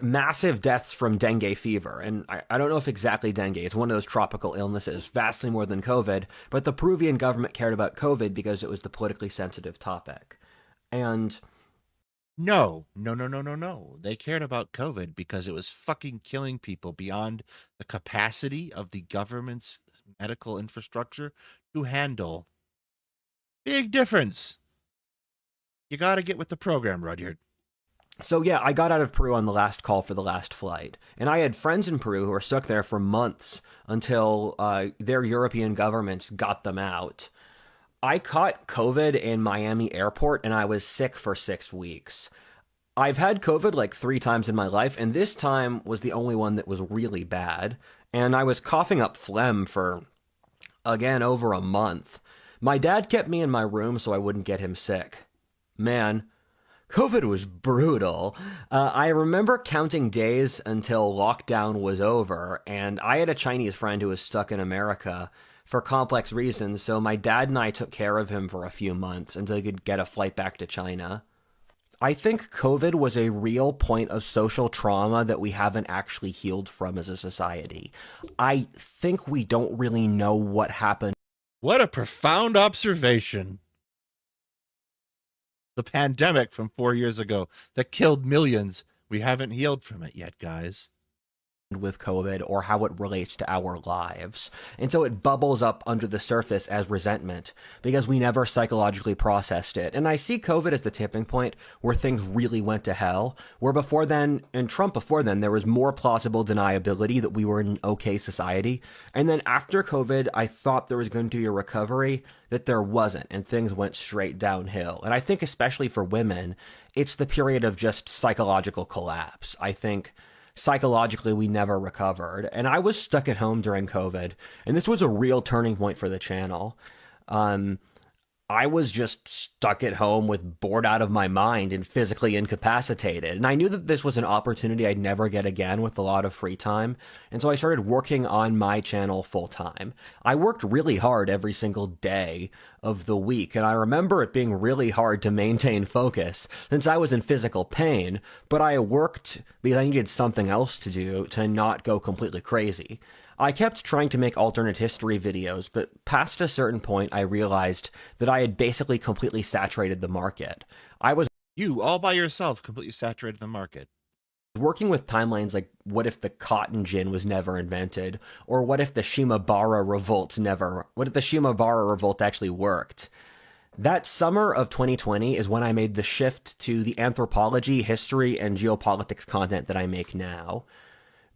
massive deaths from dengue fever. And I don't know if exactly dengue. It's one of those tropical illnesses, vastly more than COVID. But the Peruvian government cared about COVID because it was the politically sensitive topic. And No. They cared about COVID because it was fucking killing people beyond the capacity of the government's medical infrastructure to handle. Big difference. You got to get with the program, Rudyard. So yeah, I got out of Peru on the last call for the last flight, and I had friends in Peru who were stuck there for months until their European governments got them out. I caught COVID in Miami airport, and I was sick for 6 weeks. I've had COVID like 3 times in my life, and this time was the only one that was really bad. And I was coughing up phlegm for, again, over a month. My dad kept me in my room so I wouldn't get him sick. Man, COVID was brutal. I remember counting days until lockdown was over, and I had a Chinese friend who was stuck in America for complex reasons, so my dad and I took care of him for a few months until he could get a flight back to China. I think COVID was a real point of social trauma that we haven't actually healed from as a society. I think we don't really know what happened. What a profound observation. The pandemic from 4 years ago that killed millions. We haven't healed from it yet, guys. With COVID or how it relates to our lives. And so it bubbles up under the surface as resentment because we never psychologically processed it. And I see COVID as the tipping point where things really went to hell, where before then, and Trump before then, there was more plausible deniability that we were in an okay society. And then after COVID, I thought there was going to be a recovery that there wasn't, and things went straight downhill. And I think especially for women, it's the period of just psychological collapse. I think psychologically we never recovered, and I was stuck at home during COVID, and this was a real turning point for the channel. I was just stuck at home with bored out of my mind and physically incapacitated. And I knew that this was an opportunity I'd never get again with a lot of free time. And so I started working on my channel full time. I worked really hard every single day of the week. And I remember it being really hard to maintain focus since I was in physical pain. But I worked because I needed something else to do to not go completely crazy. I kept trying to make alternate history videos, but past a certain point, I realized that I had basically completely saturated the market. You, all by yourself, completely saturated the market. Working with timelines like what if the cotton gin was never invented, or what if the Shimabara revolt actually worked. That summer of 2020 is when I made the shift to the anthropology, history, and geopolitics content that I make now.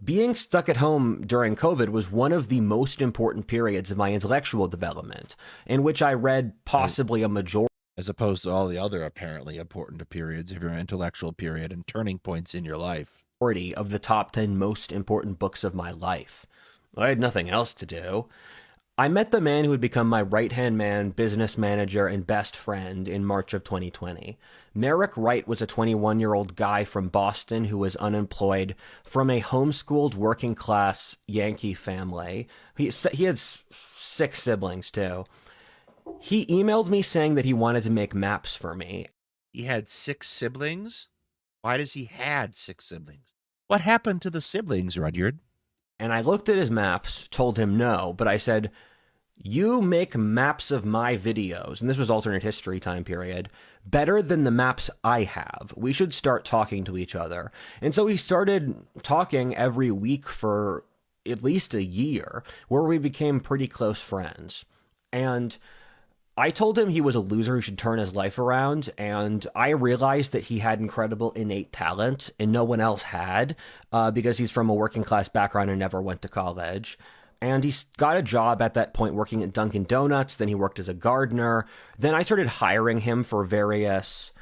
Being stuck at home during COVID was one of the most important periods of my intellectual development, in which I read possibly a majority, as opposed to all the other apparently important periods of your intellectual period and turning points in your life, of the top 10 most important books of my life. I had nothing else to do. I met the man who would become my right-hand man, business manager, and best friend in March of 2020. Merrick Wright was a 21-year-old guy from Boston who was unemployed from a homeschooled working-class Yankee family. He had 6 siblings, too. He emailed me saying that he wanted to make maps for me. He had 6 siblings? Why does he had 6 siblings? What happened to the siblings, Rudyard? And I looked at his maps, told him no, but I said, you make maps of my videos, and this was alternate history time period, better than the maps I have. We should start talking to each other. And so we started talking every week for at least a year, where we became pretty close friends. And I told him he was a loser who should turn his life around, and I realized that he had incredible innate talent, and no one else had, because he's from a working class background and never went to college. And he got a job at that point working at Dunkin' Donuts, then he worked as a gardener. Then I started hiring him for various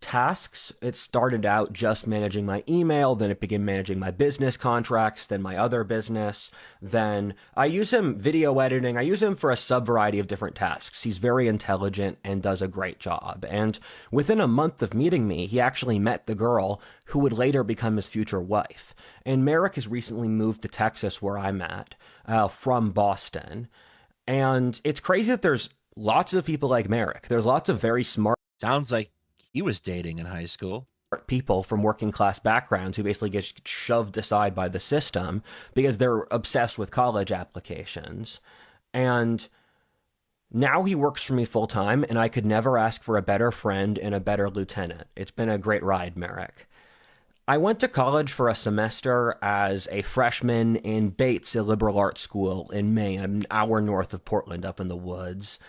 tasks. It started out just managing my email, then it began managing my business contracts, then my other business. Then I use him video editing. I use him for a sub variety of different tasks. He's very intelligent and does a great job. And within a month of meeting me, he actually met the girl who would later become his future wife. And Merrick has recently moved to Texas, where I'm at, from Boston. And it's crazy that there's lots of people like Merrick. There's lots of very smart. Sounds like he was dating in high school. People from working class backgrounds who basically get shoved aside by the system because they're obsessed with college applications. And now he works for me full time, and I could never ask for a better friend and a better lieutenant. It's been a great ride, Merrick. I went to college for a semester as a freshman in Bates, a liberal arts school in Maine, an hour north of Portland up in the woods.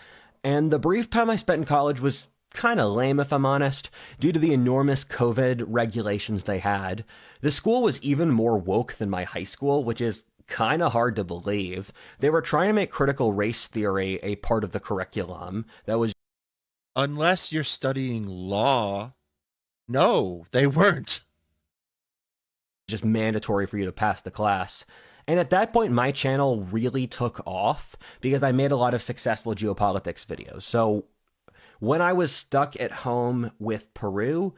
And the brief time I spent in college was kind of lame, if I'm honest, due to the enormous COVID regulations they had. The school was even more woke than my high school, which is kind of hard to believe. They were trying to make critical race theory a part of the curriculum that was Unless you're studying law. No, they weren't. just mandatory for you to pass the class. And at that point, my channel really took off because I made a lot of successful geopolitics videos. So when I was stuck at home with Peru,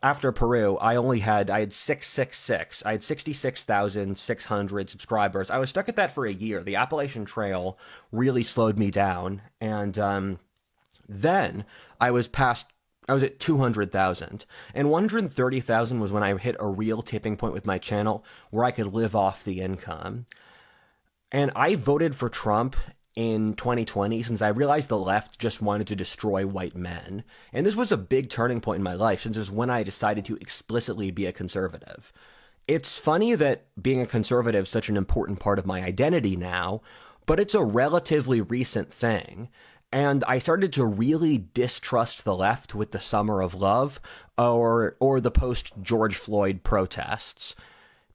after Peru, I had 666. I had 66,600 subscribers. I was stuck at that for a year. The Appalachian Trail really slowed me down. And then I was at 200,000. And 130,000 was when I hit a real tipping point with my channel where I could live off the income. And I voted for Trump in 2020 since I realized the left just wanted to destroy white men. And this was a big turning point in my life since it was when I decided to explicitly be a conservative. It's funny that being a conservative is such an important part of my identity now, but it's a relatively recent thing. And I started to really distrust the left with the Summer of Love or the post-George Floyd protests.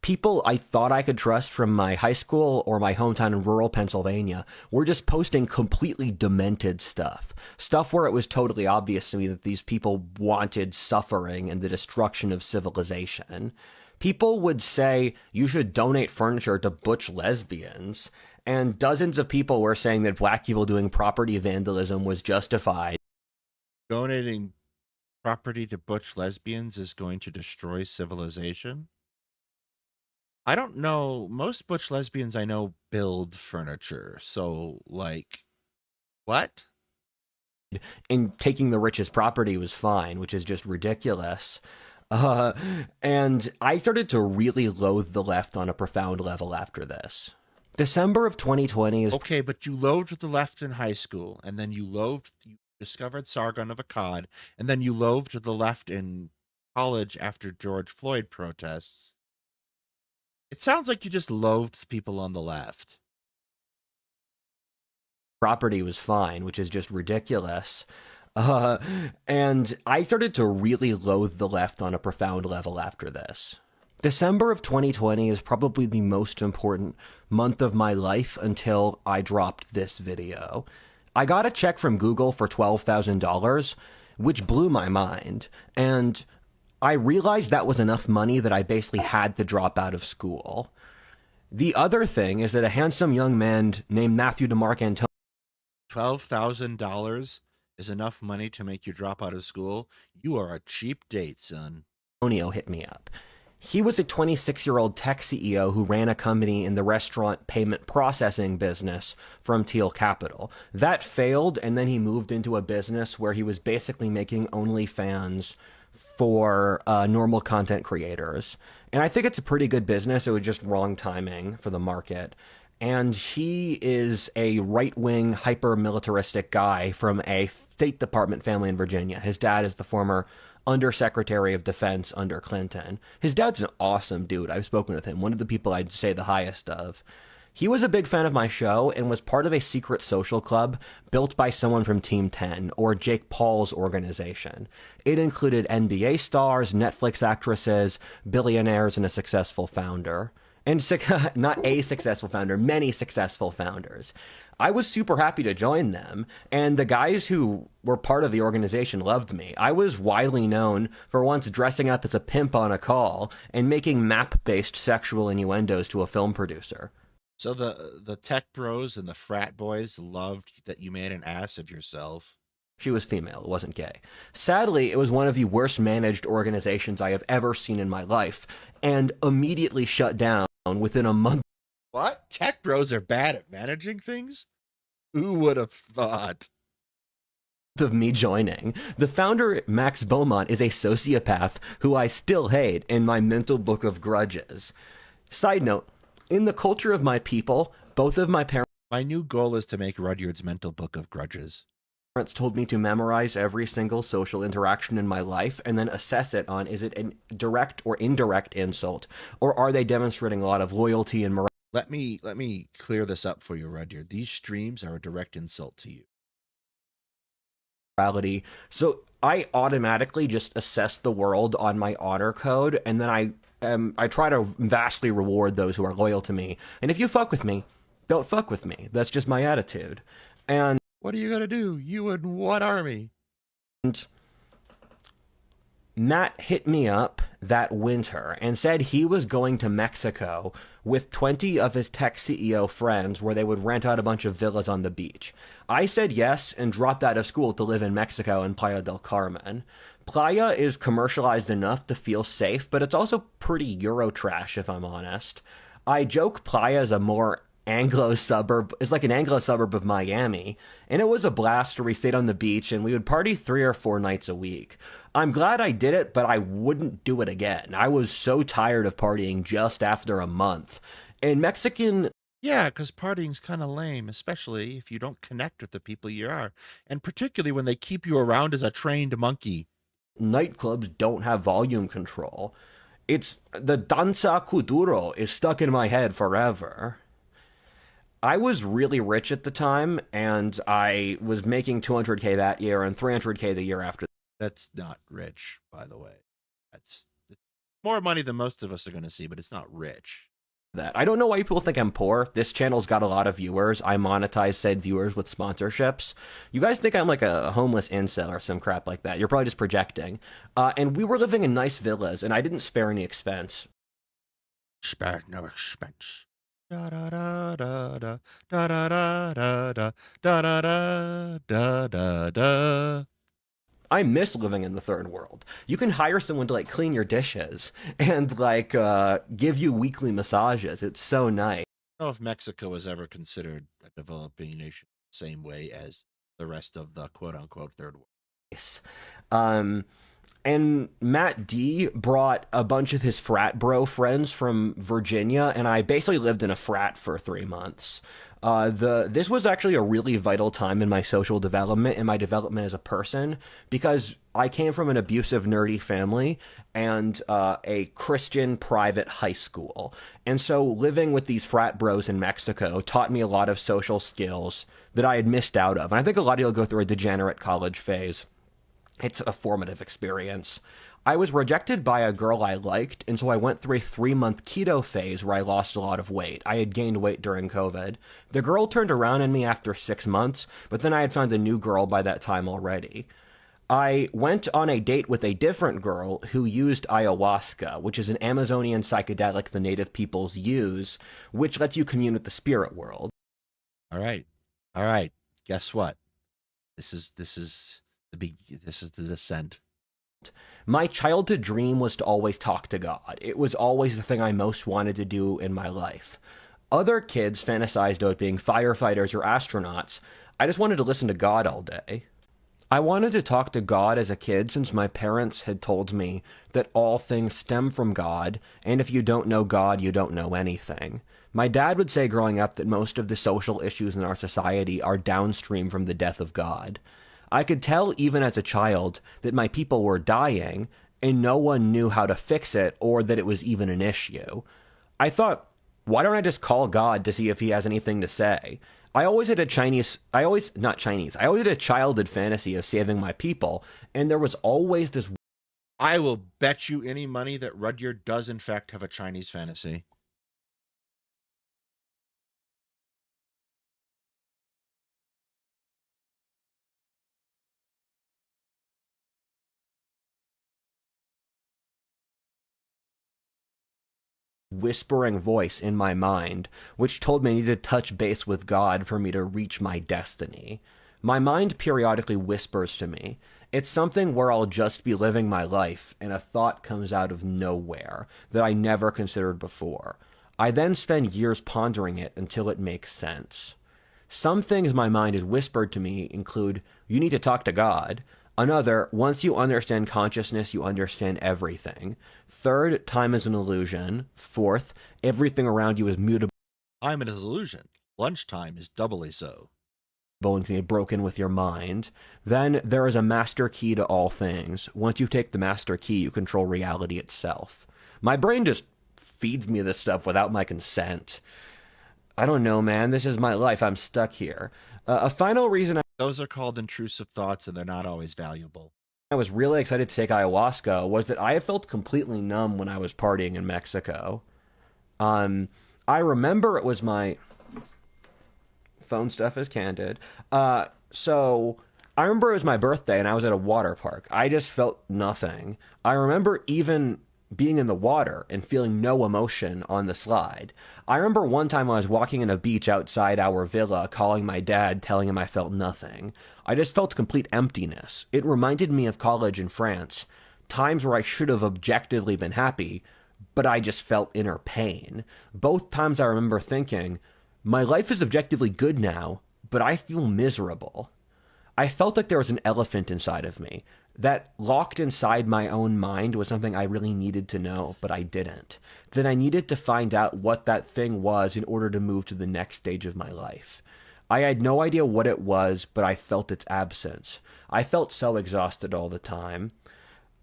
People I thought I could trust from my high school or my hometown in rural Pennsylvania were just posting completely demented stuff. Stuff where it was totally obvious to me that these people wanted suffering and the destruction of civilization. People would say you should donate furniture to butch lesbians, and dozens of people were saying that black people doing property vandalism was justified. Donating property to butch lesbians is going to destroy civilization? I don't know. Most butch lesbians I know build furniture. So, like, what? And taking the richest property was fine, which is just ridiculous. And I started to really loathe the left on a profound level after this. December of 2020 is... Okay, but you loathed the left in high school, and then you discovered Sargon of Akkad, and then you loathed the left in college after George Floyd protests. It sounds like you just loathed people on the left. Property was fine, which is just ridiculous. And I started to really loathe the left on a profound level after this. December of 2020 is probably the most important month of my life until I dropped this video. I got a check from Google for $12,000, which blew my mind. And I realized that was enough money that I basically had to drop out of school. The other thing is that a handsome young man named Matthew DeMarc Antonio... $12,000 is enough money to make you drop out of school? You are a cheap date, son. hit me up. He was a 26-year-old tech CEO who ran a company in the restaurant payment processing business from Teal Capital. That failed, and then he moved into a business where he was basically making OnlyFans for normal content creators. And I think it's a pretty good business. It was just wrong timing for the market. And he is a right-wing, hyper-militaristic guy from a State Department family in Virginia. His dad is the former Undersecretary of Defense under Clinton. His dad's an awesome dude. I've spoken with him. One of the people I'd say the highest of. He was a big fan of my show and was part of a secret social club built by someone from Team 10, or Jake Paul's organization. It included NBA stars, Netflix actresses, billionaires, and a successful founder. And not a successful founder, many successful founders. I was super happy to join them, and the guys who were part of the organization loved me. I was widely known for once dressing up as a pimp on a call and making map-based sexual innuendos to a film producer. So the tech bros and the frat boys loved that you made an ass of yourself. She was female, it wasn't gay. Sadly, it was one of the worst managed organizations I have ever seen in my life, and immediately shut down within a month. What? Tech bros are bad at managing things? Who would have thought? Of me joining. The founder, Max Beaumont, is a sociopath who I still hate in my mental book of grudges. Side note, in the culture of my people, both of my parents... My new goal is to make Rudyard's mental book of grudges. Parents told me to memorize every single social interaction in my life and then assess it on, is it a direct or indirect insult, or are they demonstrating a lot of loyalty and morality? Let me clear this up for you, Rudyard. These streams are a direct insult to you. morality. So I automatically just assess the world on my honor code, and then I try to vastly reward those who are loyal to me. And if you fuck with me, don't fuck with me. That's just my attitude. And what are you gonna do? You in what army? And Matt hit me up that winter and said he was going to Mexico with 20 of his tech CEO friends where they would rent out a bunch of villas on the beach. I said yes and dropped out of school to live in Mexico in Playa del Carmen. Playa is commercialized enough to feel safe, but it's also pretty Eurotrash, if I'm honest. I joke Playa is a more Anglo suburb, is like an Anglo suburb of Miami, and it was a blast where we stayed on the beach and we would party 3 or 4 nights a week. I'm glad I did it, but I wouldn't do it again. I was so tired of partying just after a month. And Mexican... Yeah, because partying's kind of lame, especially if you don't connect with the people you are, and particularly when they keep you around as a trained monkey. Nightclubs don't have volume control. It's... the danza kuduro is stuck in my head forever. I was really rich at the time, and I was making $200K that year and $300K the year after. That's not rich, by the way. That's more money than most of us are going to see, but it's not rich. That I don't know why people think I'm poor. This channel's got a lot of viewers. I monetize said viewers with sponsorships. You guys think I'm like a homeless incel or some crap like that. You're probably just projecting. And we were living in nice villas, and I didn't spare any expense. Spare no expense. Da da da da da da da da da da da da da da. I miss living in the third world. You can hire someone to like clean your dishes and like give you weekly massages. It's so nice. I don't know if Mexico was ever considered a developing nation the same way as the rest of the quote-unquote third world. And Matt D brought a bunch of his frat bro friends from Virginia, and I basically lived in a frat for 3 months. This was actually a really vital time in my social development and my development as a person, because I came from an abusive, nerdy family and a Christian private high school. And so living with these frat bros in Mexico taught me a lot of social skills that I had missed out of. And I think a lot of you will go through a degenerate college phase. It's a formative experience. I was rejected by a girl I liked, and so I went through a 3-month keto phase where I lost a lot of weight. I had gained weight during COVID. The girl turned around on me after 6 months, but then I had found a new girl by that time already. I went on a date with a different girl who used ayahuasca, which is an Amazonian psychedelic the native peoples use, which lets you commune with the spirit world. All right. Guess what? This is the descent. My childhood dream was to always talk to God. It was always the thing I most wanted to do in my life. Other kids fantasized about being firefighters or astronauts. I just wanted to listen to God all day. I wanted to talk to God as a kid since my parents had told me that all things stem from God, and if you don't know God, you don't know anything. My dad would say growing up that most of the social issues in our society are downstream from the death of God. I could tell even as a child that my people were dying, and no one knew how to fix it or that it was even an issue. I thought, why don't I just call God to see if he has anything to say? I always had a childhood fantasy of saving my people, and there was always this... I will bet you any money that Rudyard does in fact have a Chinese fantasy. whispering voice in my mind, which told me I needed to touch base with God for me to reach my destiny. My mind periodically whispers to me. It's something where I'll just be living my life, and a thought comes out of nowhere that I never considered before. I then spend years pondering it until it makes sense. Some things my mind has whispered to me include, you need to talk to God. Another, once you understand consciousness, you understand everything. Third, time is an illusion. Fourth, everything around you is mutable. Time is an illusion. Lunchtime is doubly so. And can be broken with your mind. Then there is a master key to all things. Once you take the master key, you control reality itself. My brain just feeds me this stuff without my consent. I don't know, man. This is my life. I'm stuck here. A final reason Those are called intrusive thoughts, and they're not always valuable. I was really excited to take ayahuasca was that I felt completely numb when I was partying in Mexico. Um, I remember it was my phone stuff is candid. So I remember it was my birthday and I was at a water park. I just felt nothing. I remember even being in the water and feeling no emotion on the slide. I remember one time I was walking on a beach outside our villa, calling my dad, telling him I felt nothing. I just felt complete emptiness. It reminded me of college in France, times where I should have objectively been happy, but I just felt inner pain. Both times I remember thinking, my life is objectively good now, but I feel miserable. I felt like there was an elephant inside of me. That locked inside my own mind was something I really needed to know, but I didn't. That I needed to find out what that thing was in order to move to the next stage of my life. I had no idea what it was, but I felt its absence. I felt so exhausted all the time,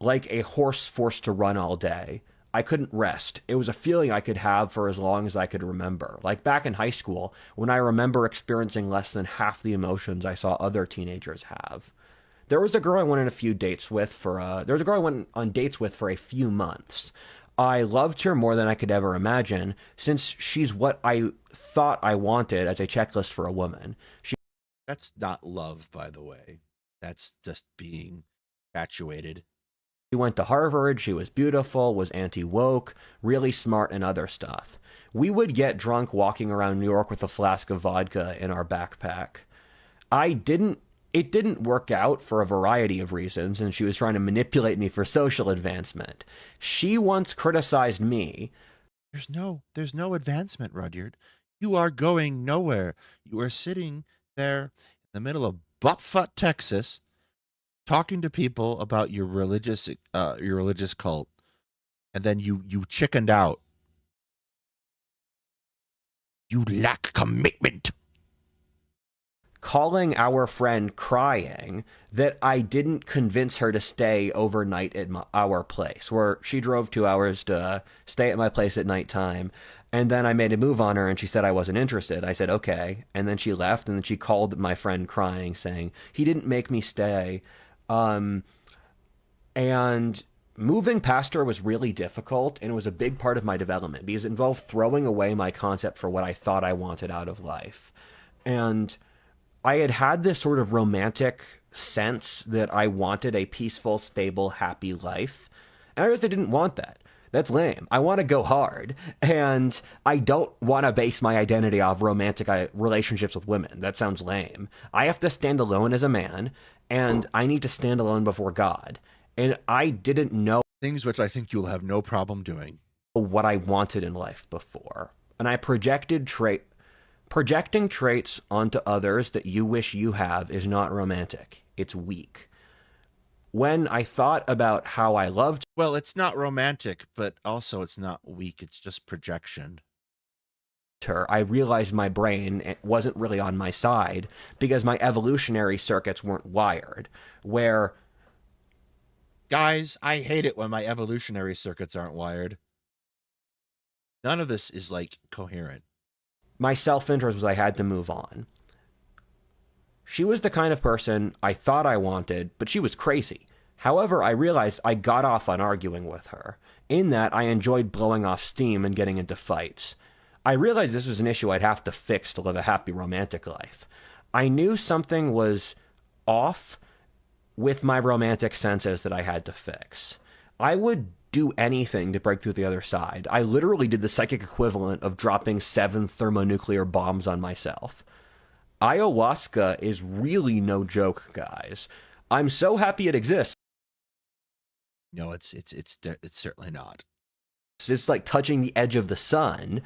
like a horse forced to run all day. I couldn't rest. It was a feeling I could have for as long as I could remember. Like back in high school, when I remember experiencing less than half the emotions I saw other teenagers have. There was a girl I went on a few dates with there was a girl I went on dates with for a few months. I loved her more than I could ever imagine, since she's what I thought I wanted as a checklist for a woman. That's not love, by the way. That's just being infatuated. She went to Harvard, she was beautiful, was anti-woke, really smart and other stuff. We would get drunk walking around New York with a flask of vodka in our backpack. It didn't work out for a variety of reasons, and she was trying to manipulate me for social advancement. She once criticized me. There's no advancement, Rudyard. You are going nowhere. You are sitting there in the middle of Buttfuck, Texas, talking to people about your religious cult, and then you chickened out. You lack commitment. Calling our friend crying that I didn't convince her to stay overnight at our place, where she drove 2 hours to stay at my place at nighttime. And then I made a move on her and she said I wasn't interested. I said, okay. And then she left, and then she called my friend crying saying, he didn't make me stay. And moving past her was really difficult, and it was a big part of my development because it involved throwing away my concept for what I thought I wanted out of life. And I had this sort of romantic sense that I wanted a peaceful, stable, happy life. And I realized I didn't want that. That's lame. I want to go hard. And I don't want to base my identity off romantic relationships with women. That sounds lame. I have to stand alone as a man, and I need to stand alone before God. And I didn't know things which I think you'll have no problem doing. What I wanted in life before. And I projecting traits onto others that you wish you have is not romantic. It's weak. When I thought about how I loved Well, it's not romantic, but also it's not weak. It's just projection. her, I realized my brain wasn't really on my side because my evolutionary circuits weren't wired. Where, guys, I hate it when my evolutionary circuits aren't wired. None of this is like coherent. My self-interest was I had to move on. She was the kind of person I thought I wanted, but she was crazy. However, I realized I got off on arguing with her. In that, I enjoyed blowing off steam and getting into fights. I realized this was an issue I'd have to fix to live a happy romantic life. I knew something was off with my romantic senses that I had to fix. I would do anything to break through the other side. I literally did the psychic equivalent of dropping 7 thermonuclear bombs on myself. Ayahuasca is really no joke, guys. I'm so happy it exists. No, it's certainly not. It's like touching the edge of the sun.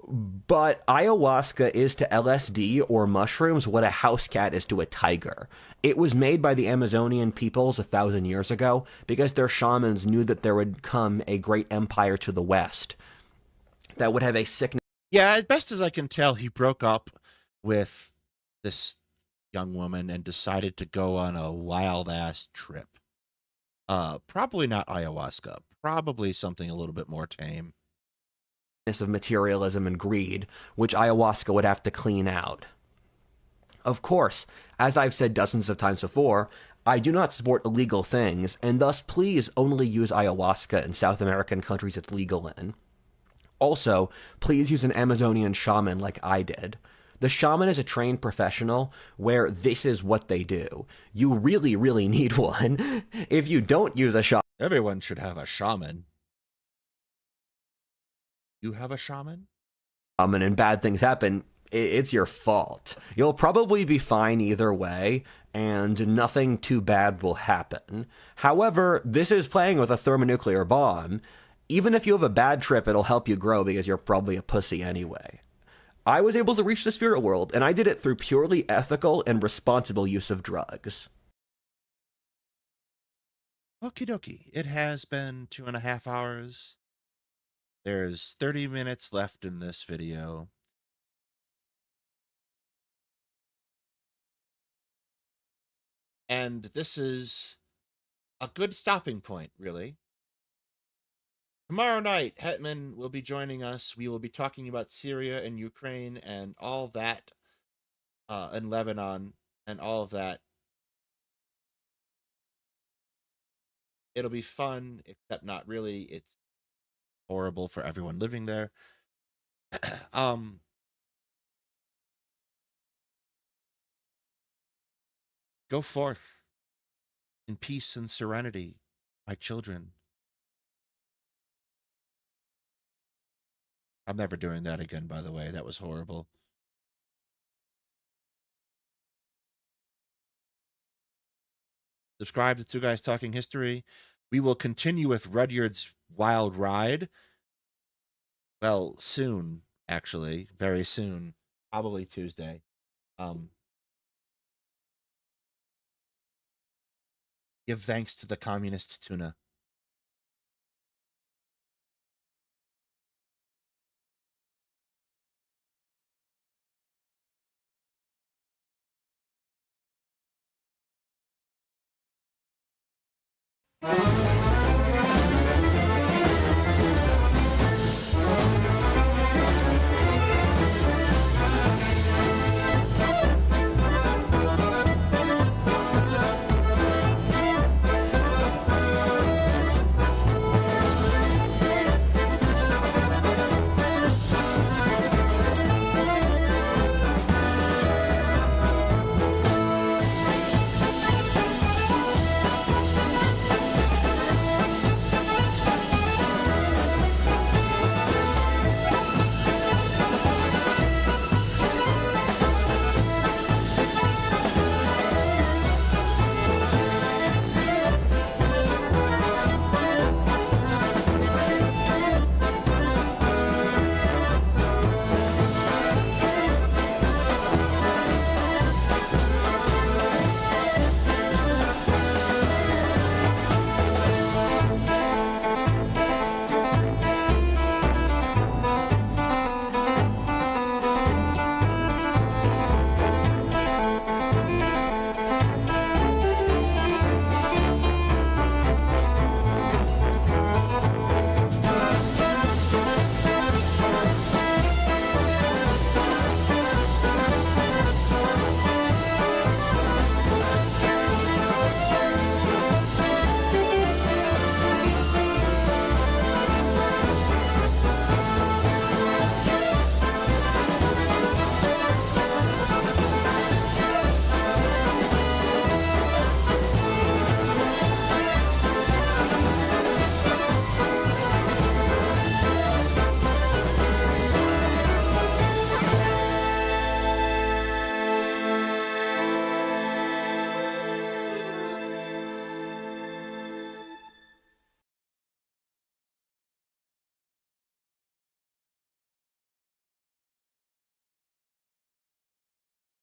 But ayahuasca is to LSD or mushrooms what a house cat is to a tiger. It was made by the Amazonian peoples 1,000 years ago because their shamans knew that there would come a great empire to the west that would have a sickness. Yeah, as best as I can tell, he broke up with this young woman and decided to go on a wild-ass trip. Probably not ayahuasca. Probably something a little bit more tame. Of materialism and greed, which ayahuasca would have to clean out. Of course, as I've said dozens of times before, I do not support illegal things, and thus please only use ayahuasca in South American countries it's legal in. Also, please use an Amazonian shaman like I did. The shaman is a trained professional where this is what they do. You really, really need one. If you don't use a shaman... Everyone should have a shaman. You have a shaman? And bad things happen, it's your fault. You'll probably be fine either way, and nothing too bad will happen. However, this is playing with a thermonuclear bomb. Even if you have a bad trip, it'll help you grow because you're probably a pussy anyway. I was able to reach the spirit world, and I did it through purely ethical and responsible use of drugs. Okie dokie. It has been 2.5 hours. There's 30 minutes left in this video. And this is a good stopping point, really. Tomorrow night, Hetman will be joining us. We will be talking about Syria and Ukraine and all that, and Lebanon and all of that. It'll be fun, except not really. It's horrible for everyone living there. Go forth in peace and serenity, my children. I'm never doing that again, by the way. That was horrible. Subscribe to Two Guys Talking History. We will continue with Rudyard's Wild Ride. Well, soon, actually. Very soon. Probably Tuesday. Give thanks to the communist tuna.